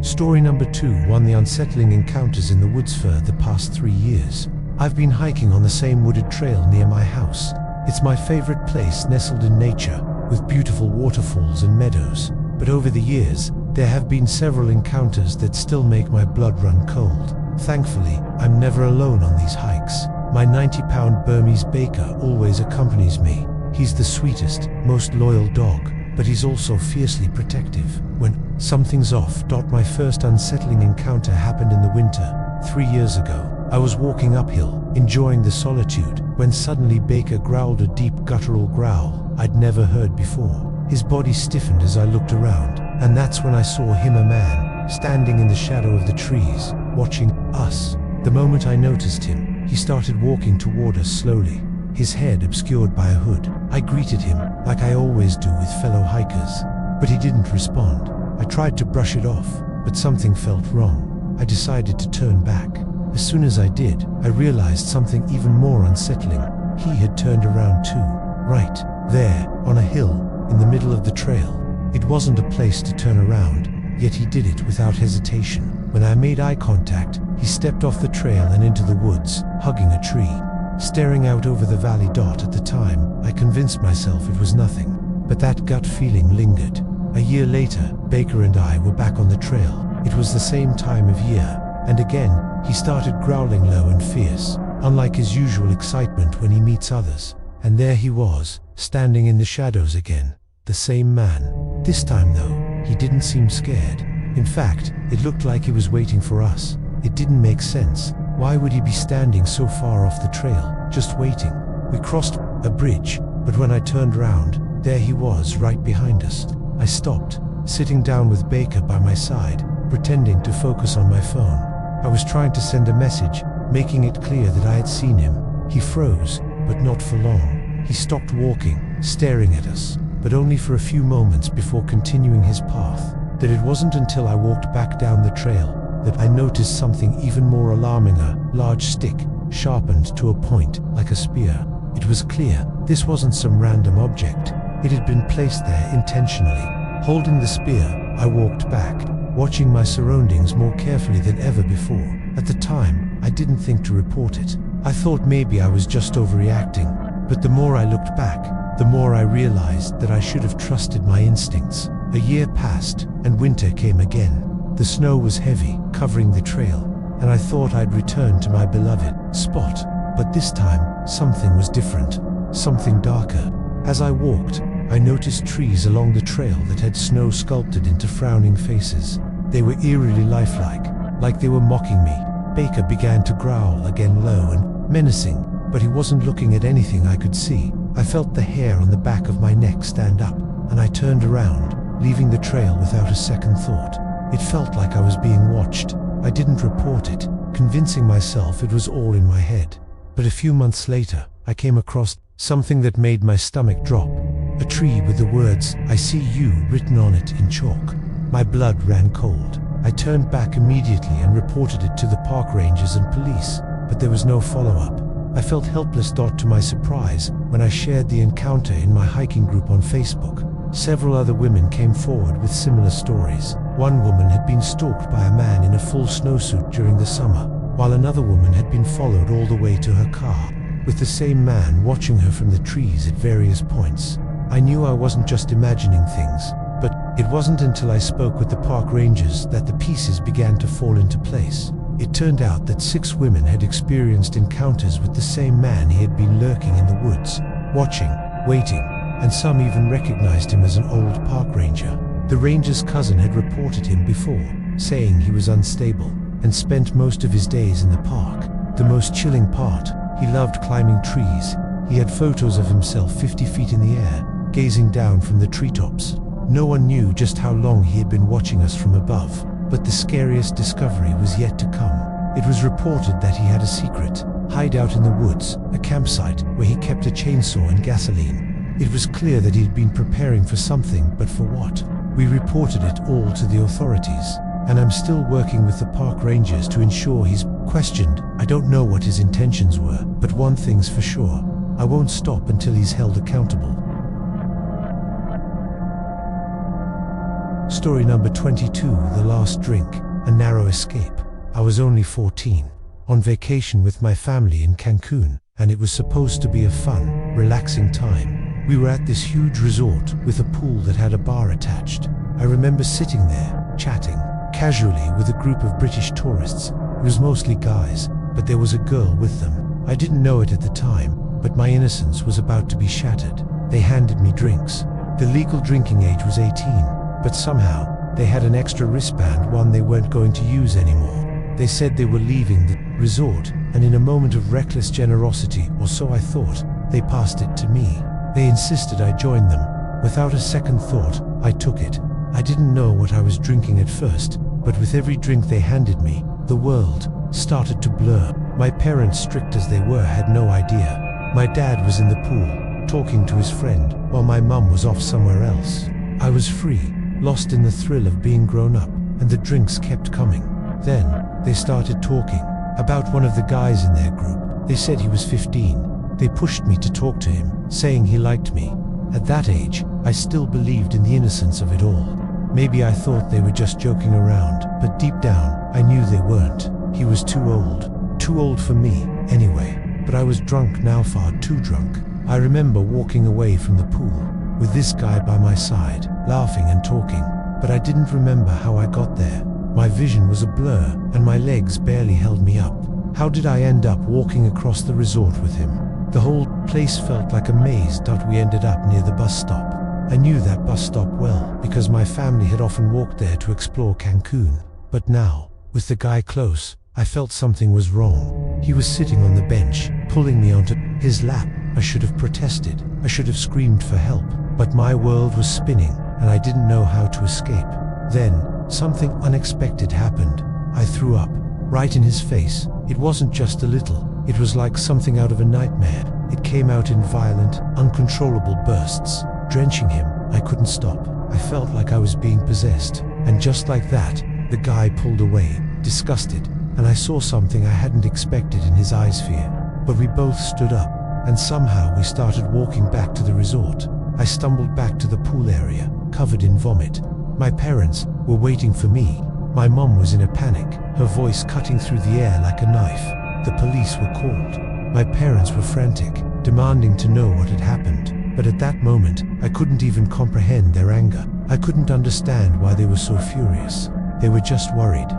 Story number 2. One of the unsettling encounters in the woods for the past 3 years. I've been hiking on the same wooded trail near my house. It's my favorite place, nestled in nature, with beautiful waterfalls and meadows. But over the years, there have been several encounters that still make my blood run cold. Thankfully, I'm never alone on these hikes. My 90-pound Burmese Baker always accompanies me. He's the sweetest, most loyal dog, but he's also fiercely protective. When something's off. My first unsettling encounter happened in the winter, 3 years ago. I was walking uphill, enjoying the solitude, when suddenly Baker growled a deep guttural growl I'd never heard before. His body stiffened as I looked around, and that's when I saw him, a man, standing in the shadow of the trees, watching us. The moment I noticed him, he started walking toward us slowly, his head obscured by a hood. I greeted him, like I always do with fellow hikers, but he didn't respond. I tried to brush it off, but something felt wrong. I decided to turn back. As soon as I did, I realized something even more unsettling. He had turned around too, right there, on a hill, in the middle of the trail. It wasn't a place to turn around, yet he did it without hesitation. When I made eye contact, he stepped off the trail and into the woods, hugging a tree. Staring out over the valley. At the time, I convinced myself it was nothing, but that gut feeling lingered. A year later, Baker and I were back on the trail. It was the same time of year, and again, he started growling low and fierce, unlike his usual excitement when he meets others. And there he was, standing in the shadows again, the same man. This time though, he didn't seem scared. In fact, it looked like he was waiting for us. It didn't make sense. Why would he be standing so far off the trail, just waiting? We crossed a bridge, but when I turned round, there he was right behind us. I stopped, sitting down with Baker by my side, pretending to focus on my phone. I was trying to send a message, making it clear that I had seen him. He froze, but not for long. He stopped walking, staring at us, but only for a few moments before continuing his path. That it wasn't until I walked back down the trail that I noticed something even more alarming: a large stick, sharpened to a point like a spear. It was clear this wasn't some random object. It had been placed there intentionally. Holding the spear, I walked back, watching my surroundings more carefully than ever before. At the time, I didn't think to report it. I thought maybe I was just overreacting, but the more I looked back, the more I realized that I should have trusted my instincts. A year passed, and winter came again. The snow was heavy, covering the trail, and I thought I'd return to my beloved spot. But this time, something was different, something darker. As I walked, I noticed trees along the trail that had snow sculpted into frowning faces. They were eerily lifelike, like they were mocking me. Baker began to growl again, low and menacing, but he wasn't looking at anything I could see. I felt the hair on the back of my neck stand up, and I turned around, leaving the trail without a second thought. It felt like I was being watched. I didn't report it, convincing myself it was all in my head. But a few months later, I came across something that made my stomach drop. A tree with the words, "I see you," written on it in chalk. My blood ran cold. I turned back immediately and reported it to the park rangers and police, but there was no follow-up. I felt helpless. To my surprise, when I shared the encounter in my hiking group on Facebook, several other women came forward with similar stories. One woman had been stalked by a man in a full snowsuit during the summer, while another woman had been followed all the way to her car, with the same man watching her from the trees at various points. I knew I wasn't just imagining things, but it wasn't until I spoke with the park rangers that the pieces began to fall into place. It turned out that 6 women had experienced encounters with the same man. He had been lurking in the woods, watching, waiting, and some even recognized him as an old park ranger. The ranger's cousin had reported him before, saying he was unstable and spent most of his days in the park. The most chilling part, he loved climbing trees. He had photos of himself 50 feet in the air, gazing down from the treetops. No one knew just how long he had been watching us from above, but the scariest discovery was yet to come. It was reported that he had a secret hideout in the woods, a campsite where he kept a chainsaw and gasoline. It was clear that he had been preparing for something, but for what? We reported it all to the authorities, and I'm still working with the park rangers to ensure he's questioned. I don't know what his intentions were, but one thing's for sure: I won't stop until he's held accountable. Story number 22, The Last Drink, A Narrow Escape. I was only 14, on vacation with my family in Cancun, and it was supposed to be a fun, relaxing time. We were at this huge resort with a pool that had a bar attached. I remember sitting there, chatting casually with a group of British tourists. It was mostly guys, but there was a girl with them. I didn't know it at the time, but my innocence was about to be shattered. They handed me drinks. The legal drinking age was 18, but somehow they had an extra wristband, one they weren't going to use anymore. They said they were leaving the resort, and in a moment of reckless generosity, or so I thought, they passed it to me. They insisted I join them. Without a second thought, I took it. I didn't know what I was drinking at first, but with every drink they handed me, the world started to blur. My parents, strict as they were, had no idea. My dad was in the pool, talking to his friend, while my mum was off somewhere else. I was free, lost in the thrill of being grown up, and the drinks kept coming. Then, they started talking about one of the guys in their group. They said he was 15. They pushed me to talk to him, saying he liked me. At that age, I still believed in the innocence of it all. Maybe I thought they were just joking around, but deep down, I knew they weren't. He was too old for me, anyway. But I was drunk now, far too drunk. I remember walking away from the pool, with this guy by my side, laughing and talking, but I didn't remember how I got there. My vision was a blur, and my legs barely held me up. How did I end up walking across the resort with him? The whole place felt like a maze. We ended up near the bus stop. I knew that bus stop well, because my family had often walked there to explore Cancun. But now, with the guy close, I felt something was wrong. He was sitting on the bench, pulling me onto his lap. I should have protested. I should have screamed for help. But my world was spinning, and I didn't know how to escape. Then, something unexpected happened. I threw up, right in his face. It wasn't just a little. It was like something out of a nightmare. It came out in violent, uncontrollable bursts, drenching him. I couldn't stop. I felt like I was being possessed. And just like that, the guy pulled away, disgusted, and I saw something I hadn't expected in his eye sphere. But we both stood up, and somehow we started walking back to the resort. I stumbled back to the pool area, covered in vomit. My parents were waiting for me. My mom was in a panic, her voice cutting through the air like a knife. The police were called. My parents were frantic, demanding to know what had happened. But at that moment, I couldn't even comprehend their anger. I couldn't understand why they were so furious. They were just worried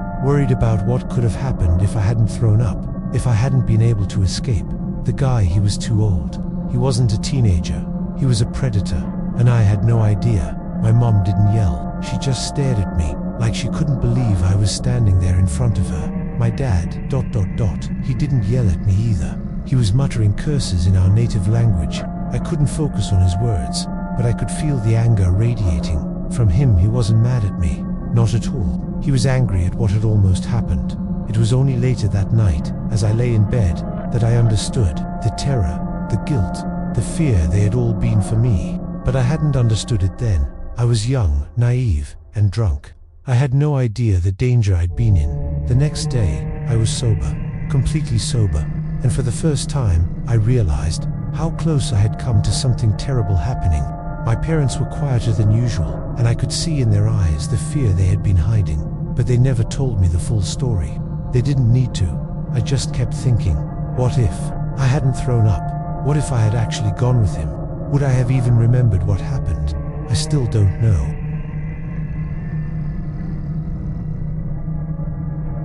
about what could have happened if I hadn't thrown up, if I hadn't been able to escape. The guy, he was too old. He wasn't a teenager. He was a predator, and I had no idea. My mom didn't yell. She just stared at me, like she couldn't believe I was standing there in front of her. My dad, he didn't yell at me either. He was muttering curses in our native language. I couldn't focus on his words, but I could feel the anger radiating. From him, he wasn't mad at me. Not at all. He was angry at what had almost happened. It was only later that night, as I lay in bed, that I understood the terror, the guilt, the fear they had all been for me. But I hadn't understood it then. I was young, naive, and drunk. I had no idea the danger I'd been in. The next day, I was sober, completely sober, and for the first time, I realized how close I had come to something terrible happening. My parents were quieter than usual, and I could see in their eyes the fear they had been hiding, but they never told me the full story. They didn't need to. I just kept thinking, what if I hadn't thrown up? What if I had actually gone with him? Would I have even remembered what happened? I still don't know.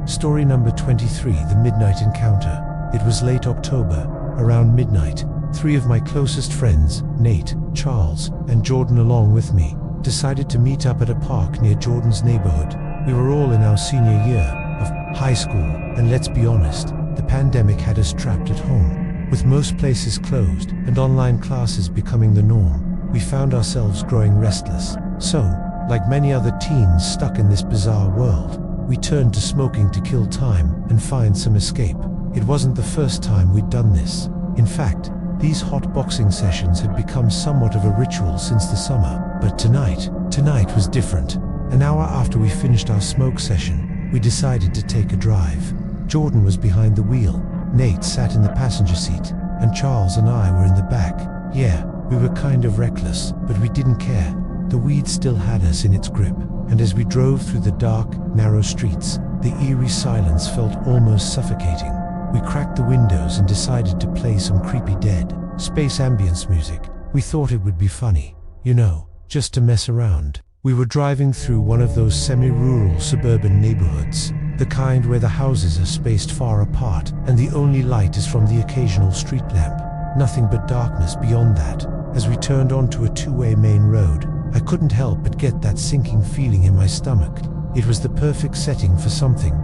Story number 23, The Midnight Encounter. It was late October, around midnight. 3 of my closest friends, Nate, Charles, and Jordan along with me, decided to meet up at a park near Jordan's neighborhood. We were all in our senior year of high school, and let's be honest, the pandemic had us trapped at home. With most places closed and online classes becoming the norm, we found ourselves growing restless. So, like many other teens stuck in this bizarre world, we turned to smoking to kill time and find some escape. It wasn't the first time we'd done this. In fact, these hot boxing sessions had become somewhat of a ritual since the summer. But tonight was different. An hour after we finished our smoke session, we decided to take a drive. Jordan was behind the wheel, Nate sat in the passenger seat, and Charles and I were in the back. Yeah, we were kind of reckless, but we didn't care. The weed still had us in its grip, and as we drove through the dark, narrow streets, the eerie silence felt almost suffocating. We cracked the windows and decided to play some creepy Dead Space ambience music. We thought it would be funny, you know, just to mess around. We were driving through one of those semi-rural suburban neighborhoods, the kind where the houses are spaced far apart and the only light is from the occasional street lamp. Nothing but darkness beyond that. As we turned onto a two-way main road, I couldn't help but get that sinking feeling in my stomach. It was the perfect setting for something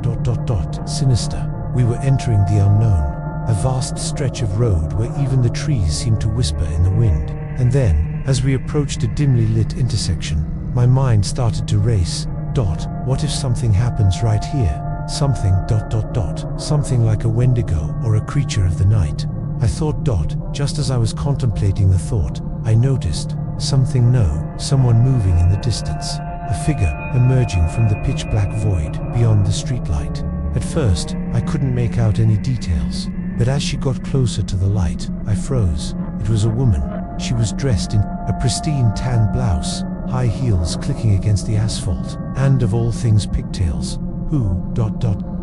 sinister. We were entering the unknown, a vast stretch of road where even the trees seemed to whisper in the wind. And then, as we approached a dimly lit intersection, my mind started to race. What if something happens right here? Something something like a Wendigo or a creature of the night. I thought just as I was contemplating the thought, I noticed someone moving in the distance. A figure emerging from the pitch-black void beyond the streetlight. At first, I couldn't make out any details, but as she got closer to the light, I froze. It was a woman. She was dressed in a pristine tan blouse, high heels clicking against the asphalt, and of all things pigtails. Who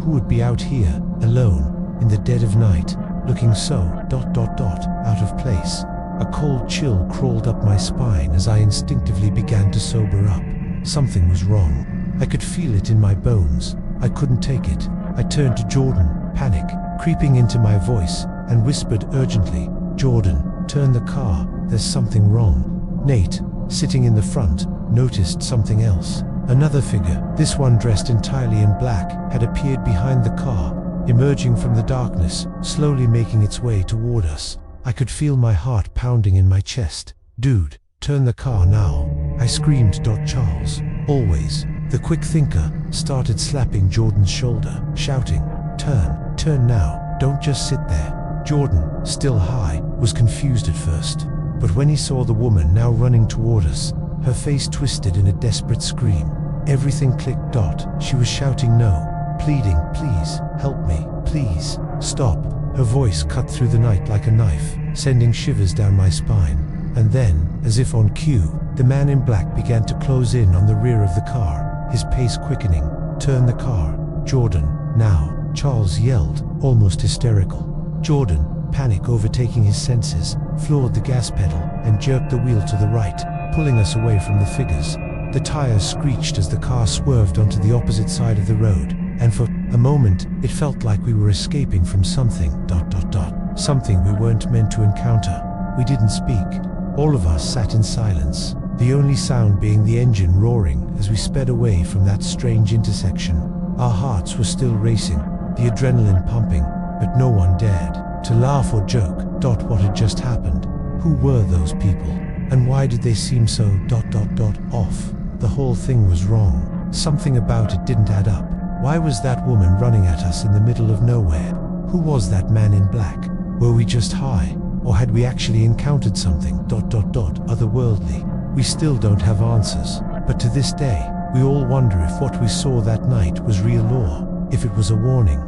would be out here, alone, in the dead of night, looking so out of place? A cold chill crawled up my spine as I instinctively began to sober up. Something was wrong. I could feel it in my bones. I couldn't take it. I turned to Jordan, panic creeping into my voice, and whispered urgently, "Jordan, turn the car, there's something wrong." Nate, sitting in the front, noticed something else. Another figure, this one dressed entirely in black, had appeared behind the car, emerging from the darkness, slowly making its way toward us. I could feel my heart pounding in my chest. "Dude, turn the car now," I screamed. Charles, always the quick thinker, started slapping Jordan's shoulder, shouting, turn now, don't just sit there." Jordan, still high, was confused at first. But when he saw the woman now running toward us, her face twisted in a desperate scream. Everything clicked. She was shouting no, pleading, please, help me, please, stop. Her voice cut through the night like a knife, sending shivers down my spine. And then, as if on cue, the man in black began to close in on the rear of the car, his pace quickening. Turn the car, Jordan, now, Charles yelled, almost hysterical. Jordan, panic overtaking his senses, floored the gas pedal and jerked the wheel to the right, pulling us away from the figures. The tires screeched as the car swerved onto the opposite side of the road, and for a moment, it felt like we were escaping from something, something we weren't meant to encounter. We didn't speak. All of us sat in silence, the only sound being the engine roaring as we sped away from that strange intersection. Our hearts were still racing, the adrenaline pumping, but no one dared to laugh or joke. What had just happened? Who were those people? And why did they seem so off? The whole thing was wrong. Something about it didn't add up. Why was that woman running at us in the middle of nowhere? Who was that man in black? Were we just high? Or had we actually encountered something otherworldly? We still don't have answers. But to this day, we all wonder if what we saw that night was real or if it was a warning.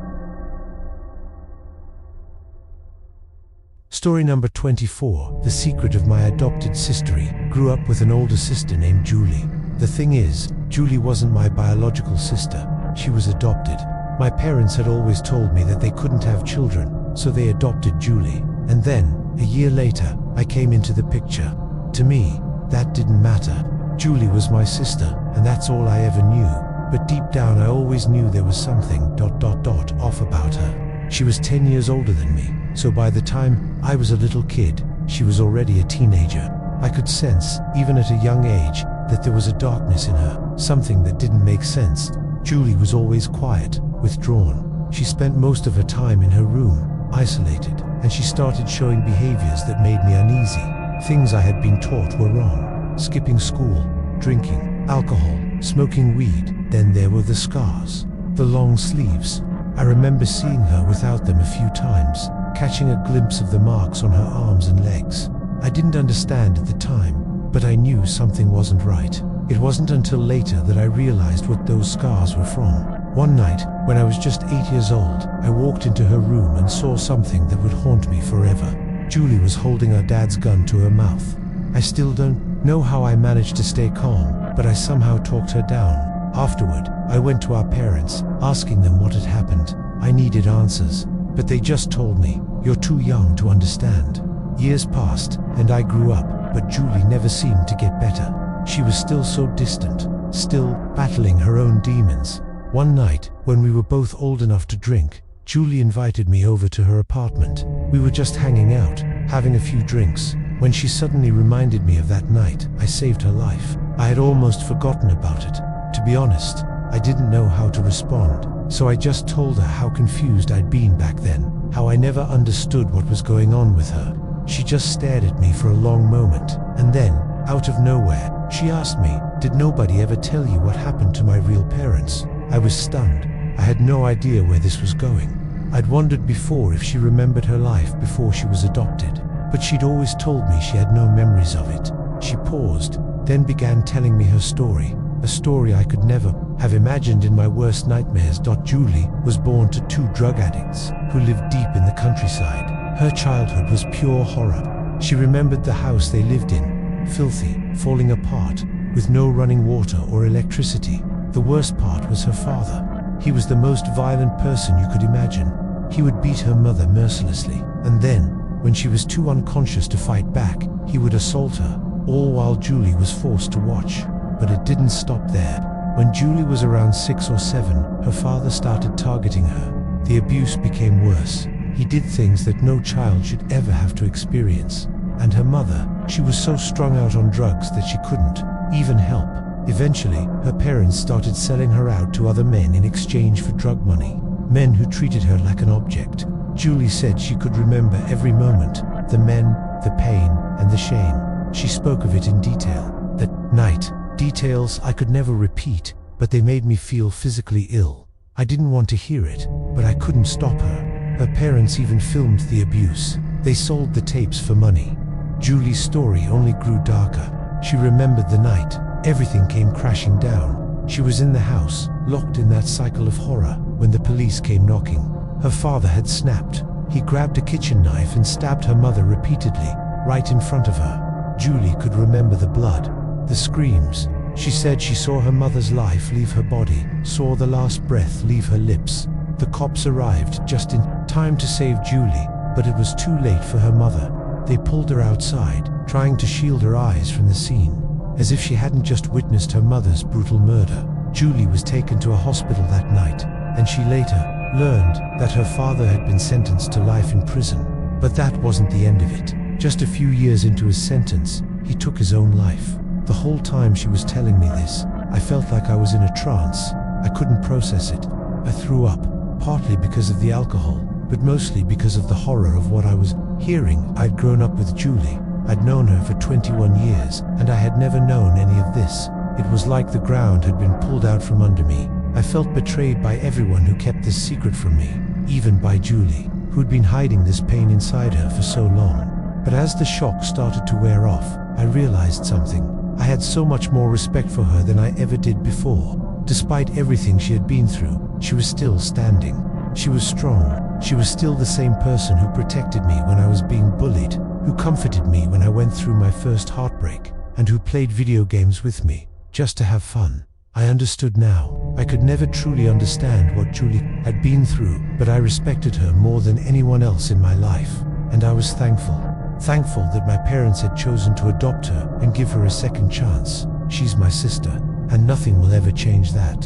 Story number 24, The Secret of My Adopted Sistery. Grew up with an older sister named Julie. The thing is, Julie wasn't my biological sister. She was adopted. My parents had always told me that they couldn't have children, so they adopted Julie. And then, a year later, I came into the picture. To me, that didn't matter. Julie was my sister, and that's all I ever knew. But deep down I always knew there was something off about her. She was 10 years older than me, so by the time I was a little kid, she was already a teenager. I could sense, even at a young age, that there was a darkness in her, something that didn't make sense. Julie was always quiet, withdrawn. She spent most of her time in her room, isolated, and she started showing behaviors that made me uneasy. Things I had been taught were wrong. Skipping school, drinking, alcohol, smoking weed. Then there were the scars, the long sleeves. I remember seeing her without them a few times, catching a glimpse of the marks on her arms and legs. I didn't understand at the time, but I knew something wasn't right. It wasn't until later that I realized what those scars were from. One night, when I was just 8 years old, I walked into her room and saw something that would haunt me forever. Julie was holding her dad's gun to her mouth. I still don't know how I managed to stay calm, but I somehow talked her down. Afterward, I went to our parents, asking them what had happened. I needed answers, but they just told me, "You're too young to understand." Years passed, and I grew up, but Julie never seemed to get better. She was still so distant, still battling her own demons. One night, when we were both old enough to drink, Julie invited me over to her apartment. We were just hanging out, having a few drinks, when she suddenly reminded me of that night I saved her life. I had almost forgotten about it. To be honest, I didn't know how to respond, so I just told her how confused I'd been back then, how I never understood what was going on with her. She just stared at me for a long moment, and then, out of nowhere, she asked me, "Did nobody ever tell you what happened to my real parents?" I was stunned. I had no idea where this was going. I'd wondered before if she remembered her life before she was adopted, but she'd always told me she had no memories of it. She paused, then began telling me her story, a story I could never have imagined in my worst nightmares. Julie was born to two drug addicts who lived deep in the countryside. Her childhood was pure horror. She remembered the house they lived in, filthy, falling apart, with no running water or electricity. The worst part was her father. He was the most violent person you could imagine. He would beat her mother mercilessly, and then, when she was too unconscious to fight back, he would assault her, all while Julie was forced to watch. But it didn't stop there. When Julie was around 6 or 7, her father started targeting her. The abuse became worse. He did things that no child should ever have to experience. And her mother, she was so strung out on drugs that she couldn't even help. Eventually, her parents started selling her out to other men in exchange for drug money. Men who treated her like an object. Julie said she could remember every moment, the men, the pain, and the shame. She spoke of it in detail. That night, details I could never repeat, but they made me feel physically ill. I didn't want to hear it, but I couldn't stop her. Her parents even filmed the abuse. They sold the tapes for money. Julie's story only grew darker. She remembered the night. Everything came crashing down. She was in the house, locked in that cycle of horror, when the police came knocking. Her father had snapped. He grabbed a kitchen knife and stabbed her mother repeatedly, right in front of her. Julie could remember the blood, the screams. She said she saw her mother's life leave her body, saw the last breath leave her lips. The cops arrived just in time to save Julie, but it was too late for her mother. They pulled her outside, trying to shield her eyes from the scene. As if she hadn't just witnessed her mother's brutal murder, Julie was taken to a hospital that night, and she later learned that her father had been sentenced to life in prison. But that wasn't the end of it. Just a few years into his sentence, he took his own life. The whole time she was telling me this, I felt like I was in a trance. I couldn't process it. I threw up, partly because of the alcohol, but mostly because of the horror of what I was hearing. I'd grown up with Julie. I'd known her for 21 years, and I had never known any of this. It was like the ground had been pulled out from under me. I felt betrayed by everyone who kept this secret from me, even by Julie, who'd been hiding this pain inside her for so long. But as the shock started to wear off, I realized something. I had so much more respect for her than I ever did before. Despite everything she had been through, she was still standing. She was strong. She was still the same person who protected me when I was being bullied, who comforted me when I went through my first heartbreak, and who played video games with me, just to have fun. I understood now. I could never truly understand what Julie had been through, but I respected her more than anyone else in my life, and I was thankful. Thankful that my parents had chosen to adopt her and give her a second chance. She's my sister, and nothing will ever change that.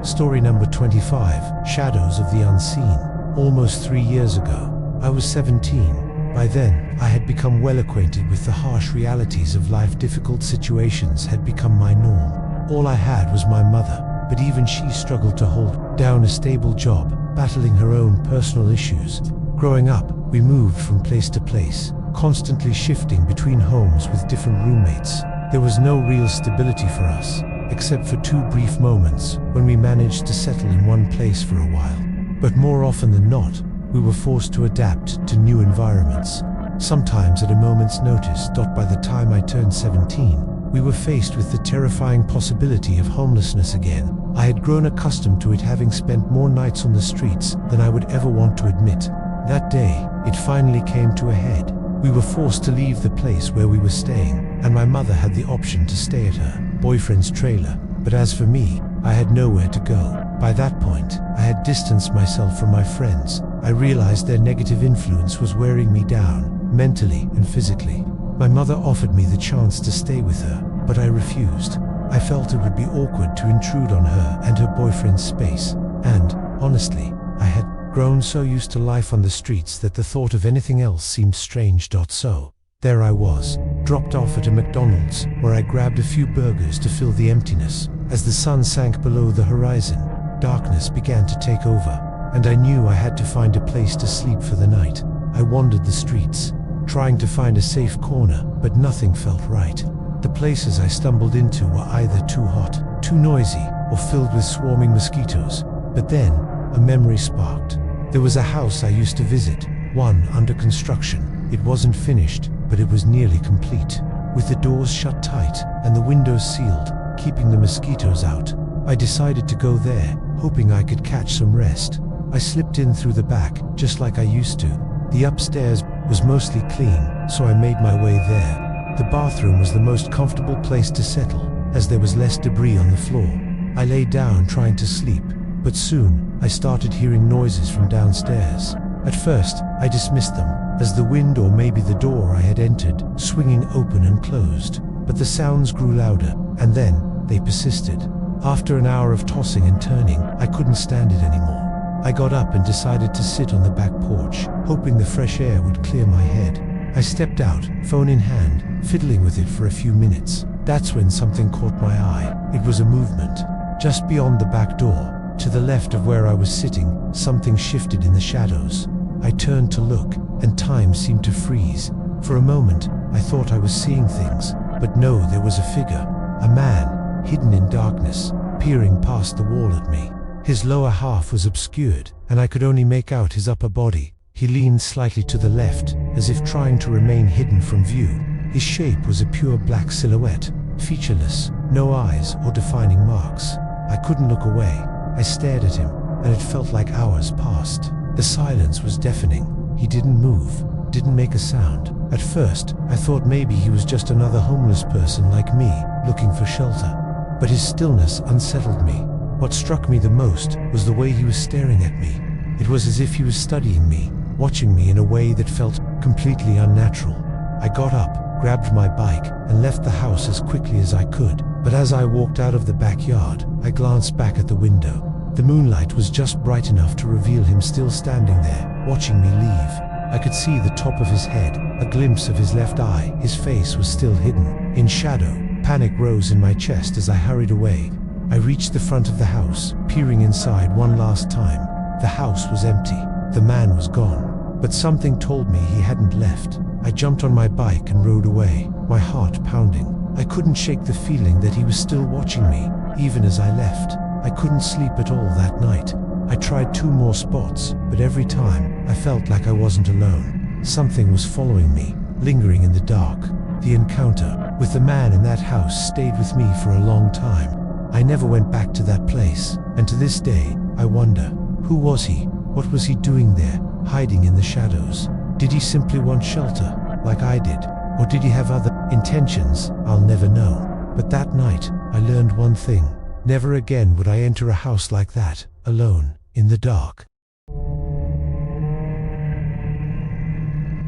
Story number 25, Shadows of the Unseen. Almost 3 years ago, I was 17. By then, I had become well acquainted with the harsh realities of life. Difficult situations had become my norm. All I had was my mother, but even she struggled to hold down a stable job, battling her own personal issues. Growing up, we moved from place to place, constantly shifting between homes with different roommates. There was no real stability for us, except for 2 brief moments when we managed to settle in one place for a while. But more often than not, we were forced to adapt to new environments, sometimes at a moment's notice. By the time I turned 17, we were faced with the terrifying possibility of homelessness again. I had grown accustomed to it, having spent more nights on the streets than I would ever want to admit. That day, it finally came to a head. We were forced to leave the place where we were staying, and my mother had the option to stay at her boyfriend's trailer. But as for me, I had nowhere to go. By that point, I had distanced myself from my friends. I realized their negative influence was wearing me down, mentally and physically. My mother offered me the chance to stay with her, but I refused. I felt it would be awkward to intrude on her and her boyfriend's space, and, honestly, I had grown so used to life on the streets that the thought of anything else seemed strange. So, there I was, dropped off at a McDonald's, where I grabbed a few burgers to fill the emptiness. As the sun sank below the horizon, darkness began to take over, and I knew I had to find a place to sleep for the night. I wandered the streets, trying to find a safe corner, but nothing felt right. The places I stumbled into were either too hot, too noisy, or filled with swarming mosquitoes. But then, a memory sparked. There was a house I used to visit, one under construction. It wasn't finished, but it was nearly complete, with the doors shut tight and the windows sealed, keeping the mosquitoes out. I decided to go there, hoping I could catch some rest. I slipped in through the back, just like I used to. The upstairs was mostly clean, so I made my way there. The bathroom was the most comfortable place to settle, as there was less debris on the floor. I lay down trying to sleep, but soon I started hearing noises from downstairs. At first, I dismissed them as the wind or maybe the door I had entered, swinging open and closed. But the sounds grew louder, and then they persisted. After an hour of tossing and turning, I couldn't stand it anymore. I got up and decided to sit on the back porch, hoping the fresh air would clear my head. I stepped out, phone in hand, fiddling with it for a few minutes. That's when something caught my eye. It was a movement. Just beyond the back door, to the left of where I was sitting, something shifted in the shadows. I turned to look, and time seemed to freeze. For a moment, I thought I was seeing things, but no, there was a figure. A man, hidden in darkness, peering past the wall at me. His lower half was obscured, and I could only make out his upper body. He leaned slightly to the left, as if trying to remain hidden from view. His shape was a pure black silhouette, featureless, no eyes or defining marks. I couldn't look away. I stared at him, and it felt like hours passed. The silence was deafening. He didn't move, didn't make a sound. At first, I thought maybe he was just another homeless person like me, looking for shelter. But his stillness unsettled me. What struck me the most was the way he was staring at me. It was as if he was studying me, watching me in a way that felt completely unnatural. I got up, grabbed my bike, and left the house as quickly as I could. But as I walked out of the backyard, I glanced back at the window. The moonlight was just bright enough to reveal him still standing there, watching me leave. I could see the top of his head, a glimpse of his left eye. His face was still hidden, in shadow. Panic rose in my chest as I hurried away. I reached the front of the house, peering inside one last time. The house was empty. The man was gone. But something told me he hadn't left. I jumped on my bike and rode away, my heart pounding. I couldn't shake the feeling that he was still watching me, even as I left. I couldn't sleep at all that night. I tried 2 more spots, but every time, I felt like I wasn't alone. Something was following me, lingering in the dark. The encounter with the man in that house stayed with me for a long time. I never went back to that place, and to this day, I wonder, who was he? What was he doing there, hiding in the shadows? Did he simply want shelter, like I did? Or did he have other intentions? I'll never know. But that night, I learned one thing. Never again would I enter a house like that, alone, in the dark.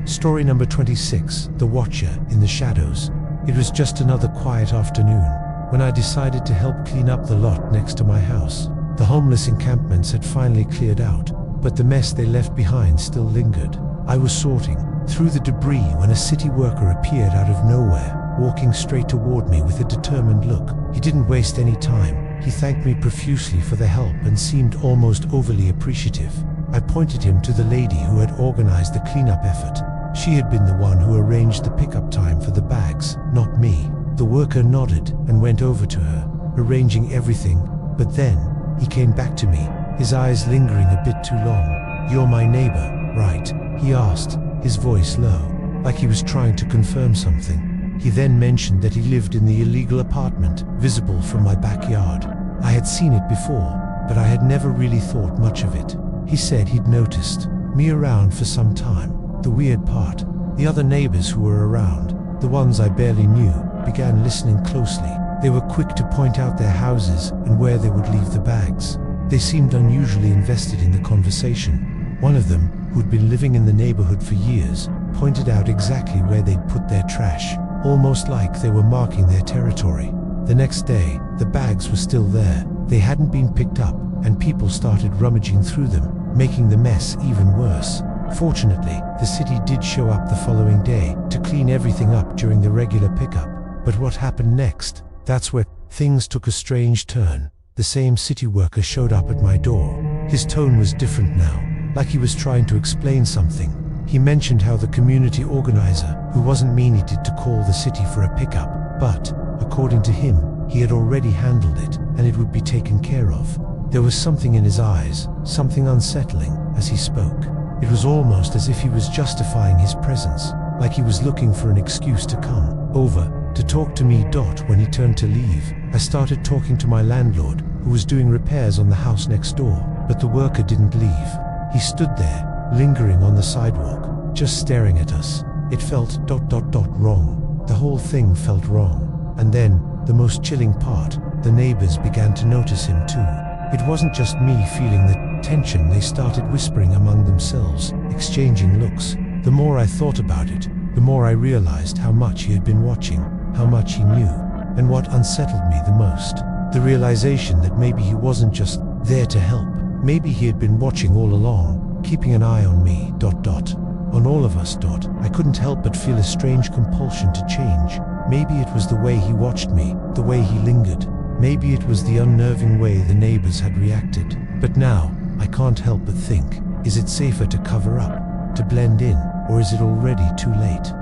Story number 26, The Watcher in the Shadows. It was just another quiet afternoon, when I decided to help clean up the lot next to my house. The homeless encampments had finally cleared out, but the mess they left behind still lingered. I was sorting through the debris when a city worker appeared out of nowhere, walking straight toward me with a determined look. He didn't waste any time. He thanked me profusely for the help and seemed almost overly appreciative. I pointed him to the lady who had organized the cleanup effort. She had been the one who arranged the pickup time for the bags, not me. The worker nodded and went over to her, arranging everything, but then he came back to me, his eyes lingering a bit too long. "You're my neighbor, right?" he asked, his voice low, like he was trying to confirm something. He then mentioned that he lived in the illegal apartment, visible from my backyard. I had seen it before, but I had never really thought much of it. He said he'd noticed me around for some time. The weird part, the other neighbors who were around, the ones I barely knew, began listening closely. They were quick to point out their houses and where they would leave the bags. They seemed unusually invested in the conversation. One of them, who'd been living in the neighborhood for years, pointed out exactly where they'd put their trash, almost like they were marking their territory. The next day, the bags were still there. They hadn't been picked up, and people started rummaging through them, making the mess even worse. Fortunately, the city did show up the following day to clean everything up during the regular pickup. But what happened next? That's where things took a strange turn. The same city worker showed up at my door. His tone was different now, like he was trying to explain something. He mentioned how the community organizer, who wasn't meaning to call the city for a pickup, but, according to him, he had already handled it, and it would be taken care of. There was something in his eyes, something unsettling, as he spoke. It was almost as if he was justifying his presence, like he was looking for an excuse to come over to talk to me. When he turned to leave, I started talking to my landlord, who was doing repairs on the house next door, but the worker didn't leave. He stood there, lingering on the sidewalk, just staring at us. It felt wrong. The whole thing felt wrong. And then, the most chilling part, the neighbors began to notice him too. It wasn't just me feeling the tension. They started whispering among themselves, exchanging looks. The more I thought about it, the more I realized how much he had been watching, how much he knew, and what unsettled me the most. The realization that maybe he wasn't just there to help. Maybe he had been watching all along, keeping an eye on me, on all of us. I couldn't help but feel a strange compulsion to change. Maybe it was the way he watched me, the way he lingered. Maybe it was the unnerving way the neighbors had reacted. But now, I can't help but think, is it safer to cover up, to blend in, or is it already too late?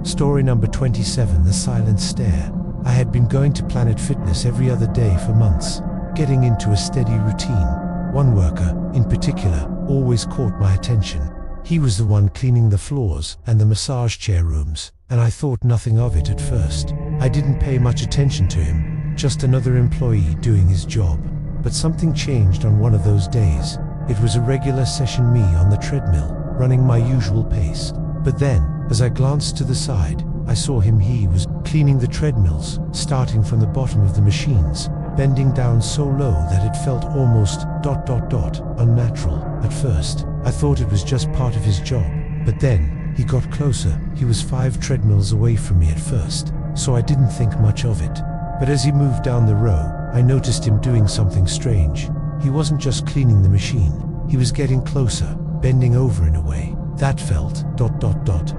Story number 27, The Silent Stare. I had been going to Planet Fitness every other day for months, getting into a steady routine. One worker, in particular, always caught my attention. He was the one cleaning the floors and the massage chair rooms, and I thought nothing of it at first. I didn't pay much attention to him, just another employee doing his job. But something changed on one of those days. It was a regular session, me on the treadmill, running my usual pace. But then, as I glanced to the side, I saw him. He was cleaning the treadmills, starting from the bottom of the machines, bending down so low that it felt almost unnatural. At first, I thought it was just part of his job, but then he got closer. He was 5 treadmills away from me at first, so I didn't think much of it. But as he moved down the row, I noticed him doing something strange. He wasn't just cleaning the machine, he was getting closer, bending over in a way that felt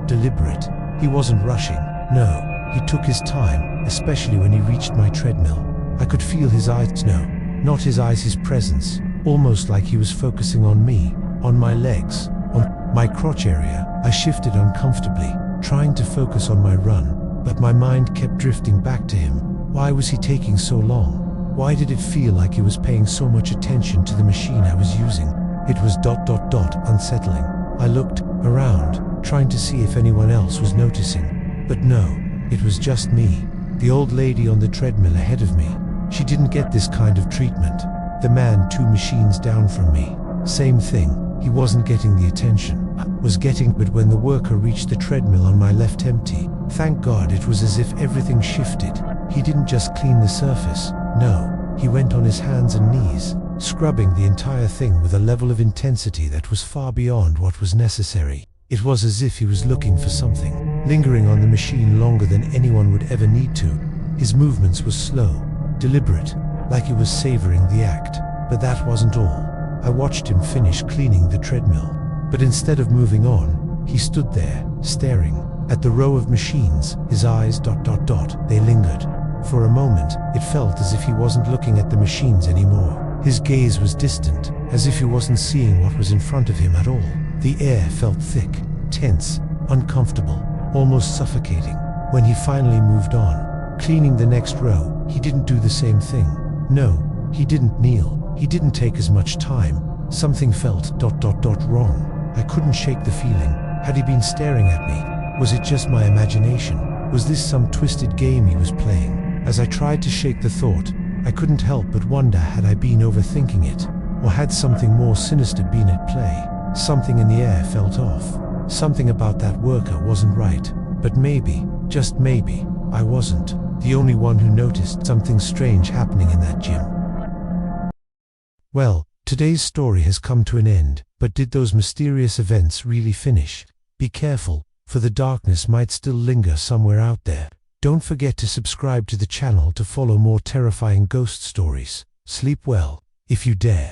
deliberate. He wasn't rushing, no, he took his time, especially when he reached my treadmill. I could feel his eyes, no, not his eyes, his presence, almost like he was focusing on me, on my legs, on my crotch area. I shifted uncomfortably, trying to focus on my run, but my mind kept drifting back to him. Why was he taking so long? Why did it feel like he was paying so much attention to the machine I was using? It was unsettling. I looked around, trying to see if anyone else was noticing. But no, it was just me. The old lady on the treadmill ahead of me. She didn't get this kind of treatment. The man 2 machines down from me. Same thing. He wasn't getting the attention I was getting. But when the worker reached the treadmill on my left empty, thank God, it was as if everything shifted. He didn't just clean the surface. No, he went on his hands and knees, scrubbing the entire thing with a level of intensity that was far beyond what was necessary. It was as if he was looking for something, lingering on the machine longer than anyone would ever need to. His movements were slow, deliberate, like he was savoring the act. But that wasn't all. I watched him finish cleaning the treadmill. But instead of moving on, he stood there, staring at the row of machines. His eyes they lingered. For a moment, it felt as if he wasn't looking at the machines anymore. His gaze was distant, as if he wasn't seeing what was in front of him at all. The air felt thick, tense, uncomfortable, almost suffocating. When he finally moved on, cleaning the next row, he didn't do the same thing. No, he didn't kneel. He didn't take as much time. Something felt wrong. I couldn't shake the feeling. Had he been staring at me? Was it just my imagination? Was this some twisted game he was playing? As I tried to shake the thought, I couldn't help but wonder, had I been overthinking it? Or had something more sinister been at play? Something in the air felt off. Something about that worker wasn't right. But maybe, just maybe, I wasn't the only one who noticed something strange happening in that gym. Well, today's story has come to an end, but did those mysterious events really finish? Be careful, for the darkness might still linger somewhere out there. Don't forget to subscribe to the channel to follow more terrifying ghost stories. Sleep well, if you dare.